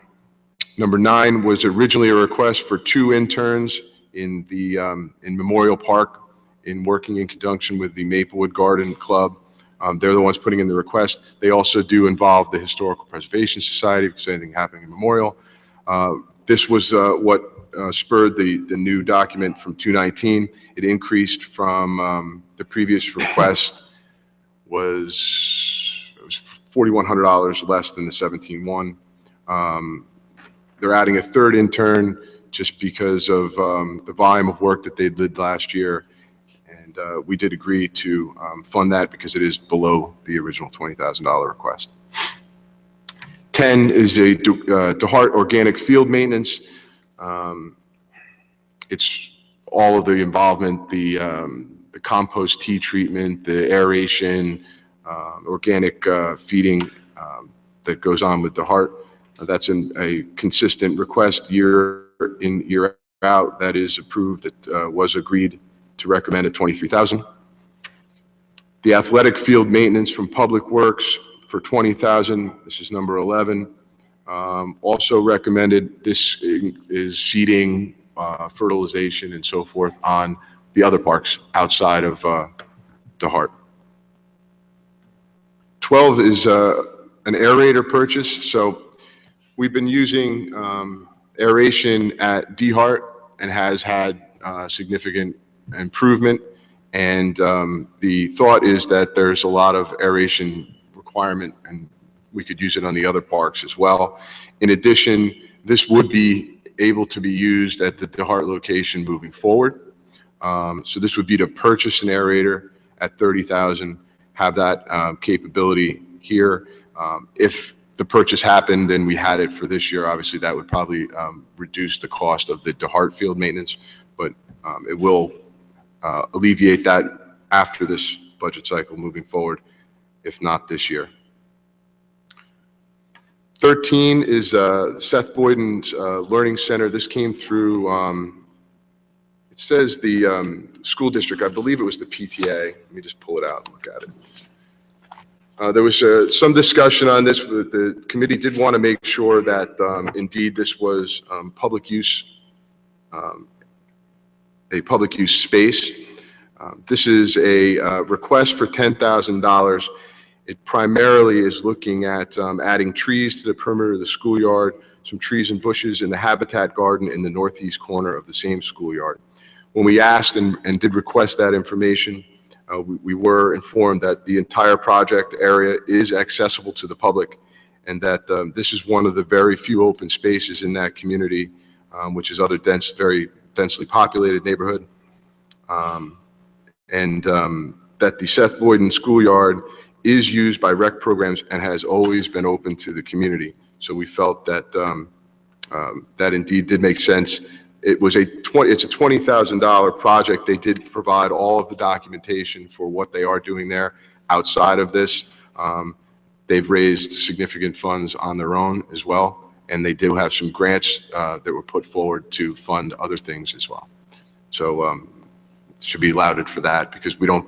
S18: Number 9 was originally a request for 2 interns in the in Memorial Park, in working in conjunction with the Maplewood Garden Club. They're the ones putting in the request. They also do involve the Historical Preservation Society because anything happening in Memorial. This was what spurred the new document from 219. It increased from the previous request was $4,100 less than the 17-1. They're adding a 3rd intern just because of the volume of work that they did last year. And we did agree to fund that because it is below the original $20,000 request. 10 is a DeHart organic field maintenance. It's all of the involvement, the compost tea treatment, the aeration, organic feeding that goes on with DeHart. That's a consistent request year in, year out. That is approved. It was agreed to recommend at $23,000. The athletic field maintenance from Public Works for $20,000. This is number 11. Also recommended. This is seeding, fertilization, and so forth on the other parks outside of DeHart. 12 is an aerator purchase. So we've been using aeration at DeHart and has had significant improvement. And the thought is that there's a lot of aeration requirement and we could use it on the other parks as well. In addition, this would be able to be used at the DeHart location moving forward. So this would be to purchase an aerator at $30,000, have that capability here. If the purchase happened and we had it for this year, obviously that would probably reduce the cost of the DeHart field maintenance, but it will alleviate that after this budget cycle moving forward, if not this year. 13 is Seth Boyden's Learning Center. This came through, it says the school district, I believe it was the PTA. Let me just pull it out and look at it. There was some discussion on this. The committee did want to make sure that indeed this was public use, a public use space. This is a request for $10,000. It primarily is looking at adding trees to the perimeter of the schoolyard, some trees and bushes in the habitat garden in the northeast corner of the same schoolyard. When we asked and did request that information, we were informed that the entire project area is accessible to the public, and that this is one of the very few open spaces in that community, which is other very densely populated neighborhood, and that the Seth Boyden Schoolyard is used by rec programs and has always been open to the community. So we felt that that indeed did make sense. It's a $20,000 project. They did provide all of the documentation for what they are doing there. Outside of this, they've raised significant funds on their own as well, and they do have some grants that were put forward to fund other things as well. So should be lauded for that, because we don't,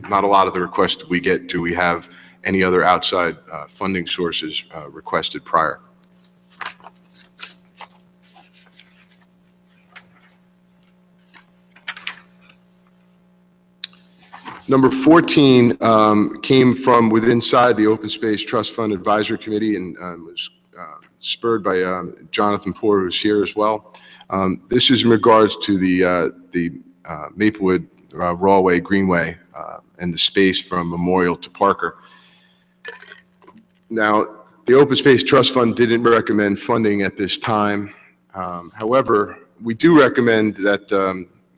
S18: not a lot of the requests we get do we have any other outside funding sources requested prior. Number 14 came from inside the Open Space Trust Fund Advisory Committee, and was spurred by Jonathan Poor, who's here as well. This is in regards to the Maplewood Rawway Greenway and the space from Memorial to Parker. Now, the Open Space Trust Fund didn't recommend funding at this time. However, we do recommend that,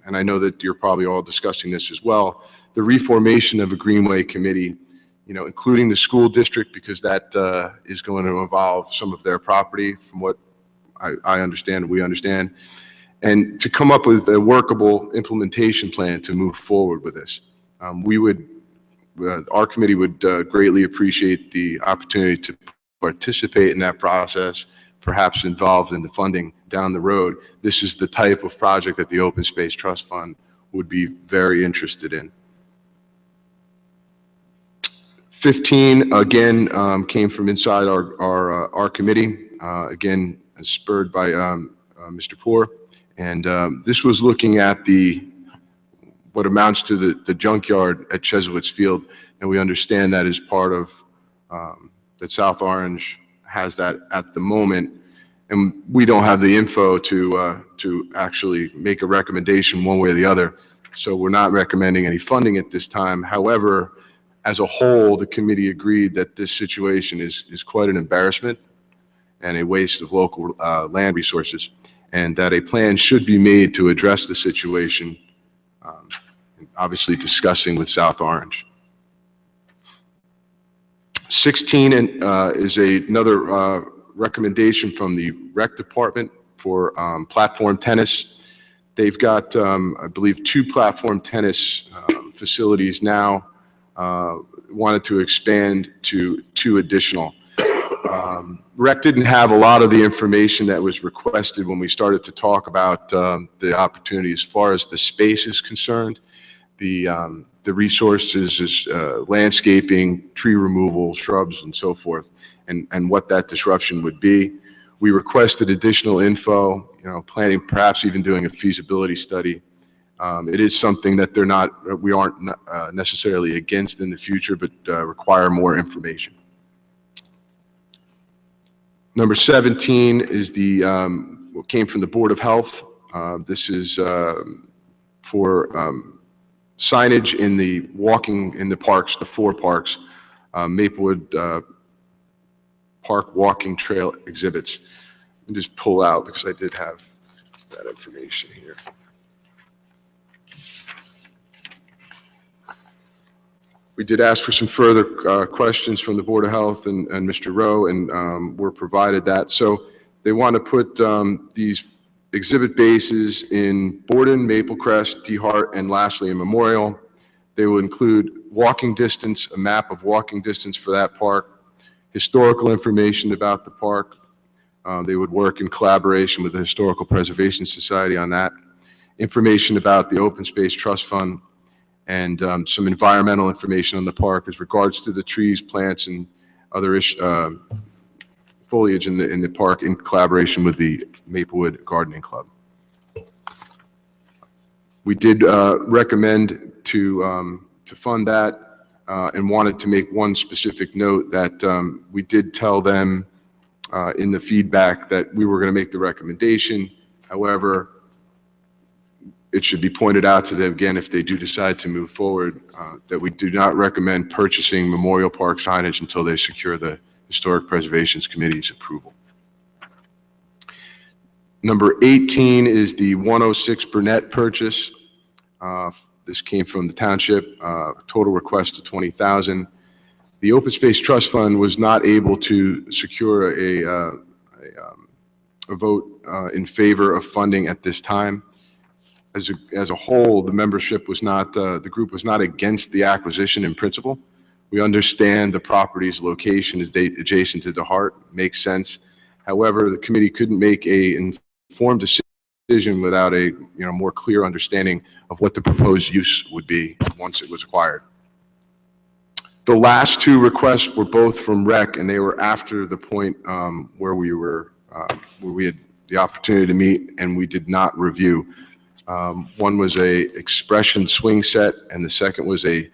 S18: and I know that you're probably all discussing this as well, the reformation of a Greenway Committee, including the school district, because that is going to involve some of their property, from what I understand and we understand, and to come up with a workable implementation plan to move forward with this. Our committee would greatly appreciate the opportunity to participate in that process, perhaps involved in the funding down the road. This is the type of project that the Open Space Trust Fund would be very interested in. 15, again, came from inside our committee, again, spurred by Mr. Poor. And this was looking at what amounts to the junkyard at Chesowitz Field. And we understand that is part of, that South Orange has that at the moment. And we don't have the info to actually make a recommendation one way or the other. So we're not recommending any funding at this time. However, as a whole, the committee agreed that this situation is quite an embarrassment and a waste of local land resources, and that a plan should be made to address the situation, obviously discussing with South Orange. 16 is another recommendation from the rec department for platform tennis. They've got, I believe, 2 platform tennis facilities now. Wanted to expand to 2 additional. Rec didn't have a lot of the information that was requested when we started to talk about the opportunity as far as the space is concerned. The resources is landscaping, tree removal, shrubs, and so forth, and what that disruption would be. We requested additional info, planning perhaps even doing a feasibility study. It is something that we aren't necessarily against in the future, but require more information. Number 17 is what came from the Board of Health. This is for signage in the parks, the 4 parks, Maplewood Park walking trail exhibits. Let me just pull out, because I did have that information here. We did ask for some further questions from the Board of Health and Mr. Rowe, and we're provided that. So they want to put these exhibit bases in Borden, Maple Crest, DeHart, and lastly in Memorial. They will include walking distance, a map of walking distance for that park, historical information about the park. They would work in collaboration with the Historical Preservation Society on that. Information about the Open Space Trust Fund, and some environmental information on the park as regards to the trees, plants, and other foliage in the park in collaboration with the Maplewood Gardening Club. We did recommend to fund that and wanted to make one specific note that we did tell them in the feedback that we were going to make the recommendation. However, it should be pointed out to them again, if they do decide to move forward, that we do not recommend purchasing Memorial Park signage until they secure the Historic Preservation Committee's approval. Number 18 is the 106 Burnett purchase. This came from the township, total request of $20,000. The Open Space Trust Fund was not able to secure a vote in favor of funding at this time. As a whole, the membership was not, the group was not against the acquisition in principle. We understand the property's location is adjacent to DeHart, makes sense. However, the committee couldn't make an informed decision without a more clear understanding of what the proposed use would be once it was acquired. The last two requests were both from REC, and they were after the point where we had the opportunity to meet and we did not review. One was a expression swing set, and the second was a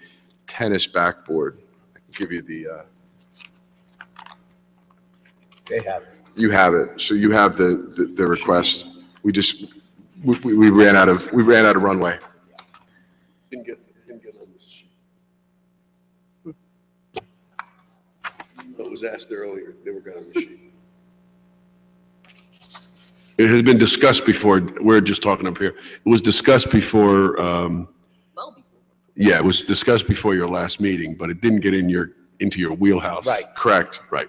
S18: tennis backboard. I can give you the.
S17: They have it.
S18: You have it. So you have the request. We ran out of runway.
S3: Didn't get on this sheet. What was asked earlier, they were got on the sheet. It had been discussed before. We're just talking up here. It was discussed before. Yeah, it was discussed before your last meeting, but it didn't get into your wheelhouse.
S17: Right.
S18: Correct.
S3: Right.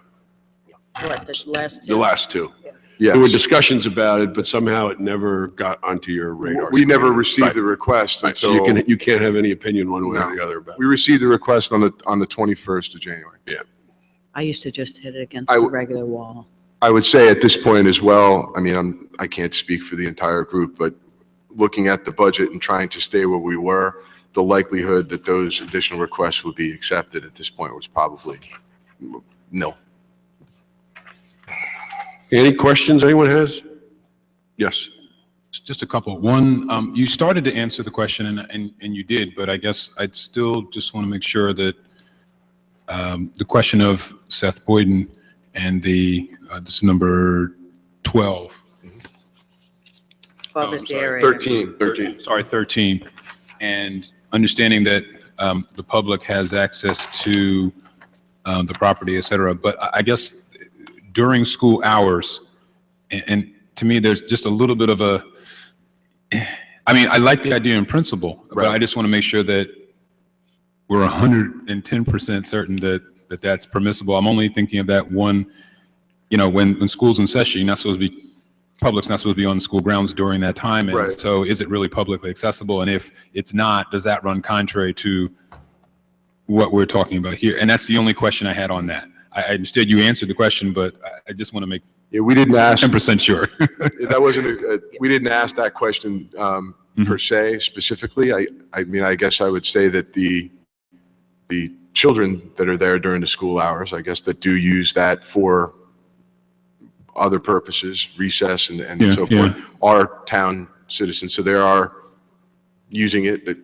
S7: What, the last two?
S3: The last two.
S18: Yes.
S3: There were discussions about it, but somehow it never got onto your radar.
S18: We never
S3: screen.
S18: received
S3: Right.
S18: the request
S3: Right, so
S18: until.
S3: you can't have any opinion one way or the other about it.
S18: We received the request on the 21st of January.
S3: Yeah.
S7: I used to just hit it against the regular wall.
S18: I would say at this point as well, I mean, I can't speak for the entire group, but looking at the budget and trying to stay where we were, the likelihood that those additional requests would be accepted at this point was probably no.
S3: Any questions anyone has? Yes.
S13: Just a couple. One, you started to answer the question, and you did, but I guess I'd still just want to make sure that the question of Seth Boyden and this number 12.
S7: 12 is the area.
S18: 13.
S13: Sorry, 13. And understanding that the public has access to the property, et cetera. But I guess during school hours, and to me, there's just a little bit of a, I mean, I like the idea in principle, but I just want to make sure that we're 110% certain that that's permissible. I'm only thinking of that one, when school's in session, you're not supposed to be, public's not supposed to be on school grounds during that time. And so is it really publicly accessible? And if it's not, does that run contrary to what we're talking about here? And that's the only question I had on that. I understood you answered the question, but I just want to make
S18: we didn't ask
S13: 10% sure.
S18: That wasn't we didn't ask that question per se specifically. I mean, I guess I would say that the children that are there during the school hours, I guess, that do use that for other purposes, recess and so forth, are town citizens. So they are using it,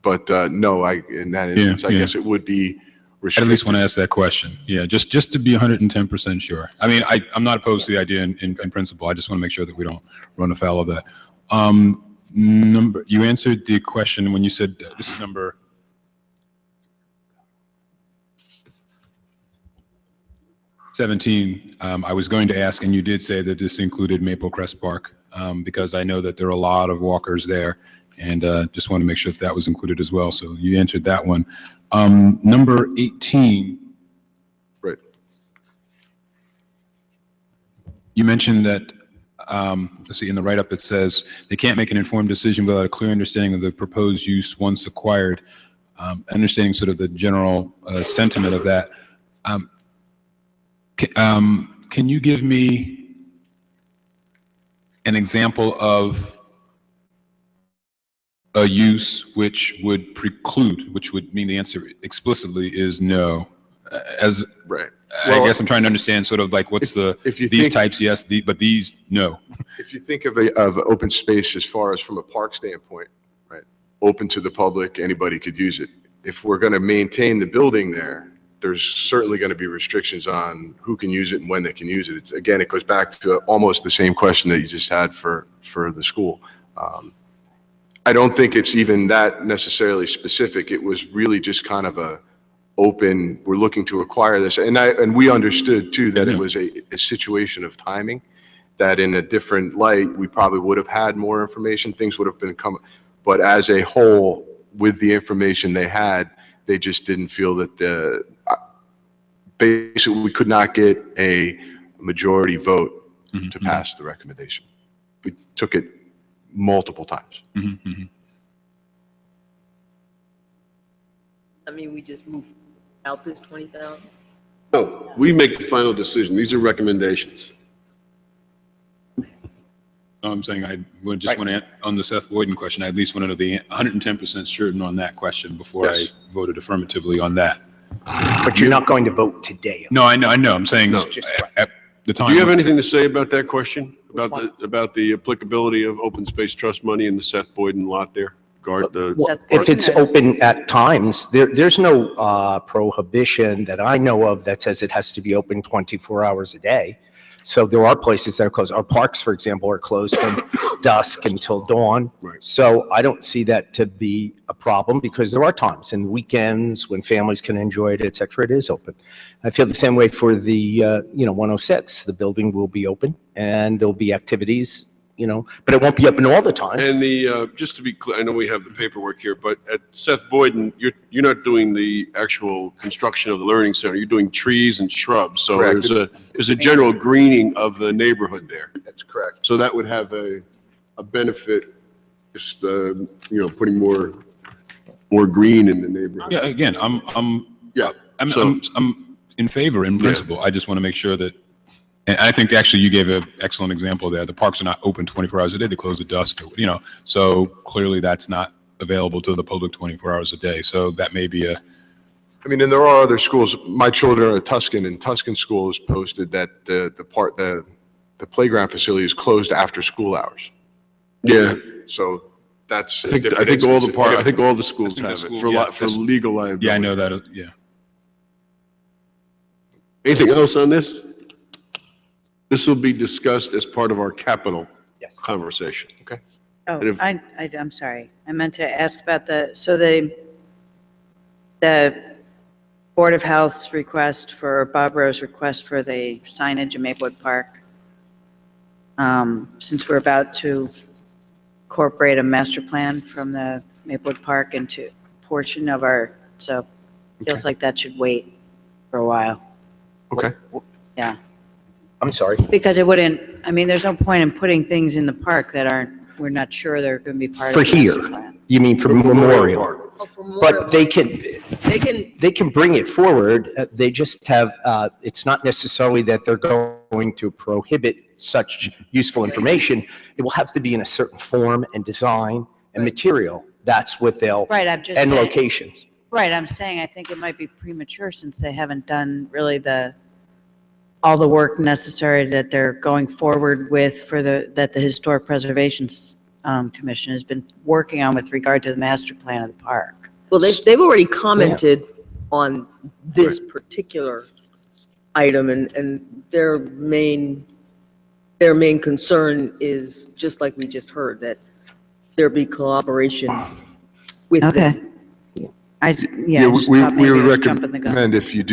S18: but no, in that instance, I guess it would be restricted.
S13: I at least want to ask that question. Yeah, just to be 110% sure. I mean, I'm not opposed to the idea in principle. I just want to make sure that we don't run afoul of that. You answered the question when you said this is number 17. I was going to ask, and you did say that this included Maple Crest Park, because I know that there are a lot of walkers there, and just want to make sure that was included as well. So you answered that one. Number 18.
S18: Right.
S13: You mentioned that let's see, in the write-up, it says, they can't make an informed decision without a clear understanding of the proposed use once acquired. Understanding sort of the general sentiment of that. Can you give me an example of a use which would preclude, which would mean the answer explicitly is no?
S18: Right.
S13: I guess I'm trying to understand sort of like what's these types, yes, but these, no.
S18: If you think of open space as far as from a park standpoint, right, open to the public, anybody could use it. If we're going to maintain the building there, there's certainly going to be restrictions on who can use it and when they can use it. Again, it goes back to almost the same question that you just had for the school. I don't think it's even that necessarily specific. It was really just kind of a open, we're looking to acquire this. And we understood too that it was a situation of timing, that in a different light, we probably would have had more information, things would have been coming. But as a whole, with the information they had, they just didn't feel that basically we could not get a majority vote to pass the recommendation. We took it multiple times.
S1: I mean, we just move out this 20,000?
S3: No, we make the final decision. These are recommendations.
S13: No, I'm saying I would just want to, on the Seth Boyden question, I at least want to know the 110% certain on that question before I voted affirmatively on that.
S17: But you're not going to vote today.
S13: No, I know. I'm saying at the time.
S3: Do you have anything to say about that question? About the applicability of open space trust money in the Seth Boyden lot there?
S17: If it's open at times, there's no prohibition that I know of that says it has to be open 24 hours a day. So there are places that are closed. Our parks, for example, are closed from dusk until dawn.
S3: Right.
S17: So I don't see that to be a problem because there are times and weekends when families can enjoy it, et cetera, it is open. I feel the same way for the 106. The building will be open and there'll be activities, but it won't be open all the time.
S3: And just to be clear, I know we have the paperwork here, but at Seth Boyden, you're not doing the actual construction of the learning center. You're doing trees and shrubs. So
S18: Correct.
S3: there's a general greening of the neighborhood there.
S18: That's correct.
S3: So that would have a benefit, just putting more green in the neighborhood.
S13: Yeah, again, I'm in favor in principle. I just want to make sure that. And I think actually you gave an excellent example there. The parks are not open 24 hours a day. They close at dusk, so clearly that's not available to the public 24 hours a day. So that may be a.
S18: I mean, and there are other schools. My children are at Tuscan, and Tuscan School has posted that the playground facility is closed after school hours.
S3: Yeah.
S18: So that's.
S3: I think all the schools have it for legal liability.
S13: Yeah, I know that. Yeah.
S3: Anything else on this? This will be discussed as part of our capital conversation.
S18: Okay.
S7: Oh,
S3: And if-
S7: I'm sorry. I meant to ask about the Board of Health's request for, Bob Rowe's request for the signage in Maplewood Park. Since we're about to incorporate a master plan from the Maplewood Park into a portion of feels like that should wait for a while.
S18: Okay.
S7: Yeah.
S17: I'm sorry.
S7: Because there's no point in putting things in the park that we're not sure they're going to be part
S17: For
S7: of the master
S17: here,
S7: plan.
S17: you mean for Memorial? But they can bring it forward. They just have, it's not necessarily that they're going to prohibit such useful information. It will have to be in a certain form and design and material. That's what they'll.
S7: Right, I'm just
S17: and
S7: saying.
S17: locations.
S7: Right, I'm saying I think it might be premature since they haven't done really all the work necessary that they're going forward with that the Historic Preservation Commission has been working on with regard to the master plan of the park.
S1: Well, they've already commented on this particular item, and their main concern is, just like we just heard, that there be collaboration with them.
S18: We would recommend if you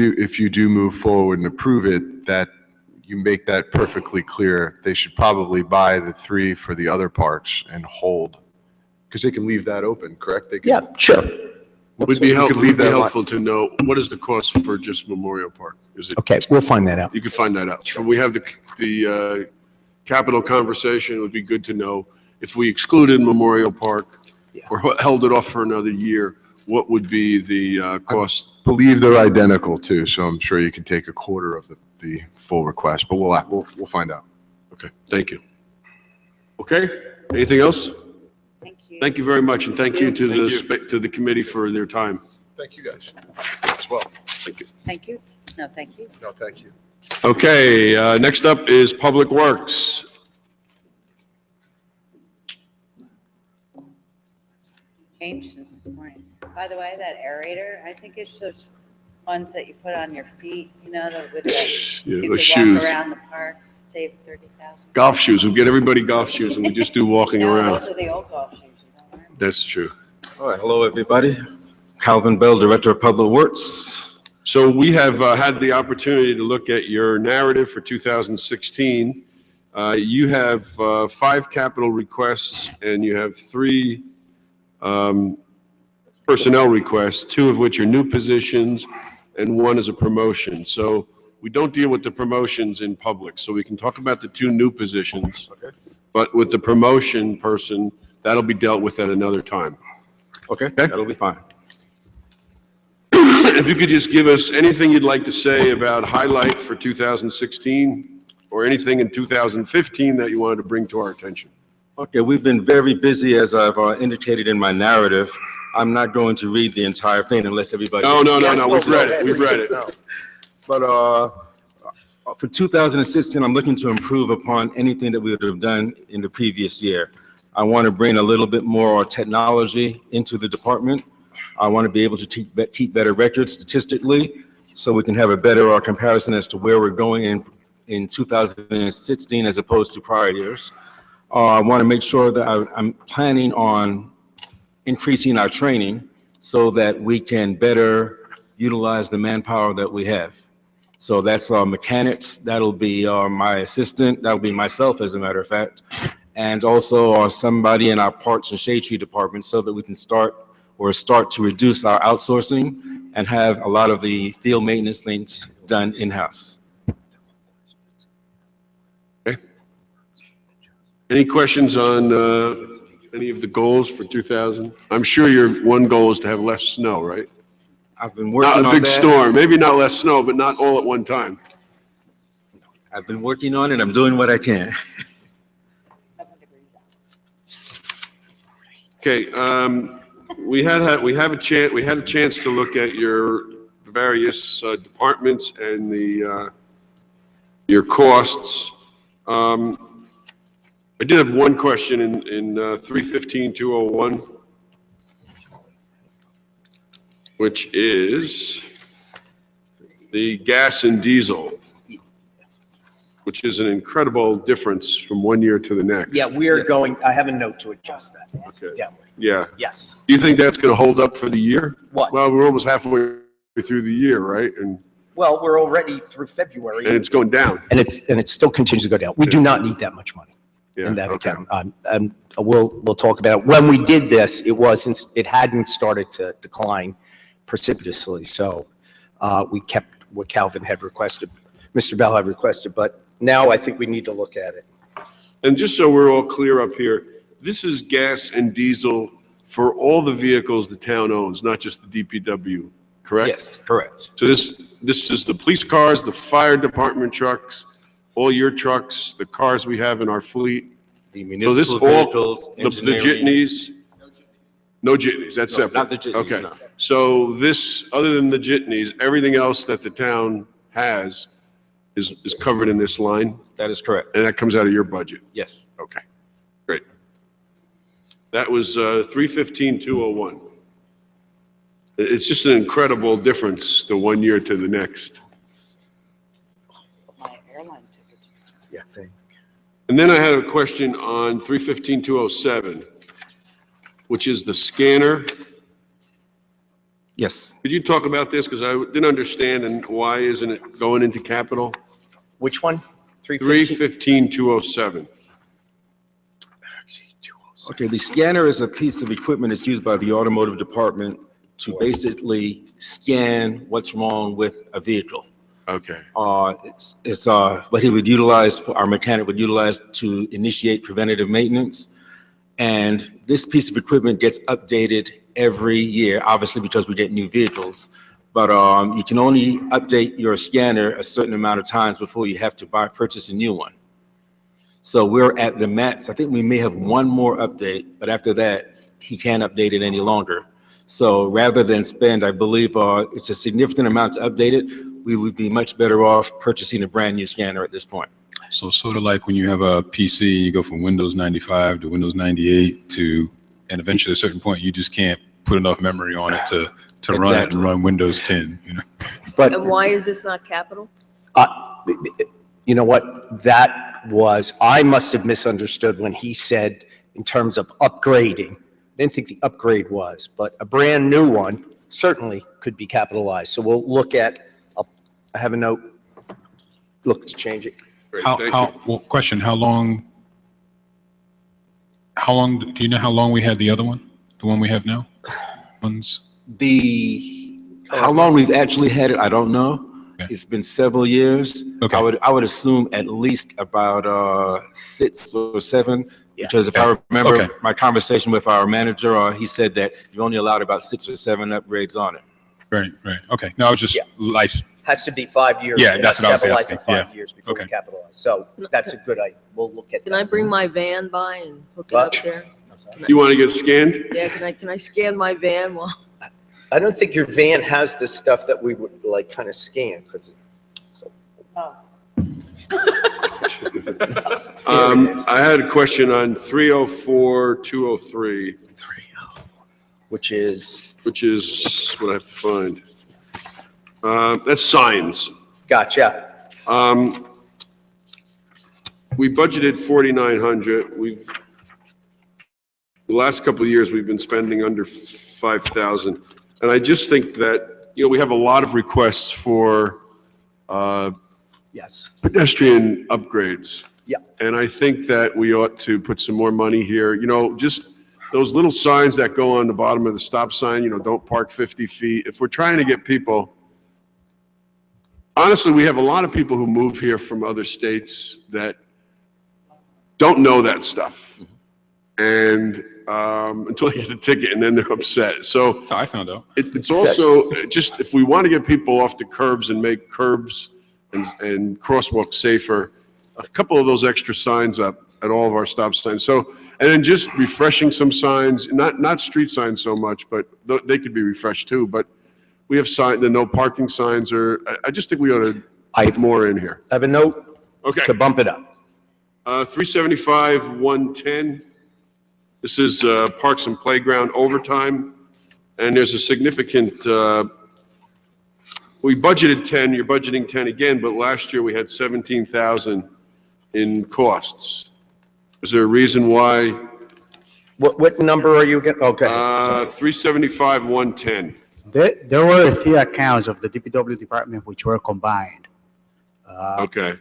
S18: do move forward and approve it, that you make that perfectly clear. They should probably buy the 3 for the other parks and hold, because they can leave that open, correct? They can,
S17: Yeah, sure.
S3: Would be helpful to know, what is the cost for just Memorial Park? Is it?
S17: Okay, we'll find that out.
S3: You can find that out. So we have the capital conversation, it would be good to know if we excluded Memorial Park or held it off for another year, what would be the cost?
S18: Believe they're identical too, so I'm sure you can take a quarter of the full request, but we'll find out.
S3: Okay, thank you. Okay, anything else?
S7: Thank you.
S3: Thank you very much, and thank you to the committee for their time.
S18: Thank you guys as well.
S3: Thank you.
S7: Thank you. No, thank you.
S18: No, thank you.
S3: Okay, next up is Public Works.
S19: Changed since this morning. By the way, that aerator, I think it's those ones that you put on your feet, you know, with the,
S3: Yeah,
S19: you
S3: those
S19: could
S3: shoes.
S19: walk around the park, save 30,000.
S3: Golf shoes, we'll get everybody golf shoes, and we just do walking
S19: No,
S3: around.
S19: those are the old golf shoes. You don't wear them.
S3: That's true.
S20: All right, hello, everybody. Calvin Bell, Director of Public Works.
S3: So we have had the opportunity to look at your narrative for 2016. You have 5 capital requests, and you have 3 personnel requests, 2 of which are new positions, and 1 is a promotion. So we don't deal with the promotions in public, so we can talk about the 2 new positions.
S20: Okay.
S3: But with the promotion person, that'll be dealt with at another time.
S20: Okay, that'll be fine.
S3: If you could just give us anything you'd like to say about highlight for 2016, or anything in 2015 that you wanted to bring to our attention.
S20: Okay, we've been very busy, as I've indicated in my narrative. I'm not going to read the entire thing unless everybody.
S3: No, we've read it, we've read it.
S20: But for 2016, I'm looking to improve upon anything that we would have done in the previous year. I want to bring a little bit more technology into the department. I want to be able to keep better records statistically, so we can have a better comparison as to where we're going in 2016 as opposed to prior years. I want to make sure that I'm planning on increasing our training so that we can better utilize the manpower that we have. So that's mechanics, that'll be my assistant, that'll be myself, as a matter of fact, and also somebody in our parts and shade tree department, so that we can start to reduce our outsourcing and have a lot of the field maintenance things done in-house.
S3: Okay. Any questions on any of the goals for 2000? I'm sure your one goal is to have less snow, right?
S20: I've been working on that.
S3: Not a big storm, maybe not less snow, but not all at one time.
S20: I've been working on it, I'm doing what I can.
S3: Okay, we had a chance to look at your various departments and your costs. I did have one question in 315-201, which is the gas and diesel, which is an incredible difference from one year to the next.
S17: Yeah, we are going, I have a note to adjust that.
S3: Okay.
S17: Yeah.
S3: Yeah.
S17: Yes.
S3: Do you think that's going to hold up for the year?
S17: What?
S3: Well, we're almost halfway through the year, right? And
S17: Well, we're already through February.
S3: it's going down.
S17: And it still continues to go down. We do not need that much money in that
S3: okay.
S17: account. And we'll talk about it. When we did this, it hadn't started to decline precipitously. So we kept what Calvin had requested, Mr. Bell had requested, but now I think we need to look at it.
S3: And just so we're all clear up here, this is gas and diesel for all the vehicles the town owns, not just the DPW, correct?
S17: Yes, correct.
S3: So this is the police cars, the fire department trucks, all your trucks, the cars we have in our fleet.
S20: The
S3: So this
S20: municipal vehicles,
S3: the
S20: engineering.
S3: jitneys? No jitneys, that's
S20: No,
S3: separate.
S20: not the jitneys,
S3: Okay.
S20: no.
S3: So this, other than the jitneys, everything else that the town has is covered in this line?
S20: That is correct.
S3: And that comes out of your budget?
S20: Yes.
S3: Okay, great. That was 315-201. It's just an incredible difference, the one year to the next.
S19: My airline tickets.
S17: Yeah, thank
S3: And then I had a question on 315-207, which is the scanner.
S20: Yes.
S3: Could you talk about this? Because I didn't understand, and why isn't it going into capital?
S17: Which one?
S3: 315-207.
S20: Okay, the scanner is a piece of equipment that's used by the automotive department to basically scan what's wrong with a vehicle.
S3: Okay.
S20: It's what he would utilize, our mechanic would utilize to initiate preventative maintenance. And this piece of equipment gets updated every year, obviously because we get new vehicles. But you can only update your scanner a certain amount of times before you have to purchase a new one. So we're at the max. I think we may have one more update, but after that, he can't update it any longer. So rather than spend, I believe it's a significant amount to update it, we would be much better off purchasing a brand new scanner at this point.
S13: So sort of like when you have a PC, you go from Windows 95 to Windows 98 and eventually at a certain point, you just can't put enough memory on it to run it and run Windows 10, you know?
S2: But
S1: And why is this not capital?
S17: you know what, I must have misunderstood when he said in terms of upgrading. I didn't think the upgrade was, but a brand new one certainly could be capitalized. So we'll look at, I have a note, look to change it.
S13: Well, question, how long, do you know how long we had the other one? The one we have now?
S20: How long we've actually had it, I don't know. Okay. It's been several years. Okay. I would assume at least about 6 or 7. Yeah. Because if I remember my conversation with our manager, he said that you're only allowed about 6 or 7 upgrades on it.
S13: Right. Okay. No, it's just life.
S17: Has to be 5 years.
S13: Yeah, that's what I was asking.
S17: Life in 5 years before we capitalize. So that's a good idea. We'll look at that.
S1: Can I bring my van by and hook it up there?
S3: You want to get scanned?
S1: Yeah, can I scan my van while?
S17: I don't think your van has the stuff that we would like kind of scan because it's so.
S1: Oh.
S3: I had a question on 304-203.
S17: Which is
S3: what I have to find. That's signs.
S17: Gotcha.
S3: We budgeted 4,900. The last couple of years, we've been spending under 5,000. And I just think that, we have a lot of requests for pedestrian upgrades.
S17: Yeah.
S3: And I think that we ought to put some more money here. Just those little signs that go on the bottom of the stop sign, don't park 50 feet. If we're trying to get people, honestly, we have a lot of people who move here from other states that don't know that stuff. And until they get the ticket, and then they're upset. So
S13: that's how I found out.
S3: It's also just, if we want to get people off the curbs and make curbs and crosswalks safer, a couple of those extra signs up at all of our stop signs. So, and then just refreshing some signs, not street signs so much, but they could be refreshed too. But we have the no parking signs, I just think we ought to put more in here.
S17: I have a note to bump it up.
S3: 375-110. This is Parks and Playground overtime, and there's a significant, we budgeted 10, you're budgeting 10 again, but last year we had 17,000 in costs. Is there a reason why?
S17: What number are you getting? Okay.
S3: 375-110.
S16: There were a few accounts of the DPW department which were combined.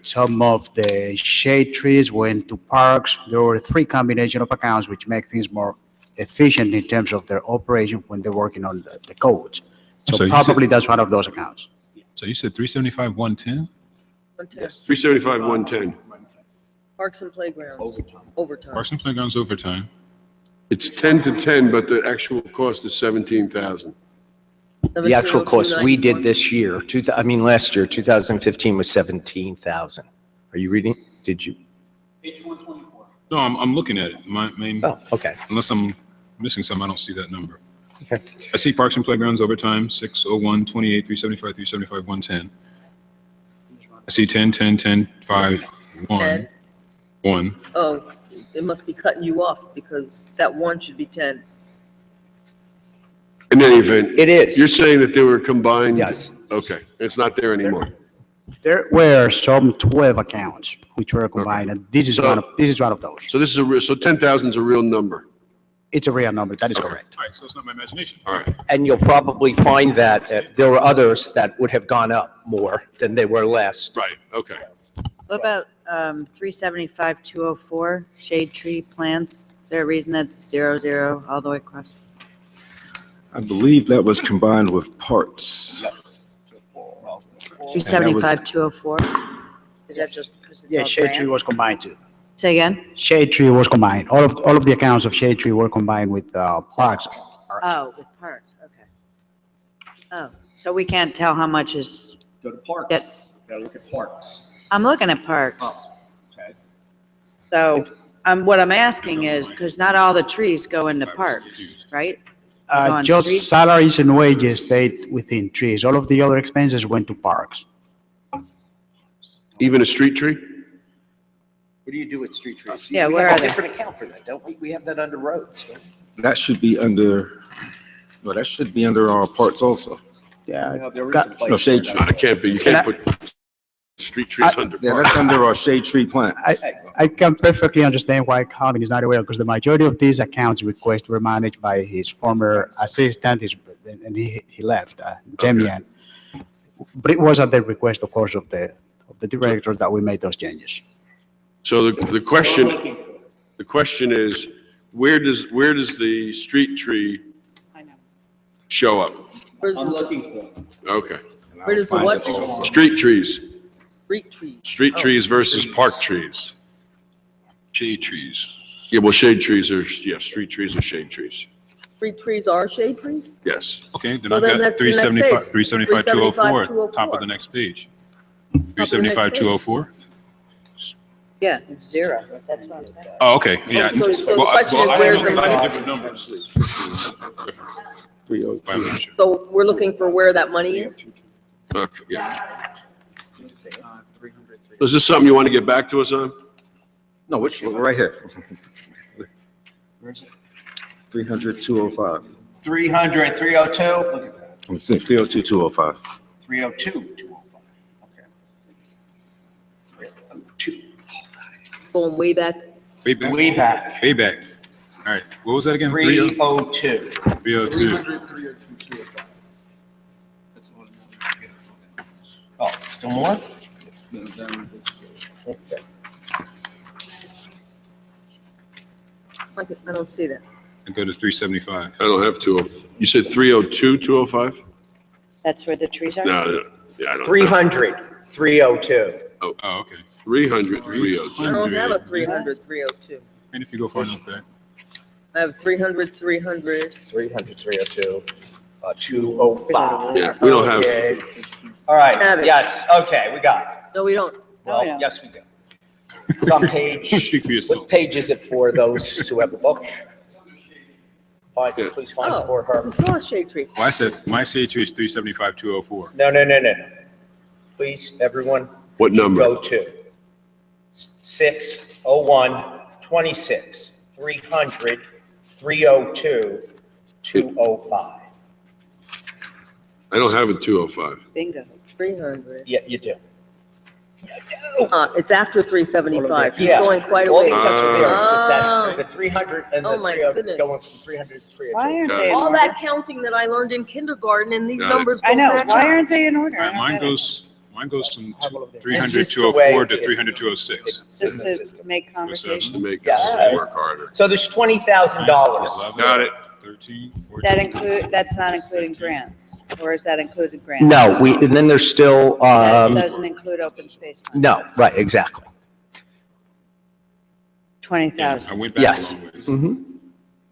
S16: Some of the shade trees went to parks. There were 3 combination of accounts which make things more efficient in terms of their operation when they're working on the codes. So probably that's one of those accounts.
S13: So you said 375-110?
S3: Yes. 375-110.
S1: Parks and Playgrounds. Overtime.
S13: Parks and Playgrounds overtime.
S3: It's 10 to 10, but the actual cost is 17,000.
S17: The actual cost we did this year, last year, 2015 was 17,000. Are you reading? Did you?
S13: Page 124. No, I'm looking at it.
S17: Okay.
S13: Unless I'm missing something, I don't see that number. Okay. I see Parks and Playgrounds overtime, 601, 28, 375, 375, 110. I see 10, 10, 10, 5, 1, 1.
S1: Oh, it must be cutting you off because that 1 should be 10.
S3: In any event.
S17: It is.
S3: You're saying that they were combined?
S17: Yes.
S3: Okay, it's not there anymore.
S16: There were some 12 accounts which were combined, and this is one of those.
S3: So this is so 10,000 is a real number.
S16: It's a real number. That is correct.
S13: All right, so it's not my imagination.
S3: All right.
S17: And you'll probably find that there were others that would have gone up more than they were last.
S3: Right. Okay.
S19: What about 375-204 shade tree plants? Is there a reason that's 00 all the way across?
S20: I believe that was combined with parts.
S17: Yes.
S7: 375, 204? Is that just because it's
S16: Yeah,
S7: all
S16: Shade Tree
S7: grant?
S16: was combined too.
S7: Say again?
S16: Shade Tree was combined. All of the accounts of Shade Tree were combined with parks.
S7: Oh, with parks, okay. Oh, so we can't tell how much is,
S17: Go to parks. Gotta look at parks.
S7: I'm looking at parks.
S17: Oh, okay.
S7: So, what I'm asking is, because not all the trees go into parks, right? They go on
S16: Just
S7: streets?
S16: salaries and wages stayed within trees. All of the other expenses went to parks.
S3: Even a street tree?
S17: What do you do with street trees?
S7: Yeah,
S17: We
S7: where
S17: have
S7: are
S17: a
S7: they?
S17: different account for that, don't we? We have that under roads. don't we?
S20: That should be under, well, that should be under our parts also.
S16: Yeah.
S17: No, there is
S16: got-
S17: a place
S20: No, shade
S17: for
S20: tree.
S17: that.
S3: It can't be, you can't put street trees under
S20: Yeah,
S3: parks.
S20: that's under our shade tree plan.
S16: I can perfectly understand why Calvin is not aware, because the majority of these accounts requests were managed by his former assistant, and he left, Demian. But it was at the request, of course, of the directors that we made those changes.
S3: So the question is, where does the street tree show up?
S17: I'm looking for.
S3: Okay.
S1: Where does the what?
S3: Street trees.
S1: Street trees.
S3: Street trees versus park trees.
S13: Shade trees.
S3: Yeah, well, shade trees are, yeah, street trees are shade trees.
S1: Street trees are shade trees?
S3: Yes.
S13: Okay, then
S1: Well,
S13: I've
S1: then
S13: got
S1: that's the next
S13: 375,
S1: page.
S13: 375, 204, top
S1: 204.
S13: of the next page.
S1: of the next
S13: 375,
S1: page.
S13: 204?
S7: Yeah, it's zero. That's what I'm saying.
S13: Oh, okay, yeah.
S1: So the
S13: Well,
S1: question is,
S13: I
S1: where's
S13: had
S1: the money?
S13: different numbers. Different.
S1: So we're looking for where that money is?
S3: Okay, yeah. Is this something you want to get back to us on?
S20: No, which, right here. 300, 205.
S17: 300, 302, look at that.
S20: I'm saying 302, 205.
S17: 302, 205. Okay. 302.
S1: Going way back?
S13: Way back.
S17: Way back.
S13: Way back. All right, what was that again?
S17: 302.
S13: 302.
S17: Oh, still more?
S1: I don't see that.
S13: And go to 375.
S3: I don't have you said 302, 205?
S7: That's where the trees are?
S3: No, yeah, I don't.
S17: 300, 302.
S3: Oh,
S13: okay.
S3: 300, 302.
S1: I don't have a 300, 302.
S13: And if you go far enough back.
S1: I have 300, 300.
S17: 300, 302, 205.
S3: Yeah, we don't have,
S17: Okay. All right,
S1: Have it.
S17: yes, okay, we got it.
S1: No, we don't.
S17: Well, yes, we do. It's on page,
S13: Speak for yourself.
S17: what page is it for those who have the book? Find, please find
S1: Oh,
S17: for her.
S1: it's not a shade tree.
S13: Well, I said, my shade tree is 375, 204.
S17: No, no, no, no, no. Please, everyone.
S3: What number?
S17: Go to 601, 26, 300, 302, 205.
S3: I don't have a 205.
S7: Bingo.
S1: 300.
S17: Yeah, you do.
S1: It's after 375. He's
S17: Yeah.
S1: going quite a
S17: All the
S1: ways.
S17: accounts are there. It's just
S1: Oh.
S17: that the 300 and the
S1: Oh, my
S17: 300,
S1: goodness.
S17: going from 300 to 302.
S7: Why aren't they in
S1: All
S7: order?
S1: that counting that I learned in kindergarten and these
S3: Got it.
S1: numbers
S7: I
S1: don't
S7: know,
S1: match
S7: why
S1: up.
S7: aren't they in order? I don't
S13: Mine
S7: get it.
S13: goes from
S17: This
S13: 300,
S17: is the
S13: 204
S17: way
S13: to
S17: it-
S13: 300, 206.
S7: Just to make
S3: To
S7: conversation.
S3: make us
S17: Yes.
S3: work harder.
S17: So there's $20,000.
S3: Got it.
S13: 13, 14.
S7: That's not including grants, or is that included grants?
S17: No, and then there's still,
S7: That doesn't include open space money.
S17: no, right, exactly.
S7: 20,000.
S13: I went back
S17: Yes.
S13: a long ways.
S17: Mhm.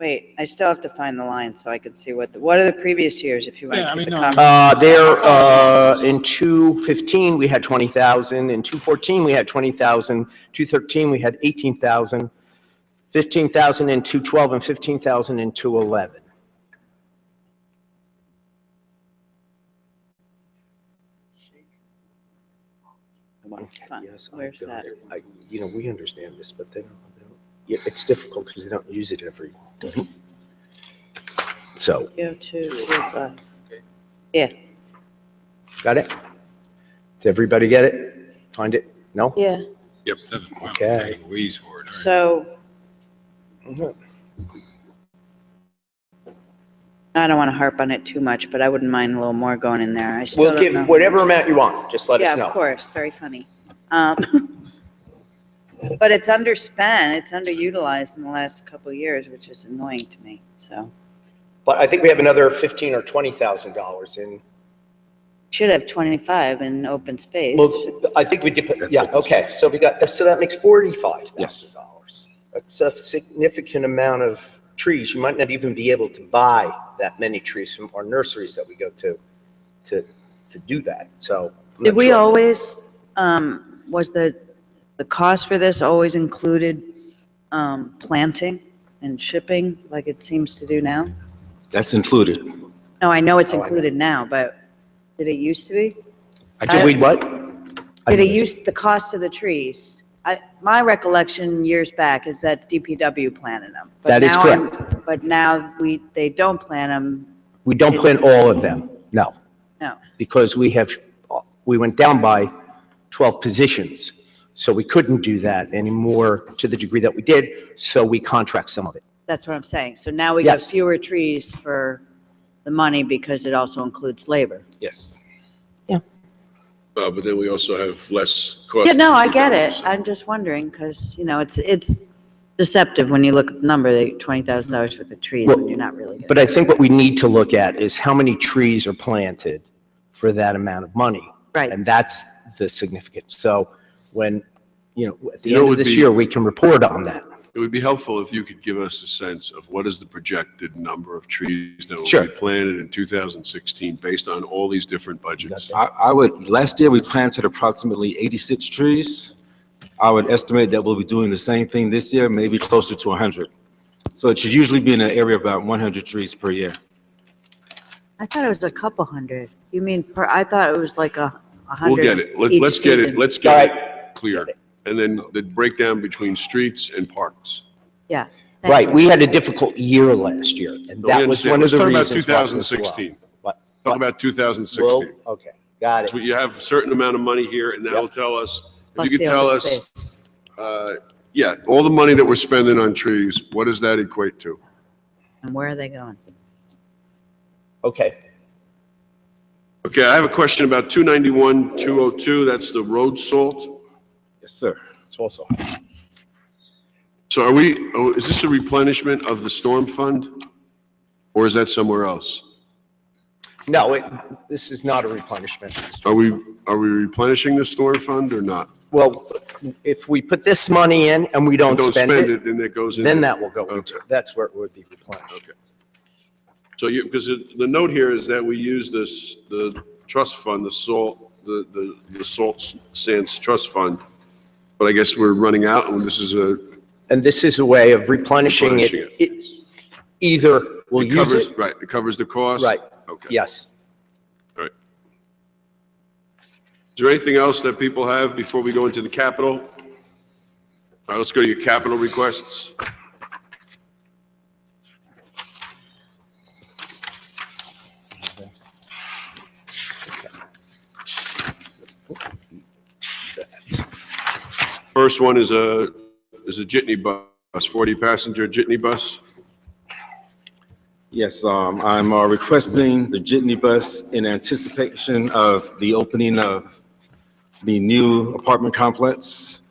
S7: Wait, I still have to find the line so I can see what are the previous years if you want
S13: Yeah,
S7: to
S13: I
S7: keep the
S13: mean, no,
S7: conversation.
S17: In 215, we had 20,000. In 214, we had 20,000. 213, we had 18,000. 15,000 in 212 and 15,000 in 211.
S7: Fine.
S17: Yes,
S7: Where's that?
S17: We understand this, but they don't, yeah, it's difficult because they don't use it every day. So,
S7: Go to, yeah,
S17: got it? Did everybody get it? Find it? No?
S7: yeah.
S13: Yep, 7. Wow,
S17: Okay.
S13: taking ways for it. All right.
S7: So
S17: Mhm.
S7: I don't want to harp on it too much, but I wouldn't mind a little more going in there. I still
S17: We'll
S7: don't
S17: give
S7: know.
S17: whatever amount you want, just let us
S7: Yeah,
S17: know.
S7: of course, very funny. But it's underspent, it's underutilized in the last couple of years, which is annoying to me, so.
S17: But I think we have another $15,000 or $20,000 in
S19: Should have 25 in open space.
S17: Well, I think we did, yeah, okay, so we got, so that makes $45,000. That's a significant amount of trees. You might not even be able to buy that many trees from our nurseries that we go to do that, so. I'm
S19: Did
S17: not
S19: we
S17: sure.
S19: always, was the cost for this always included planting and shipping like it seems to do now?
S20: That's included.
S19: No, I know it's included now, but did it used to be?
S17: Did we what?
S19: Did it use the cost of the trees? My recollection years back is that DPW planted them. But
S17: That is
S19: now
S17: correct.
S19: But now they don't plant them.
S17: We don't plant all of them, no.
S19: No.
S17: Because we went down by 12 positions. So we couldn't do that anymore to the degree that we did, so we contract some of it.
S19: That's what I'm saying. So now we got
S17: Yes.
S19: fewer trees for the money because it also includes labor.
S17: Yes.
S3: But then we also have less cost.
S19: Yeah, no, I get it. I'm just wondering because, it's deceptive when you look at the number, $20,000 worth of trees when you're not really getting.
S17: But I think what we need to look at is how many trees are planted for that amount of money.
S19: Right.
S17: And that's the significance. So when, at the
S3: You know,
S17: end
S3: it
S17: of
S3: would
S17: this
S3: be-
S17: year, we can report on that.
S3: It would be helpful if you could give us a sense of what is the projected number of trees that will
S17: Sure.
S3: be planted in 2016 based on all these different budgets.
S20: Last year, we planted approximately 86 trees. I would estimate that we'll be doing the same thing this year, maybe closer to 100. So it should usually be in an area of about 100 trees per year.
S19: I thought it was a couple hundred. You mean, I thought it was like 100.
S3: We'll get it.
S19: each
S3: Let's get it.
S19: season.
S3: Let's get it clear. And then the breakdown between streets and parks.
S19: Yeah. thank
S17: Right,
S19: you.
S17: we had a difficult year last year, and
S3: We
S17: that was
S3: understand.
S17: one of
S3: Let's
S17: the
S3: talk about
S17: reasons. why it was low.
S3: 2016.
S17: What?
S3: Talk about 2016.
S17: Okay, got it.
S3: So you have a certain amount of money here, and that'll tell us,
S19: Plus
S3: if you could
S19: the
S3: tell
S19: open
S3: us,
S19: space.
S3: yeah, all the money that we're spending on trees, what does that equate to?
S19: And where are they going?
S17: Okay.
S3: Okay, I have a question about 291-202, that's the road salt.
S20: Yes, sir.
S17: It's also.
S3: So is this a replenishment of the storm fund? Or is that somewhere else?
S17: No, this is not a replenishment.
S3: Are we replenishing the storm fund or not?
S17: Well, if we put this money in and we don't spend it,
S3: then it goes in.
S17: then
S3: there.
S17: that will go into, that's where it would be replenished.
S3: Okay. So because the note here is that we use the trust fund, the salt sands trust fund, but I guess we're running out, and this is
S17: a way of replenishing it. Either we'll use it.
S3: Right, it covers the cost?
S17: Right.
S3: Okay.
S17: Yes.
S3: All right. Is there anything else that people have before we go into the capital? All right, let's go to your capital requests. First one is a jitney bus, 40-passenger jitney bus.
S20: Yes, I'm requesting the jitney bus in anticipation of the opening of the new apartment complex.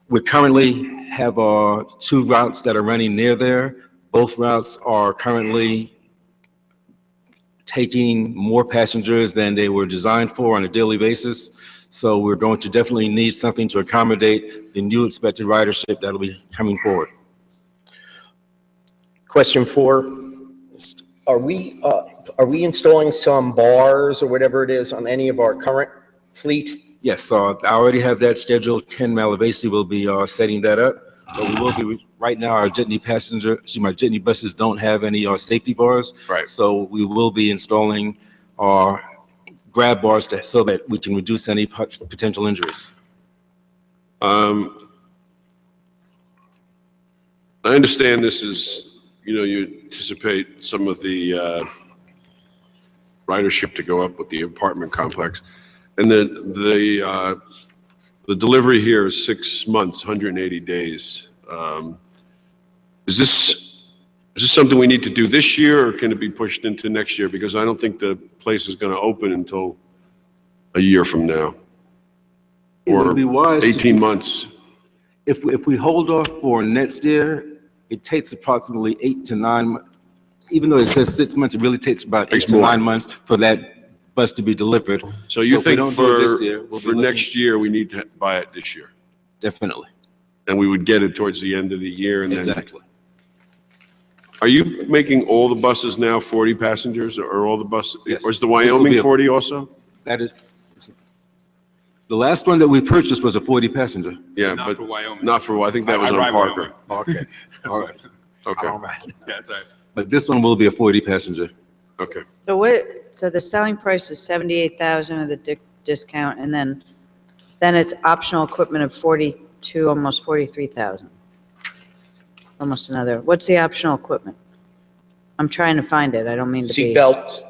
S20: We currently have 2 routes that are running near there. Both routes are currently taking more passengers than they were designed for on a daily basis. So we're going to definitely need something to accommodate the new expected ridership that'll be coming forward.
S17: Question 4, are we installing some bars or whatever it is on any of our current fleet?
S20: Yes, I already have that scheduled. Ken Malavasi will be setting that up. But we will be, right now, our jitney jitney buses don't have any safety bars.
S3: Right.
S20: So we will be installing grab bars so that we can reduce any potential injuries.
S3: I understand this is, you anticipate some of the ridership to go up with the apartment complex. And the delivery here is 6 months, 180 days. Is this something we need to do this year, or can it be pushed into next year? Because I don't think the place is going to open until a year from now.
S20: It would
S3: Or
S20: be wise to
S3: 18 months.
S20: If we hold off for next year, it takes approximately 8 to 9 months. Even though it says 6 months, it really takes about 8 to 9 months for that bus to be delivered.
S3: So you
S20: if we
S3: think
S20: don't do it this year, we'll be
S3: for
S20: looking-
S3: next year, we need to buy it this year?
S20: Definitely.
S3: And we would get it towards the end of the year and then.
S20: Exactly.
S3: Are you making all the buses now 40 passengers or all the buses?
S20: Yes.
S3: Or is the
S20: This will be
S3: Wyoming
S20: a-
S3: 40 also?
S20: That is, the last one that we purchased was a 40 passenger.
S3: Yeah,
S13: Not
S3: but
S13: for Wyoming.
S3: not for, I think that
S13: I
S3: was on
S13: ride
S3: Parker.
S20: Okay. All right.
S3: Okay,
S13: Yeah, that's right.
S20: But this one will be a 40 passenger.
S3: okay.
S19: So the selling price is 78,000 with a discount, and then it's optional equipment of 42, almost 43,000. Almost another, what's the optional equipment? I'm trying to find it, I don't mean to be.
S17: Seat belts.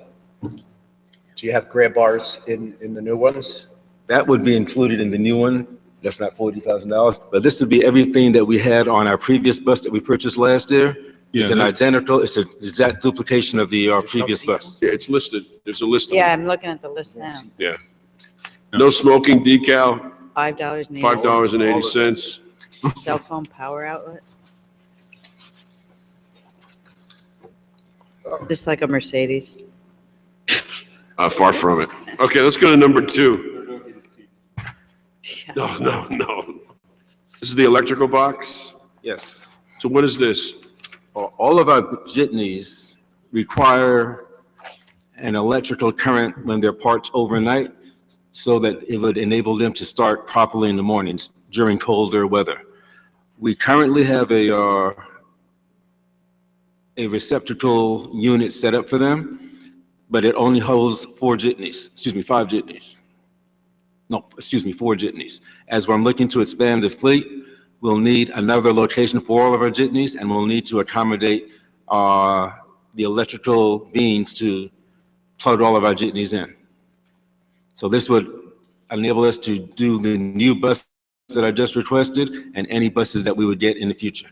S17: Do you have grab bars in the new ones?
S20: That would be included in the new one. That's not $40,000, but this would be everything that we had on our previous bus that we purchased last year. It's an identical, it's an exact duplication of the previous bus.
S3: Yeah, it's listed. There's a list of
S19: Yeah,
S3: them.
S19: I'm looking at the list now.
S3: Yeah. No smoking decal,
S19: $5.80.
S3: $5.80.
S19: Cell phone power outlet. Just like a Mercedes.
S3: Far from it. Okay, let's go to number 2. No. This is the electrical box?
S20: Yes.
S3: So what is this?
S20: All of our jitneys require an electrical current when they're parked overnight so that it would enable them to start properly in the mornings during colder weather. We currently have a receptacle unit set up for them, but it only holds 4 jitneys, 5 jitneys. No, 4 jitneys. As we're looking to expand the fleet, we'll need another location for all of our jitneys, and we'll need to accommodate the electrical beams to plug all of our jitneys in. So this would enable us to do the new bus that I just requested and any buses that we would get in the future.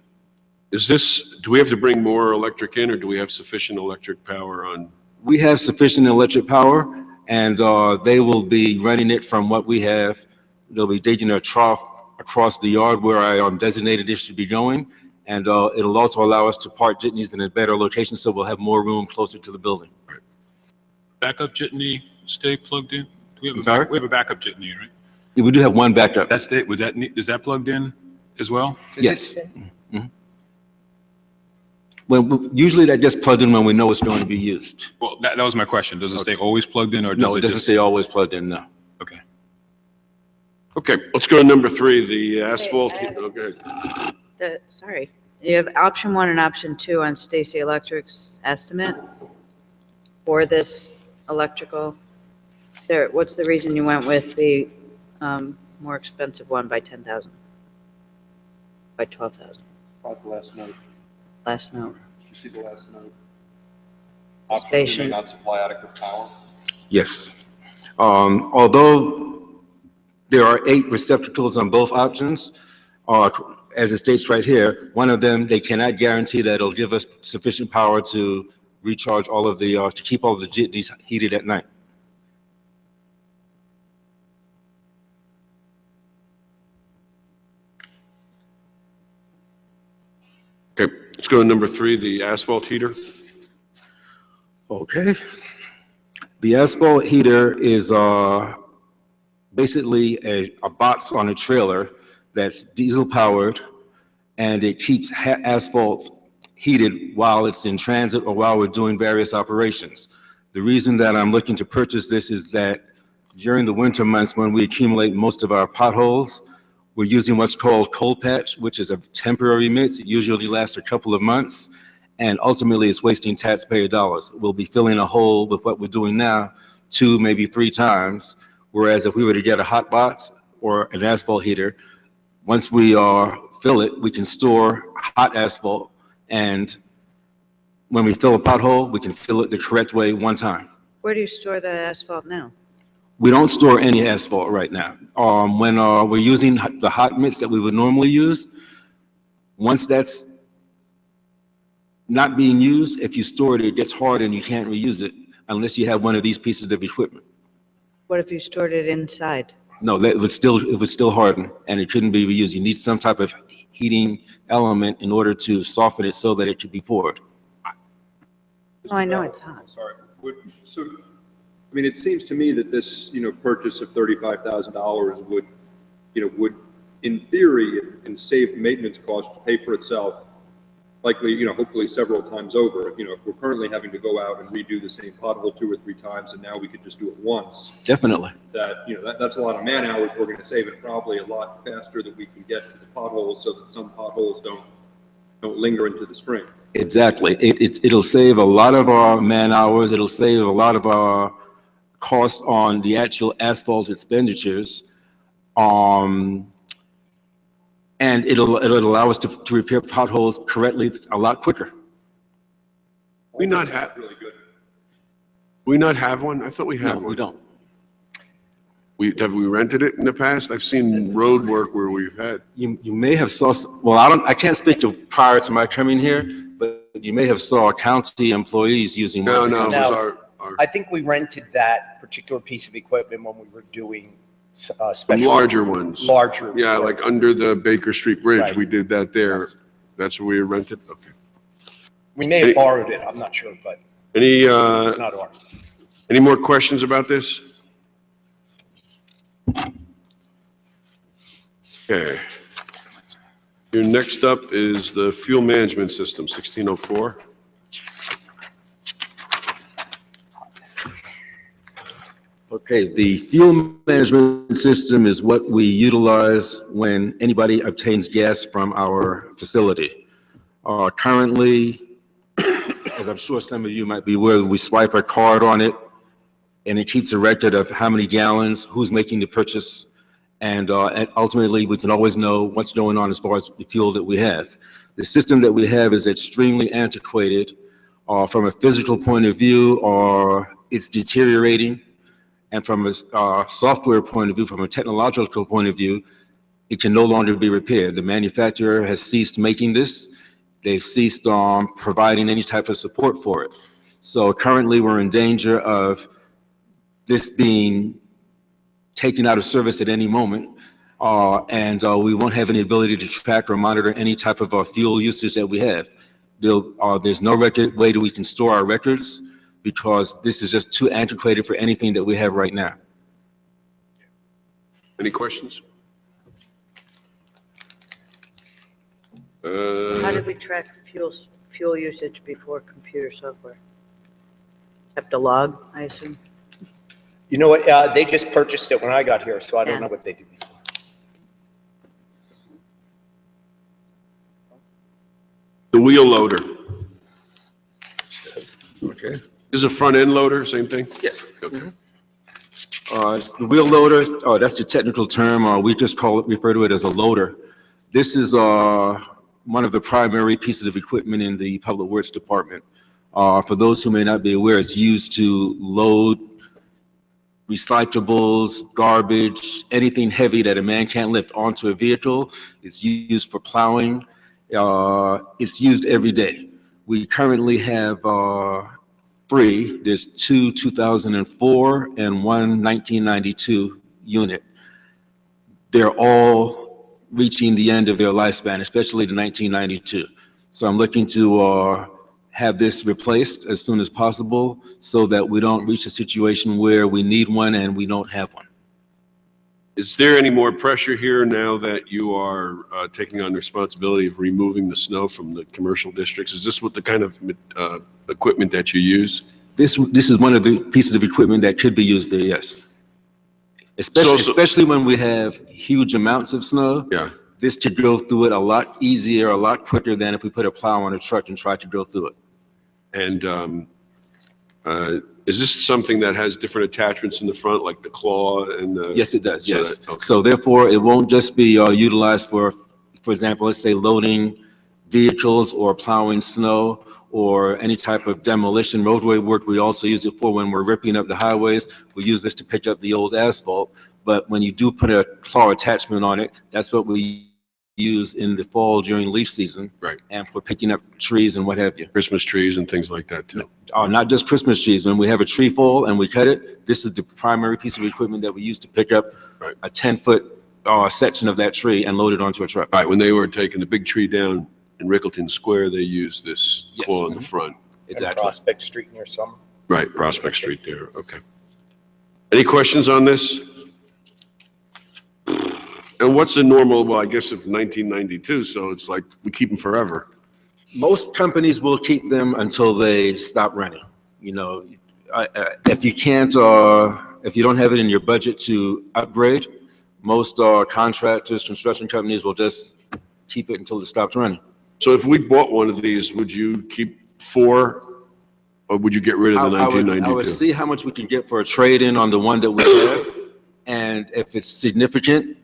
S3: Do we have to bring more electric in, or do we have sufficient electric power on?
S20: We have sufficient electric power, and they will be running it from what we have. They'll be digging a trough across the yard where I designated it should be going, and it'll also allow us to park jitneys in a better location, so we'll have more room closer to the building.
S13: Backup jitney stay plugged in? Do we have
S20: I'm sorry?
S13: We have a backup jitney, right?
S20: We do have one backup.
S13: That's it. Is that plugged in as well?
S20: Yes. Mhm. Well, usually that gets plugged in when we know it's going to be used.
S13: Well, that was my question. Does it stay always plugged in, or
S20: No,
S13: does
S20: it
S13: it
S20: doesn't
S13: just?
S20: stay always plugged in, no.
S13: Okay.
S3: Okay, let's go to number 3, the asphalt. Okay.
S19: Sorry, you have option 1 and option 2 on Stacy Electric's estimate for this electrical. What's the reason you went with the more expensive one by 10,000? By 12,000?
S4: Last note.
S19: Last note.
S4: You see the last note?
S19: Station.
S4: May not supply adequate power.
S20: Yes. Although there are 8 receptacles on both options, as it states right here, one of them, they cannot guarantee that it'll give us sufficient power to recharge all of the, to keep all the jitneys heated at night.
S3: Okay, let's go to number 3, the asphalt heater.
S20: Okay. The asphalt heater is basically a box on a trailer that's diesel powered, and it keeps asphalt heated while it's in transit or while we're doing various operations. The reason that I'm looking to purchase this is that during the winter months when we accumulate most of our potholes, we're using what's called cold patch, which is a temporary mix. It usually lasts a couple of months, and ultimately it's wasting taxpayer dollars. We'll be filling a hole with what we're doing now 2, maybe 3 times, whereas if we were to get a hot box or an asphalt heater, once we fill it, we can store hot asphalt, and when we fill a pothole, we can fill it the correct way one time.
S19: Where do you store the asphalt now?
S20: We don't store any asphalt right now. When we're using the hot mix that we would normally use, once that's not being used, if you store it, it gets hard and you can't reuse it unless you have one of these pieces of equipment.
S19: What if you stored it inside?
S20: No, it would still harden and it couldn't be reused. You need some type of heating element in order to soften it so that it could be poured.
S19: Oh, I know it's hot.
S4: Sorry. I mean, it seems to me that this, purchase of $35,000 would, would in theory and save maintenance costs to pay for itself, likely, hopefully several times over. If we're currently having to go out and redo the same pothole 2 or 3 times, and now we could just do it once.
S20: Definitely.
S4: That's a lot of man hours we're going to save, and probably a lot faster that we can get to the potholes so that some potholes don't linger into the spring.
S20: Exactly. It'll save a lot of our man hours. It'll save a lot of our costs on the actual asphalt expenditures. And it'll allow us to repair potholes correctly a lot quicker.
S3: We not have one? I thought we had one.
S20: No, we don't.
S3: Have we rented it in the past? I've seen road work where we've had.
S20: You may have saw, well, I can't speak to prior to my coming here, but you may have saw county employees using.
S3: No, it was
S17: Now, I think we rented that particular piece of equipment when we were doing special.
S3: Larger ones.
S17: Larger.
S3: Yeah, like under the Baker Street Bridge,
S17: Right.
S3: we did that there.
S17: Yes.
S3: That's where we rented? Okay.
S17: We may have borrowed it, I'm not sure, but
S3: Any,
S17: it's not ours.
S3: any more questions about this? Okay. Your next up is the fuel management system, 1604.
S20: Okay, the fuel management system is what we utilize when anybody obtains gas from our facility. Currently, as I'm sure some of you might be aware, we swipe a card on it, and it keeps a record of how many gallons, who's making the purchase, and ultimately, we can always know what's going on as far as the fuel that we have. The system that we have is extremely antiquated from a physical point of view, or it's deteriorating. And from a software point of view, from a technological point of view, it can no longer be repaired. The manufacturer has ceased making this. They've ceased providing any type of support for it. So currently, we're in danger of this being taken out of service at any moment. And we won't have any ability to track or monitor any type of fuel usage that we have. There's no record way that we can store our records, because this is just too antiquated for anything that we have right now.
S3: Any questions?
S19: How did we track fuel usage before computer software? Kept a log, I assume?
S17: You know what, they just purchased it when I got here, so I don't know what they did before.
S3: The wheel loader. Okay. This is a front end loader, same thing?
S20: Yes. Okay. It's the wheel loader, that's the technical term, we just refer to it as a loader. This is one of the primary pieces of equipment in the Public Works Department. For those who may not be aware, it's used to load recyclables, garbage, anything heavy that a man can't lift onto a vehicle. It's used for plowing. It's used every day. We currently have 3. There's 2 2004 and 1 1992 unit. They're all reaching the end of their lifespan, especially the 1992. So I'm looking to have this replaced as soon as possible so that we don't reach a situation where we need one and we don't have one.
S3: Is there any more pressure here now that you are taking on the responsibility of removing the snow from the commercial districts? Is this what the kind of equipment that you use?
S20: This is one of the pieces of equipment that could be used there, yes. Especially when we have huge amounts of snow.
S3: Yeah.
S20: This could go through it a lot easier, a lot quicker than if we put a plow on a truck and try to go through it.
S3: And is this something that has different attachments in the front, like the claw and the?
S20: Yes, it does, yes.
S3: Okay.
S20: So therefore, it won't just be utilized for example, let's say loading vehicles or plowing snow or any type of demolition roadway work. We also use it for when we're ripping up the highways. We use this to pick up the old asphalt. But when you do put a claw attachment on it, that's what we use in the fall during leaf season.
S3: Right.
S20: And for picking up trees and what have you.
S3: Christmas trees and things like that too.
S20: Not just Christmas trees. When we have a tree fall and we cut it, this is the primary piece of equipment that we use to pick up a 10-foot section of that tree and load it onto a truck.
S3: Right, when they were taking the big tree down in Rickleton Square, they used this claw in the front.
S17: Exactly. Prospect Street near some.
S3: Right, Prospect Street there, okay. Any questions on this? And what's the normal, well, I guess of 1992, so it's like we keep them forever.
S20: Most companies will keep them until they stop running. You know, if you can't, if you don't have it in your budget to upgrade, most contractors, construction companies will just keep it until it stops running.
S3: So if we bought one of these, would you keep 4, or would you get rid of the 1992?
S20: I would see how much we can get for a trade-in on the one that we have, and if it's significant,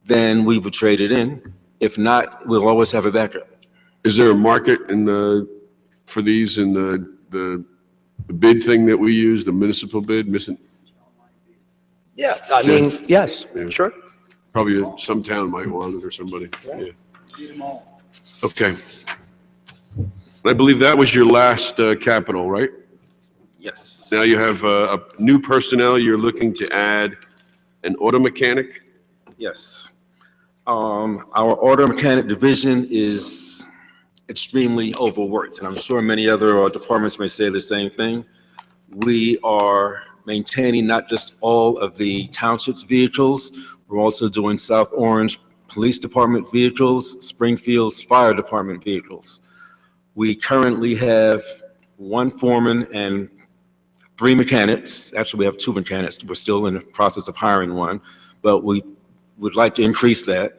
S20: then we would trade it in. If not, we'll always have a backup.
S3: Is there a market for these in the bid thing that we use, the municipal bid?
S17: Yeah, I mean, yes, sure.
S3: Probably some town might want it or somebody. Yeah. Okay. I believe that was your last capital, right?
S20: Yes.
S3: Now you have a new personnel. You're looking to add an auto mechanic?
S20: Yes. Our auto mechanic division is extremely overworked, and I'm sure many other departments may say the same thing. We are maintaining not just all of the township's vehicles, we're also doing South Orange Police Department vehicles, Springfield's Fire Department vehicles. We currently have 1 foreman and 3 mechanics. Actually, we have 2 mechanics. We're still in the process of hiring 1, but we would like to increase that.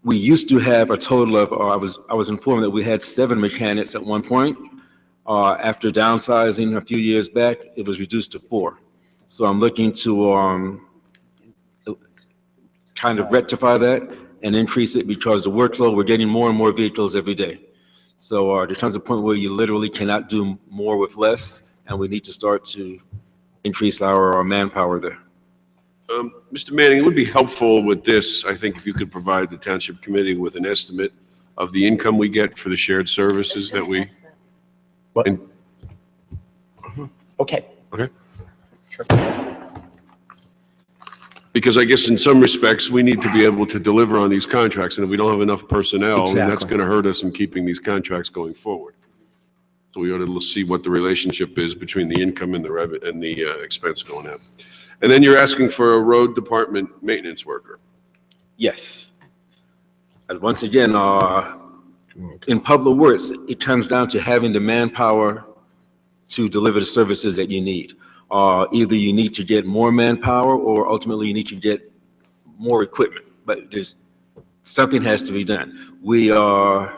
S20: We used to have a total of, I was informed that we had 7 mechanics at one point. After downsizing a few years back, it was reduced to 4. So I'm looking to kind of rectify that and increase it because the workload, we're getting more and more vehicles every day. So there comes a point where you literally cannot do more with less, and we need to start to increase our manpower there.
S3: Mr. Manning, it would be helpful with this, I think, if you could provide the Township Committee with an estimate of the income we get for the shared services that we...
S17: Okay.
S3: Okay. Sure. Because I guess in some respects, we need to be able to deliver on these contracts, and if we don't have enough personnel, then that's going to hurt us in keeping these contracts going forward. So we ought to see what the relationship is between the income and the expense going out. And then you're asking for a road department maintenance worker.
S20: Yes. And once again, in public works, it comes down to having the manpower to deliver the services that you need. Either you need to get more manpower or ultimately you need to get more equipment, but something has to be done. We are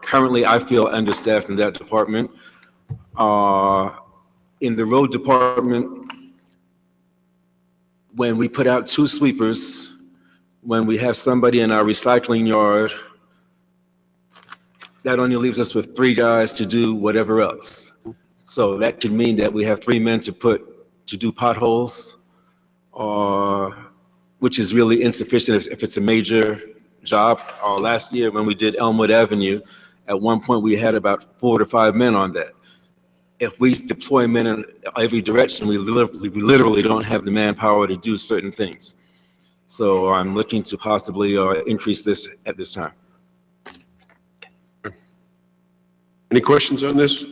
S20: currently, I feel, understaffed in that department. In the road department, when we put out 2 sweepers, when we have somebody in our recycling yard, that only leaves us with 3 guys to do whatever else. So that could mean that we have 3 men to do potholes, which is really insufficient if it's a major job. Last year when we did Elmwood Avenue, at one point we had about 4 to 5 men on that. If we deploy men in every direction, we literally don't have the manpower to do certain things. So I'm looking to possibly increase this at this time.
S3: Any questions on this?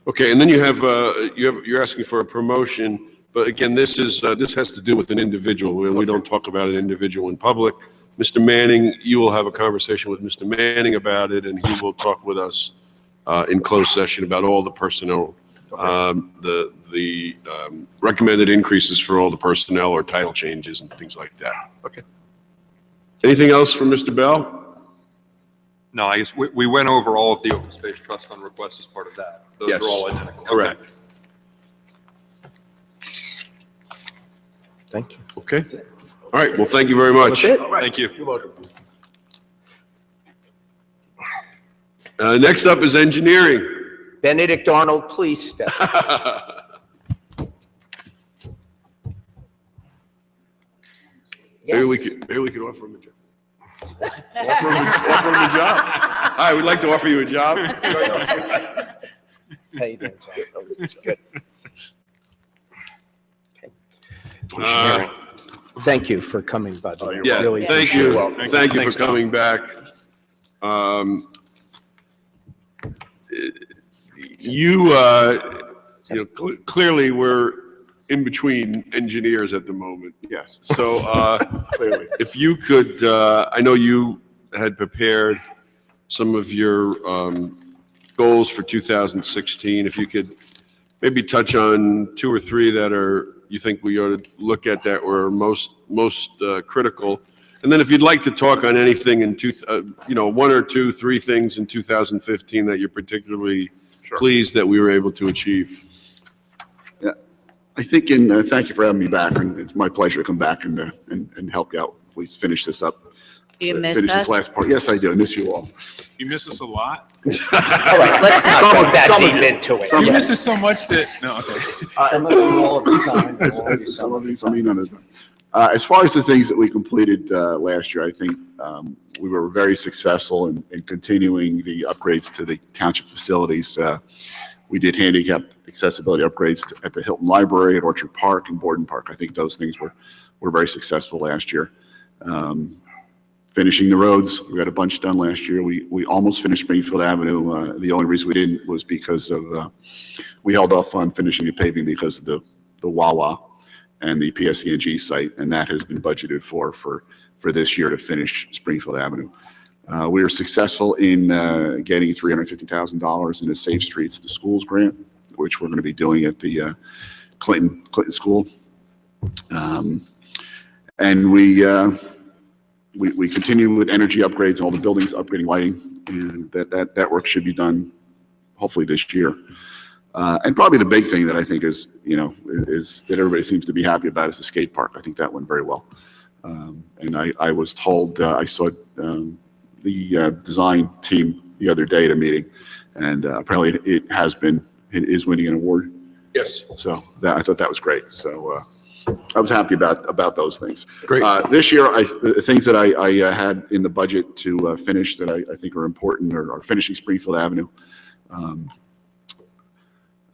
S3: Okay, and then you're asking for a promotion, but again, this has to do with an individual. We don't talk about an individual in public. Mr. Manning, you will have a conversation with Mr. Manning about it, and he will talk with us in closed session about all the personnel, the recommended increases for all the personnel or title changes and things like that. Okay. Anything else from Mr. Bell?
S4: No, I guess we went over all of the open space trust fund requests as part of that. Those
S3: Yes.
S4: are all identical.
S3: Correct.
S17: Thank you.
S3: Okay. All right, well, thank you very much.
S17: That's it?
S4: Thank you.
S17: You're welcome.
S3: Next up is engineering.
S17: Benedict Arnold, please step.
S3: Maybe we could offer him a job. offer him a job. Hi, we'd like to offer you a job.
S17: How you doing, Tom? Good. Okay. Thank you for coming, by the way.
S3: Yeah,
S17: Really
S3: thank
S17: appreciate
S3: you.
S17: it.
S3: Thank you for
S4: Thanks, Tom.
S3: coming back. You you know, clearly we're in between engineers at the moment.
S21: Yes.
S3: So,
S21: Clearly.
S3: if you could, I know you had prepared some of your goals for 2016. If you could maybe touch on 2 or 3 that you think we ought to look at that were most critical. And then if you'd like to talk on anything in 1 or 2, 3 things in 2015 that you're particularly pleased that we were able to achieve.
S21: Yeah, I think thank you for having me back, and it's my pleasure to come back and help you out. Please finish this up.
S19: Do you miss
S21: Finish
S19: us?
S21: this last part. Yes, I do. I miss you all.
S13: You miss us a lot?
S17: All right, let's not
S21: Some
S17: go
S21: of-
S17: that
S21: some of
S17: deep
S21: you.
S17: into it.
S21: Some
S13: You
S21: of
S13: miss us so much that, no, okay.
S17: Some of them all of the time.
S21: Some of these, I mean, none of them. As far as the things that we completed last year, I think we were very successful in continuing the upgrades to the township facilities. We did handicap accessibility upgrades at the Hilton Library, at Orchard Park, and Borden Park. I think those things were very successful last year. Finishing the roads, we got a bunch done last year. We almost finished Springfield Avenue. The only reason we didn't was because of we held off on finishing the paving because of the Wawa and the PSE&G site, and that has been budgeted for this year to finish Springfield Avenue. We were successful in getting $350,000 in a Safe Streets to Schools grant, which we're going to be doing at the Clinton School. And we continue with energy upgrades, all the buildings, upgrading lighting, and that work should be done hopefully this year. And probably the big thing that I think is that everybody seems to be happy about is the skate park. I think that went very well. And I was told, I saw the design team the other day at a meeting, and apparently it is winning an award.
S3: Yes.
S21: So I thought that was great. So I was happy about those things.
S3: Great.
S21: This year, the things that I had in the budget to finish that I think are important are finishing Springfield Avenue.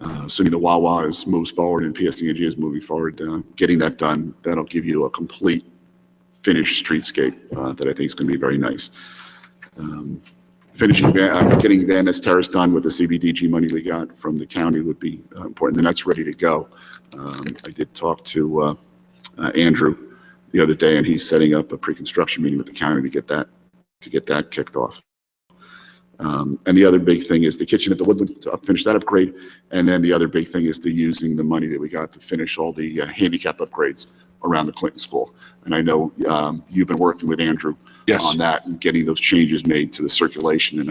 S21: Assuming the Wawa moves forward and PSE&G is moving forward, getting that done, that'll give you a complete finished streetscape that I think is going to be very nice. Getting Van Ness Terrace done with the CBDG money we got from the county would be important, and that's ready to go. I did talk to Andrew the other day, and he's setting up a pre-construction meeting with the county to get that kicked off. And the other big thing is the kitchen at the Woodland, to finish that upgrade. And then the other big thing is using the money that we got to finish all the handicap upgrades around the Clinton School. And I know you've been working with Andrew on that and getting those changes made to the circulation. And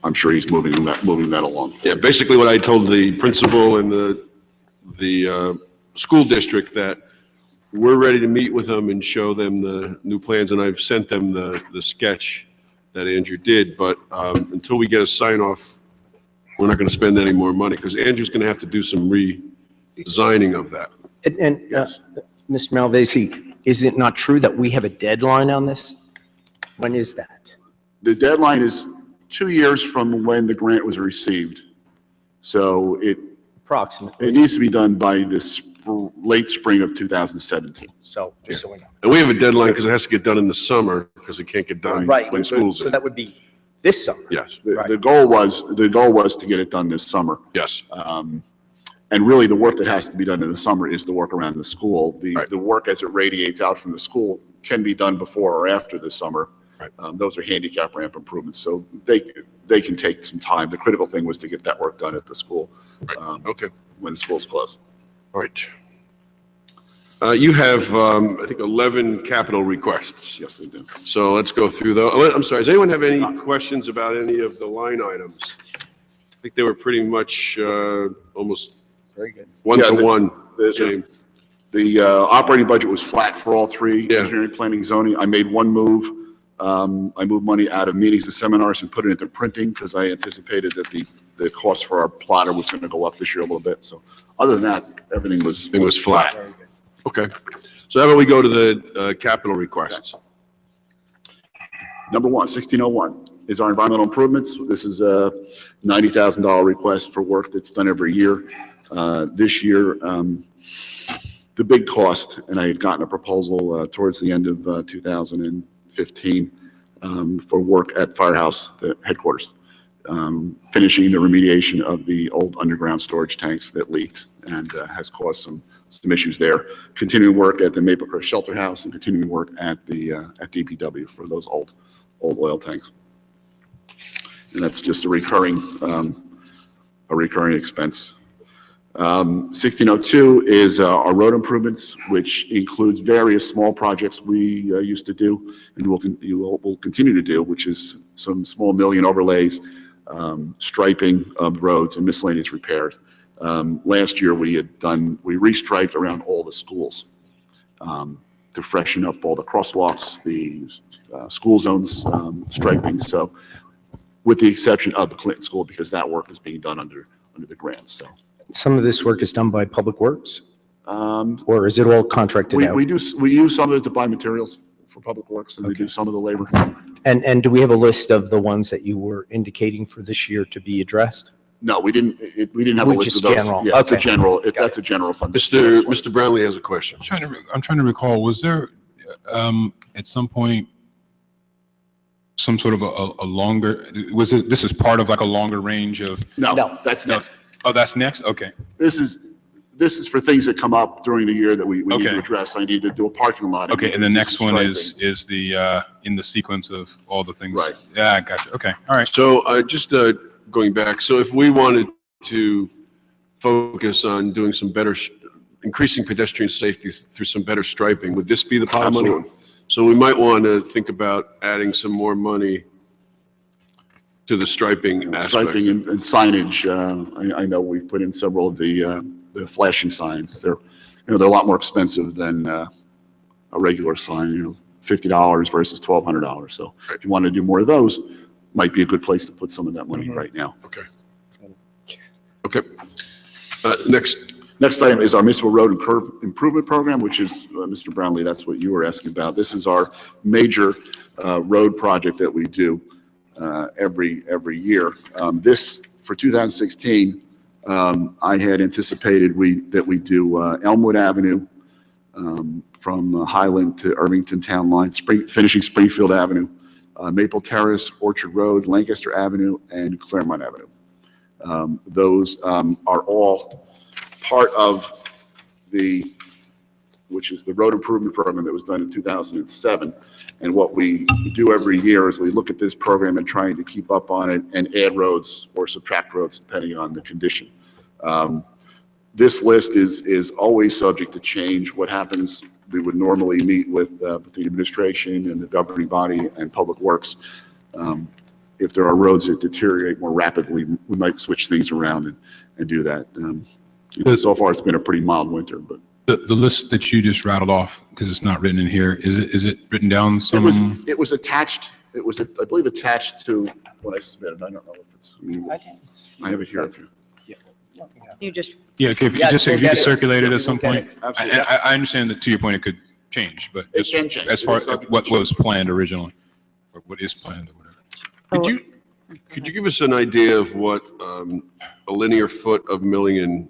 S21: I'm sure he's moving that along.
S3: Yeah, basically what I told the principal and the school district that we're ready to meet with them and show them the new plans, and I've sent them the sketch that Andrew did, but until we get a sign off, we're not going to spend any more money, because Andrew's going to have to do some redesigning of that.
S17: And Mr. Malvesi, is it not true that we have a deadline on this? When is that?
S21: The deadline is 2 years from when the grant was received. So
S17: approximately.
S21: It needs to be done by this late spring of 2017.
S17: So just so we know.
S3: And we have a deadline because it has to get done in the summer, because it can't get done when school's
S17: So
S3: in.
S17: that would be this summer.
S3: Yes.
S21: The goal was to get it done this summer.
S3: Yes.
S21: And really the work that has to be done in the summer is the work around the school. The work as it radiates out from the school can be done before or after the summer. Those are handicap ramp improvements, so they can take some time. The critical thing was to get that work done at the school.
S3: Okay.
S21: When the school's closed.
S3: All right. You have, I think, 11 capital requests.
S21: Yes, I do.
S3: So let's go through those. I'm sorry, does anyone have any questions about any of the line items? I think they were pretty much almost
S21: very good.
S3: One-to-one.
S21: The operating budget was flat for all three, engineering, planning, zoning. I made one move. I moved money out of meetings and seminars and put it into printing because I anticipated that the cost for our plotter was going to go up this year a little bit. So other than that, everything was
S3: flat. Okay. So how about we go to the capital requests?
S21: Number one, 1601 is our environmental improvements. This is a $90,000 request for work that's done every year. This year, the big cost, and I had gotten a proposal towards the end of 2015 for work at Firehouse, the headquarters. finishing the remediation of the old underground storage tanks that leaked and has caused some issues there. Continuing work at the Maplewood Shelter House and continuing work at the at DPW for those old oil tanks. And that's just a recurring expense. 1602 is our road improvements, which includes various small projects we used to do and will continue to do, which is some small million overlays, striping of roads and miscellaneous repairs. Last year we restriped around all the schools to freshen up all the crosswalks, the school zones striping. So with the exception of the Clinton School, because that work is being done under the grant. So
S17: Some of this work is done by Public Works? Or is it all contracted out?
S21: We use some of it to buy materials for Public Works, and we do some of the labor.
S17: And do we have a list of the ones that you were indicating for this year to be addressed?
S21: No, we didn't have a list of those.
S17: General.
S21: Yeah, it's a
S17: Okay.
S21: general, that's a general fund.
S3: Mr. Brownlee has a question.
S13: I'm trying to recall, was there, at some point, some sort of a longer, this is part of like a longer range of?
S21: No, that's next.
S13: Oh, that's next? Okay.
S21: This is for things that come up during the year that we need to address. I need to do a parking lot.
S13: Okay, and the next one is the, in the sequence of all the things?
S21: Right.
S13: Yeah, I got you. Okay, all right.
S3: So just going back, so if we wanted to focus on doing some better, increasing pedestrian safety through some better striping, would this be the pot of money?
S21: Absolutely.
S3: So we might want to think about adding some more money to the striping aspect.
S21: Striping and signage. I know we've put in several of the flashing signs. They're a lot more expensive than a regular sign, $50 versus $1,200. So if you want to do more of those, might be a good place to put some of that money right now.
S3: Okay. Okay. Next.
S21: Next item is our municipal road and curb improvement program, which is, Mr. Brownlee, that's what you were asking about. This is our major road project that we do every year. This, for 2016, I had anticipated that we do Elmwood Avenue from Highland to Irvington Town Line, finishing Springfield Avenue, Maple Terrace, Orchard Road, Lancaster Avenue, and Claremont Avenue. Those are all part of which is the road improvement program that was done in 2007. And what we do every year is we look at this program and trying to keep up on it and add roads or subtract roads depending on the condition. This list is always subject to change. What happens, we would normally meet with the administration and the governing body and Public Works. If there are roads that deteriorate more rapidly, we might switch things around and do that. So far, it's been a pretty mild winter, but.
S13: The list that you just rattled off, because it's not written in here, is it written down some?
S21: It was attached, I believe, attached to what I submitted. I don't know if it's, I have it here.
S19: You just.
S13: Yeah, okay, if you just circulate it at some point. I understand that to your point, it could change, but
S21: It
S13: just
S21: can change.
S13: as far as what was planned originally, or what is planned or whatever.
S3: Could you give us an idea of what a linear foot of milling and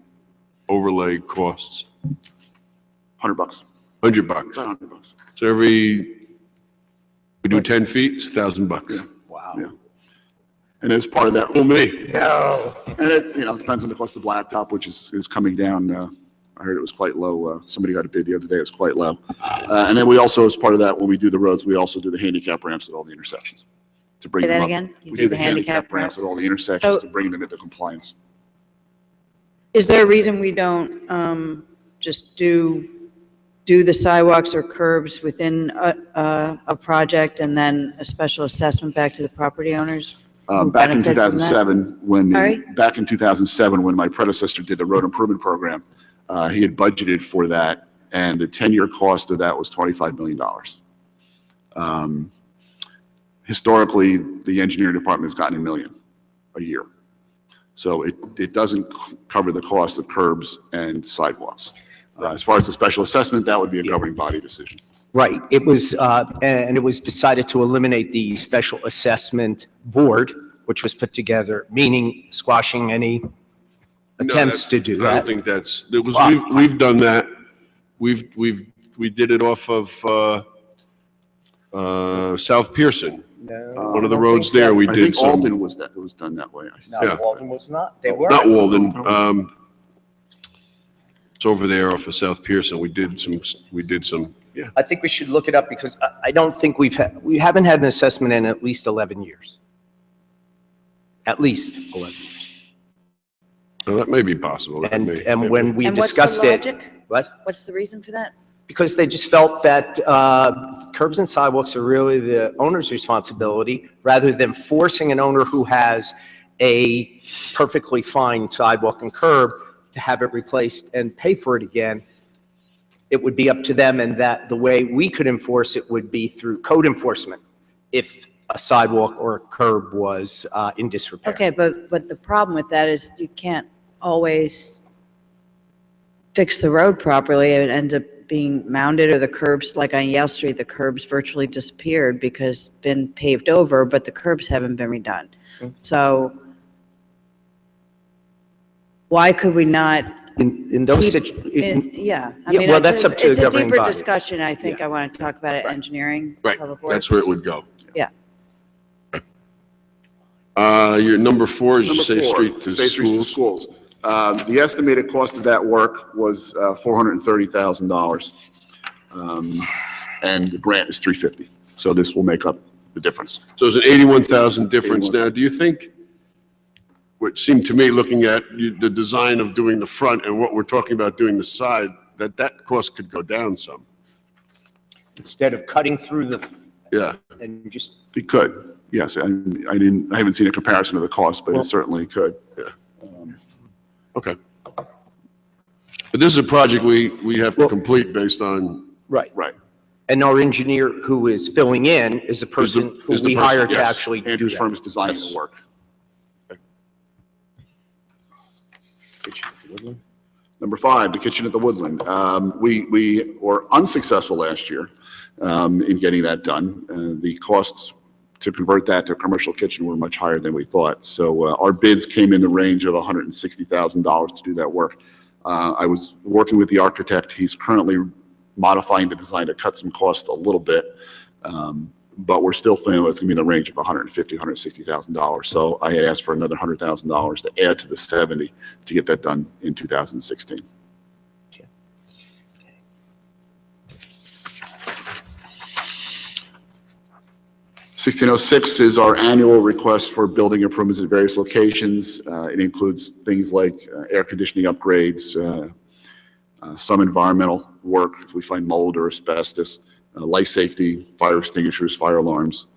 S3: overlay costs?
S21: $100.
S3: $100.
S21: About $100.
S3: So we do 10 feet, it's $1,000.
S21: Yeah. Wow. Yeah. And as part of that.
S3: Oh, me.
S21: No. And it, depends on the cost of blacktop, which is coming down. I heard it was quite low. Somebody got a bid the other day. It was quite low. And then we also, as part of that, when we do the roads, we also do the handicap ramps at all the intersections to bring
S19: Say
S21: them
S19: that
S21: up.
S19: again? You
S21: We
S19: do
S21: do
S19: the
S21: the handicap ramps at all the intersections to bring them into compliance.
S19: Is there a reason we don't just do the sidewalks or curbs within a project and then a special assessment back to the property owners? who
S21: Back in
S19: benefit from that?
S21: 2007, back in 2007, when my predecessor did the road improvement program, he had budgeted for that, and the 10-year cost of that was $25 million. Historically, the engineering department has gotten $1 million a year. So it doesn't cover the cost of curbs and sidewalks. As far as the special assessment, that would be a governing body decision.
S17: Right. It was, and it was decided to eliminate the special assessment board, which was put together, meaning squashing any attempts to do that.
S3: I don't think we've done that. We did it off of South Pearson.
S17: No.
S3: One of the roads there, we
S21: I
S3: did
S21: think
S3: some.
S21: Alden was that, it was done that way. I think.
S17: No, Walden was not. They were.
S3: Not Walden. It's over there off of South Pearson. We did some, yeah.
S17: I think we should look it up because I don't think we haven't had an assessment in at least 11 years. At least 11 years.
S3: Well, that may be possible. That
S17: And,
S3: may-
S17: and when we
S19: And what's the
S17: discussed it.
S19: logic?
S17: What?
S19: What's the reason for that?
S17: Because they just felt that curbs and sidewalks are really the owner's responsibility, rather than forcing an owner who has a perfectly fine sidewalk and curb to have it replaced and pay for it again. It would be up to them, and that the way we could enforce it would be through code enforcement if a sidewalk or a curb was in disrepair.
S19: Okay, but the problem with that is you can't always fix the road properly. It ends up being mounded, or the curbs, like on Yale Street, the curbs virtually disappeared because it's been paved over, but the curbs haven't been redone. So why could we not?
S17: In those
S19: keep-
S17: situations.
S19: Yeah. I
S17: Yeah,
S19: mean,
S17: well, that's up to
S19: it's
S17: the
S19: a
S17: governing
S19: deeper
S17: body.
S19: discussion. I think I want to talk about it, engineering.
S3: Right,
S19: public
S3: that's
S19: works.
S3: where it would go.
S19: Yeah.
S3: Your number 4 is
S21: Number
S3: Safe
S21: 4,
S3: Street to
S21: Safe Streets to
S3: Schools.
S21: Schools. The estimated cost of that work was $430,000. And the grant is $350. So this will make up the difference.
S3: So it's an 81,000 difference. Now, do you think, what seemed to me, looking at the design of doing the front and what we're talking about doing the side, that cost could go down some?
S17: Instead of cutting through the.
S3: Yeah.
S17: And just.
S21: It could, yes. I haven't seen a comparison of the cost, but it certainly could.
S3: Yeah. Okay. But this is a project we have to complete based on.
S17: Right.
S21: Right.
S17: And our engineer who is filling in is the person who we hired to actually do
S21: Andrew's
S17: that.
S21: firm is designing the work. Number 5, the kitchen at the Woodland. We were unsuccessful last year in getting that done. The costs to convert that to a commercial kitchen were much higher than we thought. So our bids came in the range of $160,000 to do that work. I was working with the architect. He's currently modifying the design to cut some costs a little bit. But we're still feeling it's going to be in the range of $150,000, $160,000. So I had asked for another $100,000 to add to the 70 to get that done in 2016. $1,606 is our annual request for building improvements at various locations. It includes things like air conditioning upgrades, some environmental work if we find mold or asbestos, life safety, fire extinguishers, fire alarms,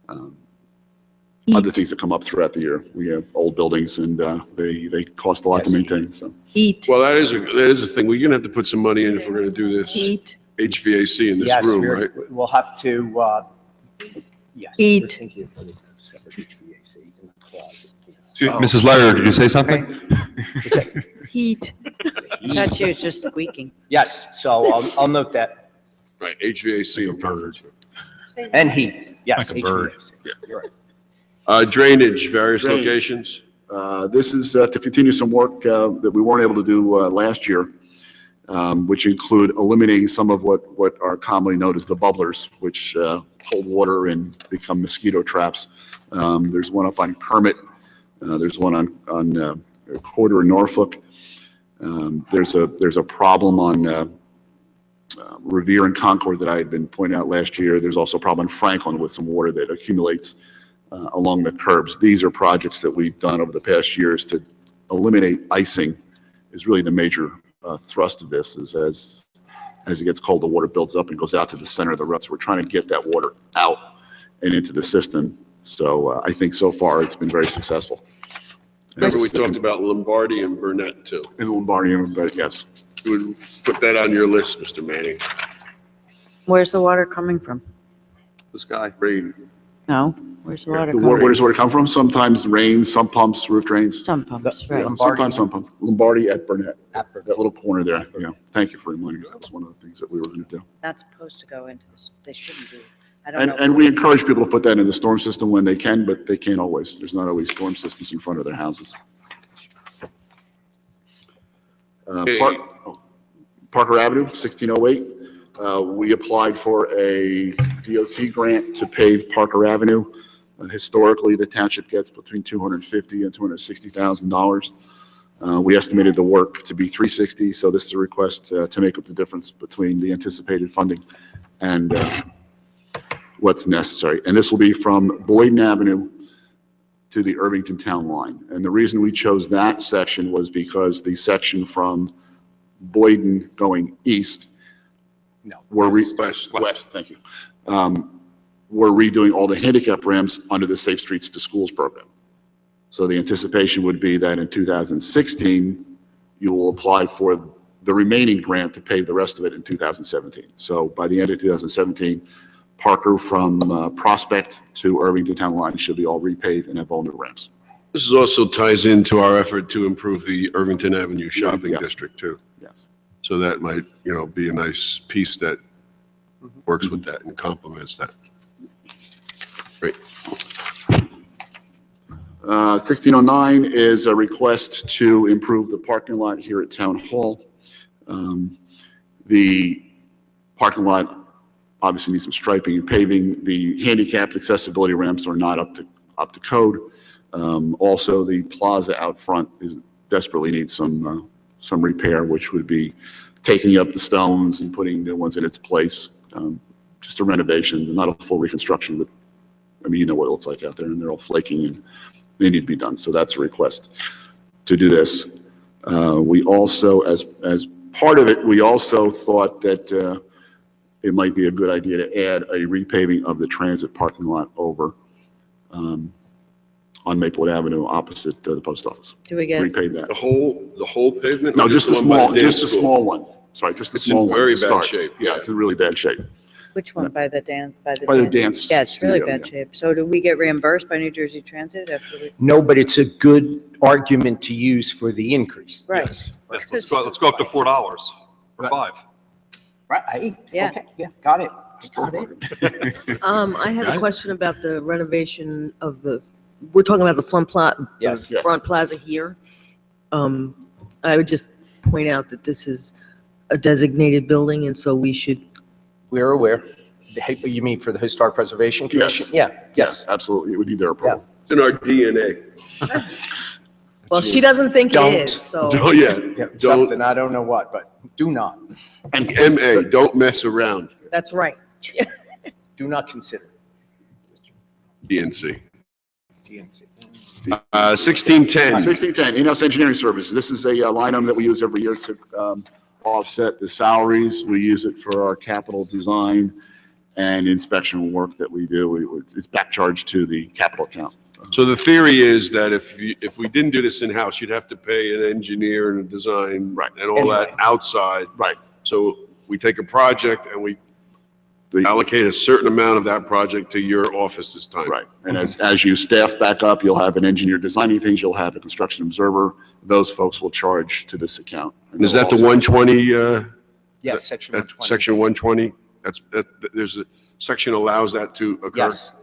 S21: other things that come up throughout the year. We have old buildings and they cost a lot to maintain, so.
S1: Heat.
S3: Well, that is a thing. We're gonna have to put some money in if we're gonna do this.
S1: Heat.
S3: HVAC in this
S17: Yes,
S3: room, right?
S17: we'll have to, yes.
S1: Eat.
S17: We're thinking of putting a separate HVAC in the closet.
S4: Mrs. Leiter, did you say something?
S1: Heat.
S19: That's you, it's just squeaking.
S17: Yes, so I'll note that.
S3: Right, HVAC and bird.
S17: And heat, yes.
S21: Like a bird.
S17: HVAC. You're right.
S3: Drainage, various
S21: Drainage.
S3: locations.
S21: This is to continue some work that we weren't able to do last year, which include eliminating some of what are commonly known as the bubblers, which hold water and become mosquito traps. There's one up on Kermit. There's one on Quarter in Norfolk. There's a problem on Revere and Concord that I had been pointing out last year. There's also a problem in Franklin with some water that accumulates along the curbs. These are projects that we've done over the past years to eliminate icing is really the major thrust of this. Is as it gets cold, the water builds up and goes out to the center of the ruts. We're trying to get that water out and into the system. So I think so far it's been very successful.
S3: Remember we talked about Lombardi and Burnett too.
S21: In Lombardi and Burnett, yes.
S3: You would put that on your list, Mr. Manning.
S19: Where's the water coming from?
S3: This guy. Rain.
S19: No, where's the water
S21: Where
S19: coming?
S21: does water come from? Sometimes rain, some pumps, roof drains.
S19: Some pumps, right.
S21: Sometimes some pumps. Lombardi at Burnett, that little corner there. Yeah. Thank you for reminding me. That was one of the things that we were going to do.
S19: That's supposed to go into this, they shouldn't be. I don't know.
S21: And we encourage people to put that in the storm system when they can, but they can't always. There's not always storm systems in front of their houses. Parker Avenue, 1608. We applied for a DOT grant to pave Parker Avenue. Historically, the township gets between $250,000 and $260,000. We estimated the work to be $360,000, so this is a request to make up the difference between the anticipated funding and what's necessary. And this will be from Boyden Avenue to the Irvington Town Line. And the reason we chose that section was because the section from Boyden going east, west, thank you. We're redoing all the handicap ramps under the Safe Streets to Schools program. So the anticipation would be that in 2016, you will apply for the remaining grant to pave the rest of it in 2017. So by the end of 2017, Parker from Prospect to Irvington Town Line should be all repaved and have all new ramps.
S3: This is also ties into our effort to improve the Irvington Avenue shopping district too.
S21: Yes.
S3: So that might, be a nice piece that works with that and complements that. Great.
S21: 1609 is a request to improve the parking lot here at Town Hall. The parking lot obviously needs some striping and paving. The handicapped accessibility ramps are not up to code. Also, the plaza out front desperately needs some repair, which would be taking up the stones and putting new ones in its place. Just a renovation, not a full reconstruction, but you know what it looks like out there, and they're all flaking and they need to be done. So that's a request to do this. We also, as part of it, we also thought that it might be a good idea to add a repaving of the transit parking lot over on Maplewood Avenue opposite the post office.
S19: Do we get
S21: repave that?
S3: The whole pavement?
S21: No, just a
S3: the one by the dance
S21: small
S3: school?
S21: one. Sorry, just a
S3: It's
S21: small
S3: in
S21: one.
S3: very
S21: to
S3: bad
S21: start.
S3: shape.
S21: Yeah, it's in really bad shape.
S19: Which one, by the dance?
S21: By the dance
S19: Yeah, it's really
S21: studio,
S19: bad
S21: yeah.
S19: shape. So do we get reimbursed by New Jersey Transit after we?
S17: No, but it's a good argument to use for the increase.
S19: Right.
S4: Yes, let's go up to $4 or $5.
S17: Right,
S19: Yeah.
S17: okay, yeah, got it. Got it.
S1: I had
S17: Got
S1: a
S17: it.
S1: question about the renovation of we're talking about the
S17: Yes.
S1: front plaza here. I would just point out that this is a designated building, and so we should.
S17: We're aware. You mean for the Historic Preservation Commission? Yeah, yes.
S21: Absolutely, it would need their approval.
S3: It's in our DNA.
S1: Well, she doesn't think
S17: Don't.
S1: it is, so.
S3: Oh, yeah.
S17: Yeah,
S3: Don't,
S17: something, I don't know what, but do not,
S3: and MA, don't mess around.
S1: That's right.
S17: do not consider.
S3: DNC.
S17: DNC.
S3: 1610.
S21: 1610, in-house engineering services. This is a line item that we use every year to offset the salaries. We use it for our capital design and inspection work that we do. It's back charged to the capital account.
S3: So the theory is that if we didn't do this in-house, you'd have to pay an engineer and a design and all that outside.
S21: Right.
S3: So we take a project and we allocate a certain amount of that project to your office's time.
S21: Right. And as you staff back up, you'll have an engineer designing things, you'll have a construction observer. Those folks will charge to this account.
S3: And is that the 120?
S17: Yes, section 120.
S3: Section 120? There's a section allows that to occur?
S17: Yes.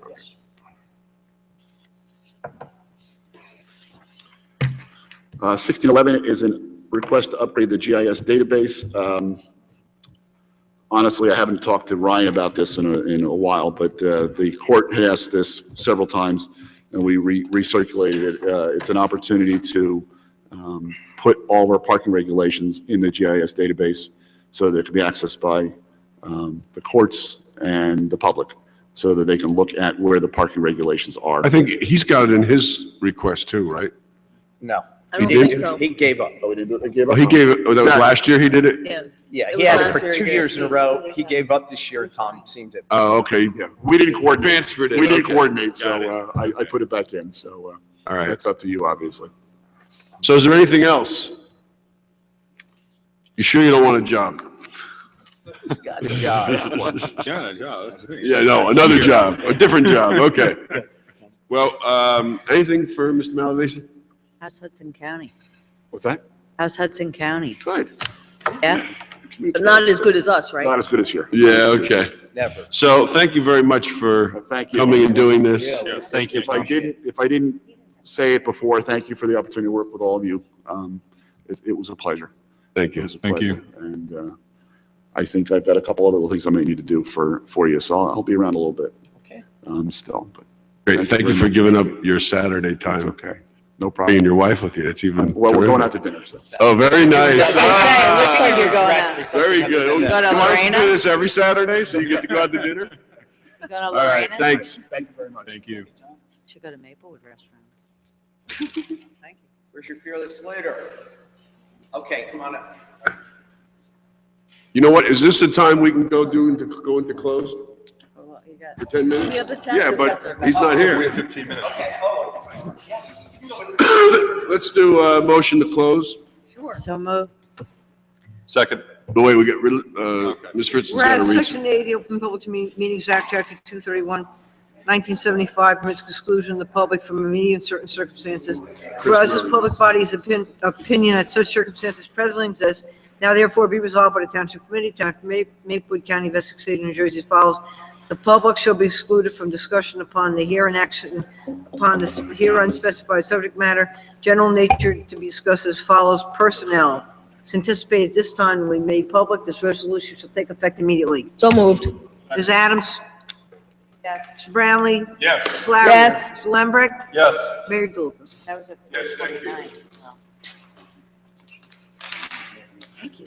S21: 1611 is a request to upgrade the GIS database. Honestly, I haven't talked to Ryan about this in a while, but the court had asked this several times, and we recirculated it. It's an opportunity to put all of our parking regulations in the GIS database so that it can be accessed by the courts and the public, so that they can look at where the parking regulations are.
S3: I think he's got it in his request too, right?
S17: No.
S1: I don't
S3: He did?
S1: think so.
S17: He gave up.
S21: Oh, he gave
S3: Oh, he gave it, that was last year he did it?
S1: Yeah.
S17: Yeah,
S1: It
S17: he
S1: was
S17: had it
S1: last
S17: for
S1: year,
S17: 2
S1: yes.
S17: years in a row. He gave up this year, Tom seemed to.
S3: Oh, okay.
S21: Yeah, we didn't coordinate.
S3: Transferred it.
S21: We didn't
S3: Okay.
S21: coordinate,
S3: Got
S21: so I put it back in. So
S3: All right.
S21: that's up to you, obviously.
S3: So is there anything else? You sure you don't want a job?
S17: He's got a job.
S3: Yeah, no, another job, a different job, okay. Well, anything for Mr. Malavasi?
S19: How's Hudson County?
S21: What's that?
S19: How's Hudson County?
S21: Good.
S19: Yeah?
S1: But not as good as us, right?
S21: Not as good as here.
S3: Yeah, okay.
S17: Never.
S3: So thank you very much for
S21: Thank you.
S3: coming and doing this.
S21: Thank you. If I didn't say it before, thank you for the opportunity to work with all of you. It was a pleasure.
S3: Thank you.
S21: It was a
S13: Thank
S21: pleasure.
S13: you.
S21: And I think I've got a couple other little things I may need to do for you, so I'll be around a little bit.
S17: Okay.
S21: Still, but.
S3: Great, thank you for giving up your Saturday time.
S21: That's okay. No problem.
S3: Bringing your wife with you, that's even.
S21: Well, we're going
S3: terrific.
S21: out to dinner, so.
S3: Oh, very nice.
S19: It looks like you're going out.
S3: Very good. Oh,
S19: You
S3: you
S19: go to
S3: want us to do
S19: Lorena?
S3: this every Saturday, so you get to go out to dinner?
S19: You go to
S3: All right,
S19: Lorena?
S3: thanks.
S21: Thank you very much.
S3: Thank you.
S19: Should go to Maplewood restaurants.
S17: Thank you. Where's your fearless leader? Okay, come on up.
S3: You know what, is this the time we can go into close
S19: Well, you got-
S3: for 10 minutes?
S19: We have the tax
S3: Yeah, but
S19: assessor.
S3: he's not
S4: We
S3: here.
S4: have 15 minutes.
S17: Okay, oh, yes.
S3: Let's do a motion to close.
S19: Sure. So moved.
S4: Second.
S3: No, wait, we got, Ms. Fritz's got to
S2: Whereas
S3: read.
S2: Section 80 Open Public Meetings Act, Chapter 231, 1975 permits exclusion of the public from a meeting in certain circumstances. Whereas this public body's opinion at such circumstances presently exists, now therefore be resolved by the Township Committee, Township of Maplewood County of Essex State of New Jersey as follows. The public shall be excluded from discussion upon the here and action upon this here unspecified subject matter, general nature to be discussed as follows. Personnel. It's anticipated this time will be made public. This resolution shall take effect immediately.
S1: So moved.
S2: Ms. Adams?
S19: Yes.
S2: Mr. Brownlee?
S3: Yes.
S2: Mr. Flower?
S1: Yes.
S2: Mr. Lembrecht?
S4: Yes.
S2: Mayor DeLuca?
S19: That was a
S3: Yes, thank you.
S19: 49. so.
S2: Thank you.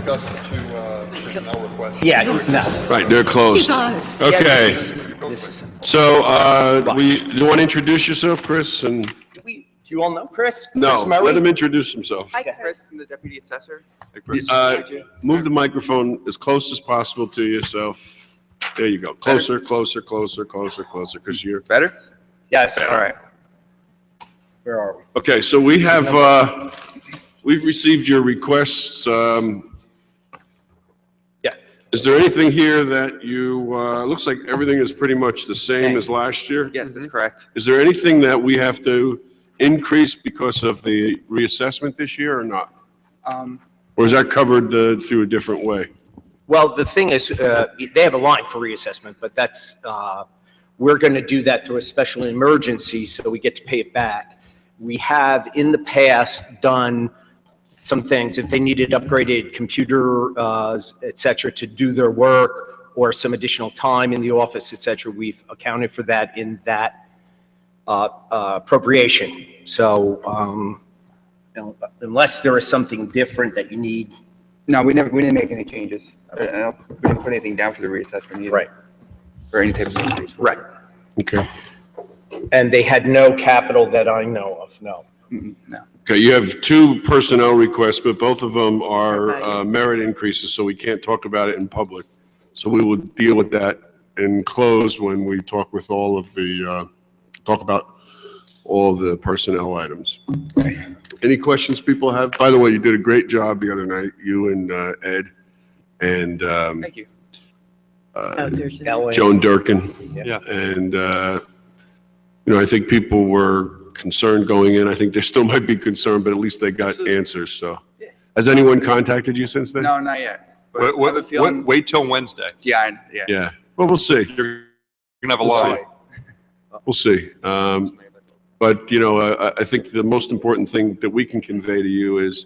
S4: discuss the two personnel requests?
S17: Yeah, no.
S3: Right, they're closed.
S2: He's honest.
S3: Okay.
S17: This is-
S3: So, you want to introduce yourself, Chris? And
S17: Do you all know Chris?
S3: no,
S17: Chris Murray?
S3: let him introduce himself.
S6: Hi, Chris. I'm the deputy assessor.
S3: Move the microphone as close as possible to yourself. There you go. Closer, closer, closer, closer, closer, because you're...
S6: Better?
S17: Yes.
S6: All right.
S17: Where are we?
S3: Okay, so we have, we've received your requests.
S17: Yeah.
S3: Is there anything here that you, looks like everything is pretty much the same as last year?
S6: Yes, that's correct.
S3: Is there anything that we have to increase because of the reassessment this year or not? Or is that covered through a different way?
S17: Well, the thing is, they have a line for reassessment, but that's, we're going to do that through a special emergency, so we get to pay it back. We have in the past done some things, if they needed upgraded computer, et cetera, to do their work, or some additional time in the office, et cetera, we've accounted for that in that appropriation. So unless there is something different that you need.
S6: No, we didn't make any changes. We didn't put anything down for the reassessment either.
S17: Right.
S6: Or any type of increase.
S17: Right.
S3: Okay.
S17: And they had no capital that I know of, no.
S6: No.
S3: Okay, you have two personnel requests, but both of them are merit increases, so we can't talk about it in public. So we will deal with that in closed when we talk with all of the, talk about all the personnel items. Any questions people have? By the way, you did a great job the other night, you and Ed and
S6: Thank you.
S3: Joan Durkin.
S17: Yeah.
S3: And, you know, I think people were concerned going in. I think they still might be concerned, but at least they got answers, so. Has anyone contacted you since then?
S6: No, not yet. But I have a feeling.
S4: Wait till Wednesday.
S6: Yeah.
S3: Yeah, well, we'll see.
S4: You're gonna have a lot.
S3: We'll see. But, you know, I think the most important thing that we can convey to you is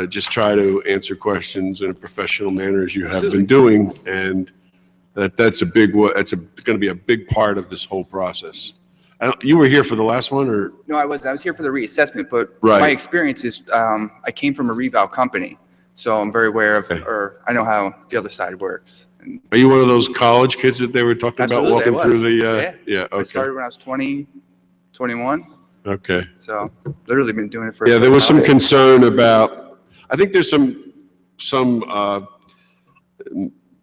S3: just try to answer questions in a professional manner as you have been doing. And that's a big, going to be a big part of this whole process. You were here for the last one, or?
S6: No, I was here for the reassessment, but
S3: Right.
S6: my experience is I came from a reval company, so I'm very aware of, or I know how the other side works. And
S3: Are you one of those college kids that they were talking about
S6: Absolutely, I
S3: walking through the?
S6: was.
S3: Yeah,
S6: I started
S3: okay.
S6: when I was 20, 21,
S3: Okay.
S6: so literally been doing it for.
S3: Yeah, there was some concern about, I think there's some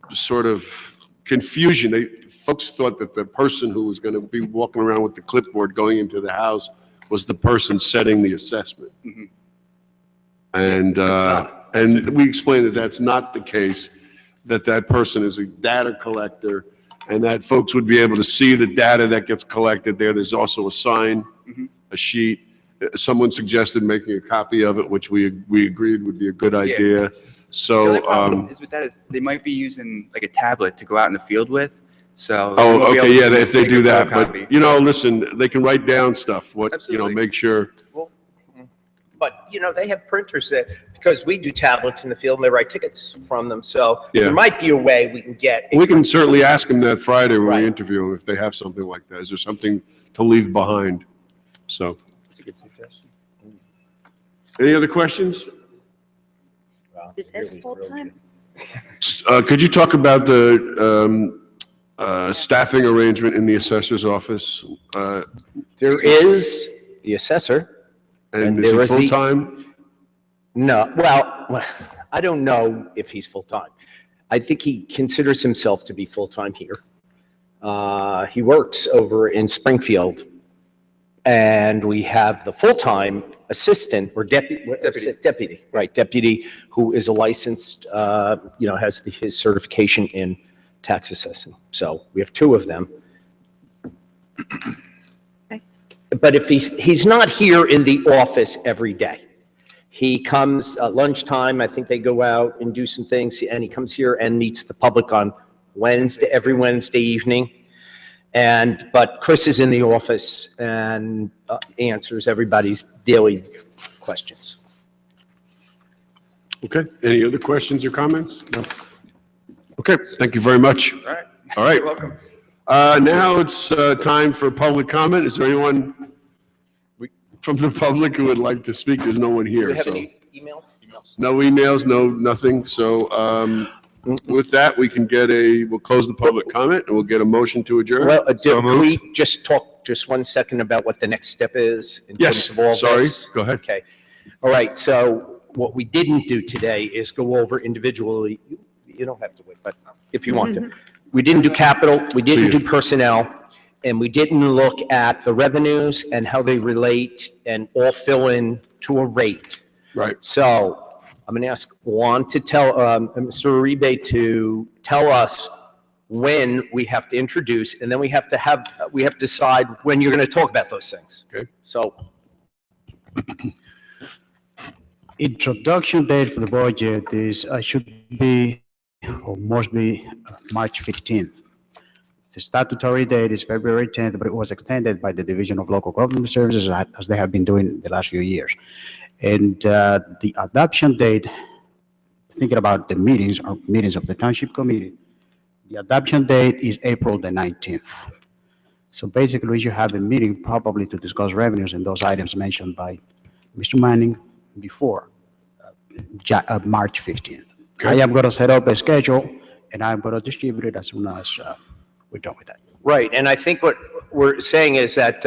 S3: sort of confusion. Folks thought that the person who was going to be walking around with the clipboard going into the house was the person setting the assessment.
S6: Mhm.
S3: And we explained that that's not the case, that that person is a data collector, and that folks would be able to see the data that gets collected there. There's also a sign, a sheet. Someone suggested making a copy of it, which we agreed would be a good idea.
S6: The
S3: So,
S6: only problem is with that is they might be using like a tablet to go out in the field with, so. they
S3: oh,
S6: won't be
S3: okay,
S6: able to
S3: yeah, if they
S6: make
S3: do
S6: a
S3: that,
S6: photocopy.
S3: but, you know, listen, they can write down stuff, what, you know,
S6: Absolutely.
S3: make sure.
S17: But, you know, they have printers that, because we do tablets in the field and they write tickets from them. So
S3: Yeah.
S17: there might be a way we can get.
S3: We can certainly ask them that Friday when
S17: Right.
S3: we interview them, if they have something like that. Is there something to leave behind? So,
S17: That's a good suggestion.
S3: any other questions?
S19: Is Ed full-time?
S3: Could you talk about the staffing arrangement in the assessor's office?
S17: There is the assessor.
S3: And is
S17: there
S3: he
S17: is the-
S3: full-time?
S17: No, well, I don't know if he's full-time. I think he considers himself to be full-time here. He works over in Springfield. And we have the full-time assistant or deputy, right, deputy, who is a licensed, you know, has his certification in tax assessing. So we have two of them. But if he's not here in the office every day. He comes at lunchtime, I think they go out and do some things, and he comes here and meets the public on Wednesday, every Wednesday evening. But Chris is in the office and answers everybody's daily questions.
S3: Okay, any other questions or comments? No. Okay, thank you very much.
S6: All right.
S3: All right.
S6: You're welcome.
S3: Now it's time for public comment. Is there anyone from the public who would like to speak? There's no one
S17: Do
S3: here,
S17: we have
S3: so.
S17: any email emails?
S3: No emails, no, nothing. So with that, we can we'll close the public comment and we'll get a motion to adjourn.
S17: Well, can we just talk just 1 second about what the next step is in terms of all this?
S3: Sorry, go ahead.
S17: Okay. All right, so what we didn't do today is go over individually, you don't have to wait, but if you want to. We didn't do capital, we didn't do personnel, and we didn't look at the revenues and how they relate and all fill in to a rate.
S3: Right.
S17: So I'm going to ask Juan to tell, Mr. Uribe to tell us when we have to introduce, and then we have to decide when you're going to talk about those things.
S3: Okay.
S17: So.
S16: Introduction date for the budget is, should be, or must be March 15th. The statutory date is February 10th, but it was extended by the Division of Local Government Services as they have been doing the last few years. And the adoption date, thinking about the meetings of the Township Committee, the adoption date is April the 19th. So basically, we should have a meeting probably to discuss revenues and those items mentioned by Mr. Manning before March 15th.
S3: Okay.
S16: I am going to set up a schedule and I'm going to distribute it as soon as we're done with that.
S17: Right, and I think what we're saying is that,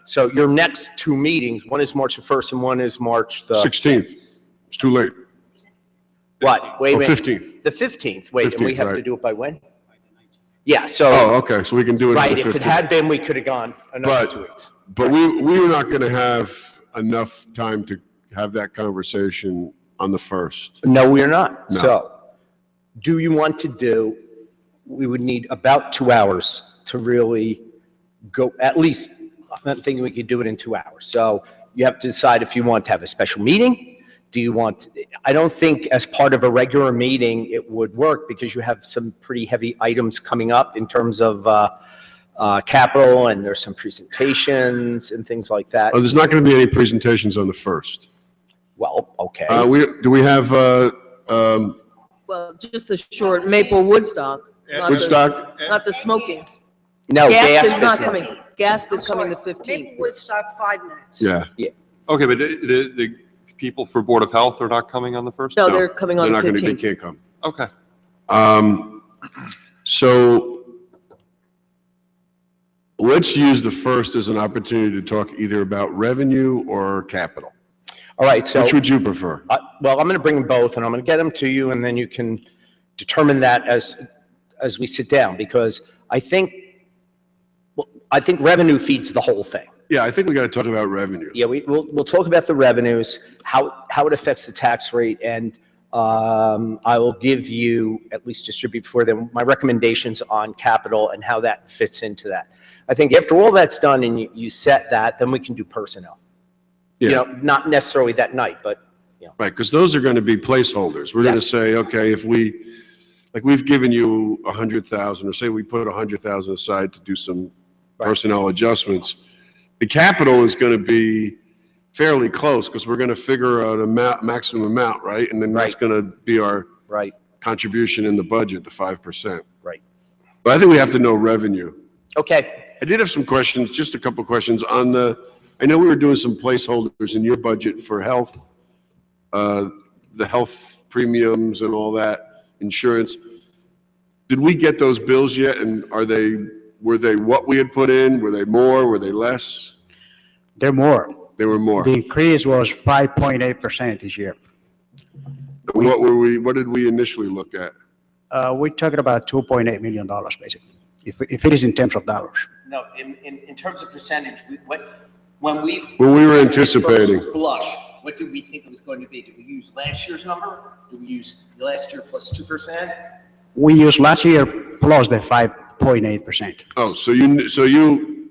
S17: so your next two meetings, one is March the 1st and one is March the...
S3: 16th. It's too late.
S17: What? Wait,
S3: Oh,
S17: wait.
S3: 15th.
S17: The 15th, wait, and we
S3: 15th,
S17: have to
S3: right.
S17: do it by when? Yeah, so...
S3: Oh, okay, so we can do it on
S17: Right,
S3: the 15th.
S17: if it had been, we could have gone another
S3: But-
S17: 2 weeks.
S3: But we're not going to have enough time to have that conversation on the 1st.
S17: No, we are not.
S3: No.
S17: So, do you want to do, we would need about 2 hours to really go, at least, I'm thinking we could do it in 2 hours. So you have to decide if you want to have a special meeting. Do you want, I don't think as part of a regular meeting it would work because you have some pretty heavy items coming up in terms of capital, and there's some presentations and things like that.
S3: Oh, there's not going to be any presentations on the 1st.
S17: Well, okay.
S3: Do we have,
S1: Well, just the short Maple Woodstock. not the-
S3: Woodstock?
S1: Not the smoking.
S17: No,
S1: Gasp is
S17: Gasp
S1: not
S17: is
S1: coming. Gasp is coming the 15th.
S2: Maybe Woodstock, 5 minutes.
S3: Yeah.
S4: Okay, but the people for Board of Health are not coming on the 1st?
S1: No, they're coming on
S3: They're
S1: the
S3: not going to,
S1: 15th.
S3: they can't come.
S4: Okay.
S3: So let's use the 1st as an opportunity to talk either about revenue or capital.
S17: All right, so.
S3: Which would you prefer?
S17: Well, I'm going to bring them both, and I'm going to get them to you, and then you can determine that as we sit down, because I think revenue feeds the whole thing.
S3: Yeah, I think we got to talk about revenue.
S17: Yeah, we'll talk about the revenues, how it affects the tax rate, and I will give you, at least distribute for them, my recommendations on capital and how that fits into that. I think after all that's done and you set that, then we can do personnel. You
S3: Yeah.
S17: know, not necessarily that night, but, you know.
S3: Right, because those are going to be placeholders. We're going to
S17: Yes.
S3: say, okay, if we've given you 100,000, or say we put 100,000 aside to do some personnel adjustments, the capital is going to be fairly close because we're going to figure out a maximum amount, right? And then that's going to be our contribution in the budget, the 5%.
S17: Right.
S3: But I think we have to know revenue.
S17: Okay.
S3: I did have some questions, just a couple questions on I know we were doing some placeholders in your budget for health, the health premiums and all that, insurance. Did we get those bills yet? And were they what we had put in? Were they more? Were they less?
S16: They're more.
S3: They were more.
S16: The increase was 5.8% this year.
S3: What did we initially look at?
S16: We're talking about $2.8 million, basically, if it is in terms of dollars.
S17: No, in terms of percentage, when we
S3: were anticipating.
S17: first blush, what did we think it was going to be? Did we use last year's number? Did we use last year plus 2%?
S16: We used last year plus the 5.8%.
S3: Oh,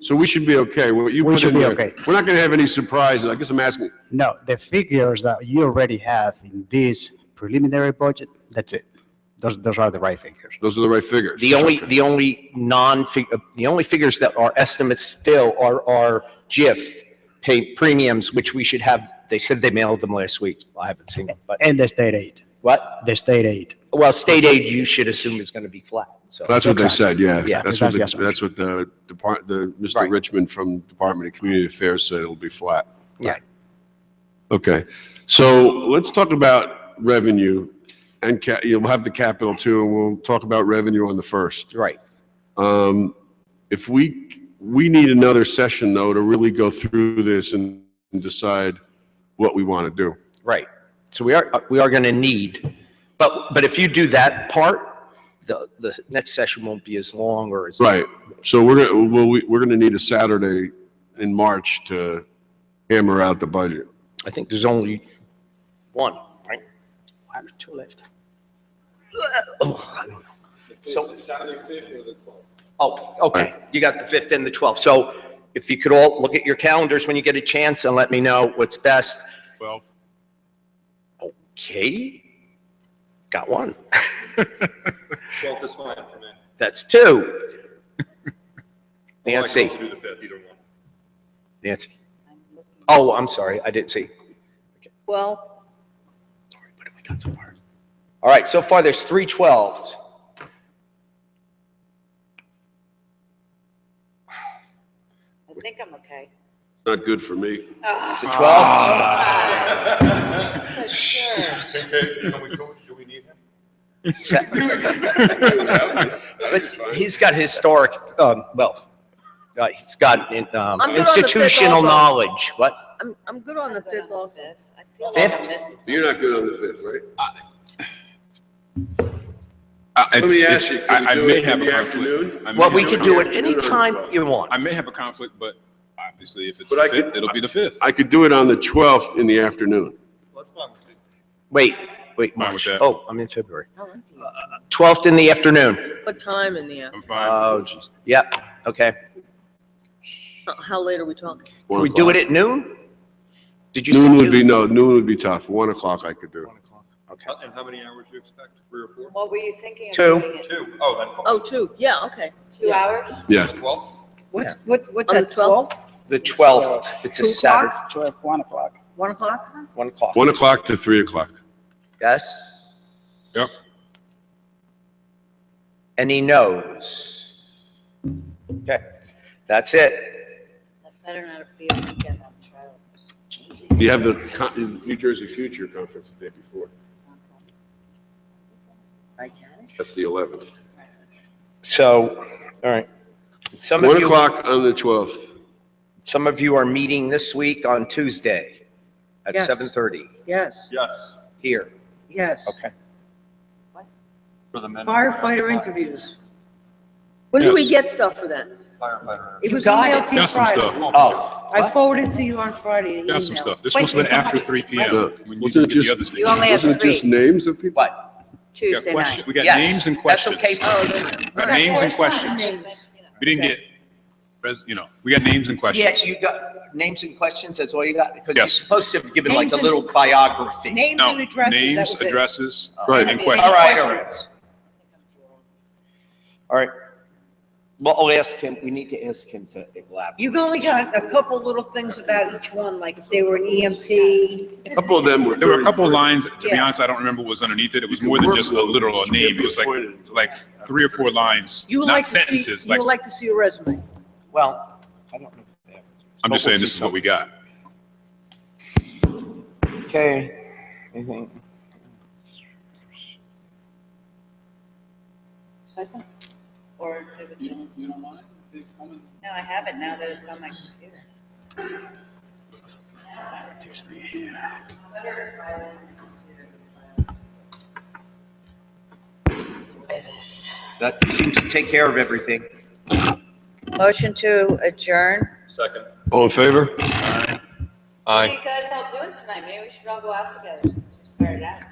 S3: so we should be okay. What you
S16: We
S3: put
S16: should
S3: in
S16: be
S3: there.
S16: okay.
S3: We're not going to have any surprises. I guess I'm asking.
S16: No, the figures that you already have in this preliminary budget, that's it. Those are the right figures.
S3: Those are the right figures.
S17: The only figures that are estimates still are GIF pay premiums, which we should have. They said they mailed them last week. I haven't seen them, but.
S16: And the state aid.
S17: What?
S16: The state aid.
S17: Well, state aid, you should assume is going to be flat. So
S3: That's what they said, yeah.
S17: Yeah.
S3: That's what the Mr. Richmond from Department of Community Affairs said it'll be flat.
S17: Yeah.
S3: Okay, so let's talk about revenue and you'll have the capital too, and we'll talk about revenue on the first.
S17: Right.
S3: If we need another session though to really go through this and decide what we want to do.
S17: Right. So we are going to need, but if you do that part, the next session won't be as long or as.
S3: Right. So we're going to need a Saturday in March to hammer out the budget.
S17: I think there's only one, right? One or two left. Oh, I don't know. So
S3: Saturday 5th or the 12th?
S17: Oh, okay. You got the 5th and the 12th. So if you could all look at your calendars when you get a chance and let me know what's best.
S13: 12.
S17: Okay. Got one.
S4: 12th is fine for me.
S17: That's two. Nancy.
S4: I can also do the 5th, either one.
S17: Nancy. Oh, I'm sorry. I didn't see.
S2: Well,
S17: What have we got so far? All right. So far, there's 3 12s.
S19: I think I'm okay.
S3: Not good for me.
S17: The 12th?
S19: Sure.
S4: Do we need him?
S17: But he's got historic, he's got
S1: good on the 5th
S17: institutional
S1: also.
S17: knowledge. What?
S1: I'm good on the 5th also.
S19: I feel like
S17: Fifth?
S19: I'm missing
S3: You're not good on the 5th, right?
S13: Let
S3: me ask you, can
S13: I
S3: we do
S13: may
S3: it
S13: have
S3: in
S13: a
S3: the
S13: conflict.
S3: afternoon?
S13: I may
S17: Well, we
S13: have
S17: can
S13: a
S17: do it
S13: conflict.
S17: anytime you want.
S13: I may have a conflict, but obviously if it's
S3: But
S13: the
S3: I could-
S13: 5th, it'll be the 5th.
S3: I could do it on the 12th in the afternoon.
S17: Wait,
S13: Fine with
S17: March.
S13: that.
S17: Oh, I'm in February. 12th in the afternoon.
S1: What time in the
S13: I'm
S1: afternoon?
S13: fine.
S17: Oh, jeez. Yeah, okay.
S1: How late are we talking?
S17: Can we do it at noon? Did you
S3: Noon
S17: say
S3: would be,
S17: two?
S3: no, noon would be tough. 1 o'clock I could do.
S17: Okay.
S4: And how many hours do you expect? 3 or 4?
S19: What were you thinking of
S17: Two.
S19: doing it?
S4: 2. Oh, then.
S1: Oh, 2. Yeah, okay.
S19: 2 hours?
S3: Yeah.
S4: The 12th?
S2: what's
S1: On
S2: that,
S1: the
S2: 12th?
S17: The 12th. It's a
S2: 2
S17: Saturday.
S2: o'clock?
S6: 12, 1 o'clock.
S2: 1 o'clock?
S17: 1 o'clock.
S3: 1 o'clock to 3 o'clock.
S17: Yes?
S13: Yep.
S17: And he knows. Okay, that's it.
S19: That better not be a weekend on trial.
S3: You have the New Jersey Future Conference the day before.
S1: I can.
S3: That's the 11th.
S17: So, all right. Some
S3: 1
S17: of you,
S3: o'clock on the 12th.
S17: some of you are meeting this week on Tuesday at
S2: Yes.
S17: 7:30
S2: Yes,
S4: Yes.
S17: here.
S2: yes.
S17: Okay.
S4: For the men.
S2: Firefighter interviews.
S1: When do we
S13: Yes.
S1: get stuff for that?
S4: Firefighter.
S2: It
S17: You
S2: was
S17: got
S2: emailed
S17: it.
S2: to you
S13: Got some
S2: Friday.
S13: stuff.
S17: Oh,
S2: I forwarded to you on Friday. the
S13: Got some
S2: email.
S13: stuff. This
S2: Wait,
S13: must have been
S2: wait,
S13: after
S2: wait.
S13: 3 p.m.
S3: No.
S13: when you
S3: Wasn't it
S13: did the
S3: just-
S13: other stuff.
S19: You only have
S3: Wasn't it just
S19: 3.
S3: names of people?
S17: what?
S13: We got
S19: Tuesday
S13: question-
S19: night.
S13: We got
S17: Yes,
S13: names and
S17: that's
S13: questions.
S17: okay.
S13: We got names and questions. We didn't get, we got names and questions.
S17: Yes, you got names and questions, that's all you got? Because you're
S13: Yes.
S17: supposed to have given like
S2: Names
S17: a
S2: and-
S17: little biography.
S2: Names
S13: No,
S2: and addresses, that
S13: names,
S2: was it.
S13: addresses,
S3: Right.
S13: and
S17: All
S13: questions.
S17: right, all right. All right. Well, I'll ask him, we need to ask him to elaborate.
S2: You only got a couple little things about each one, like if they were an EMT.
S3: A couple of them were.
S13: There were a couple of
S3: 33.
S13: lines, to be
S2: Yeah.
S13: honest, I don't remember what was underneath it. It was more than just a literal name. It was like 3 or 4 lines,
S2: You
S13: not
S2: like to see,
S13: sentences.
S2: you
S13: Like,
S2: would like to see a resume.
S17: Well, I don't know. if they have-
S13: I'm just saying, this is what we got.
S17: Okay. Anything?
S19: Second? Or give it to him? You don't want it? No, I have it now that it's on my computer. It is.
S17: That seems to take care of everything.
S19: Motion to adjourn.
S4: Second.
S3: All in favor?
S19: What are you guys all doing tonight? Maybe we should all go out together since we started out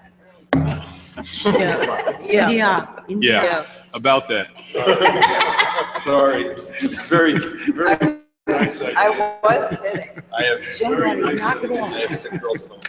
S19: early.
S1: Yeah.
S13: Yeah, about that.
S3: Sorry. It's very, very nice.
S19: I was kidding.
S4: I have
S2: Knock it off.
S4: 6 girls at home.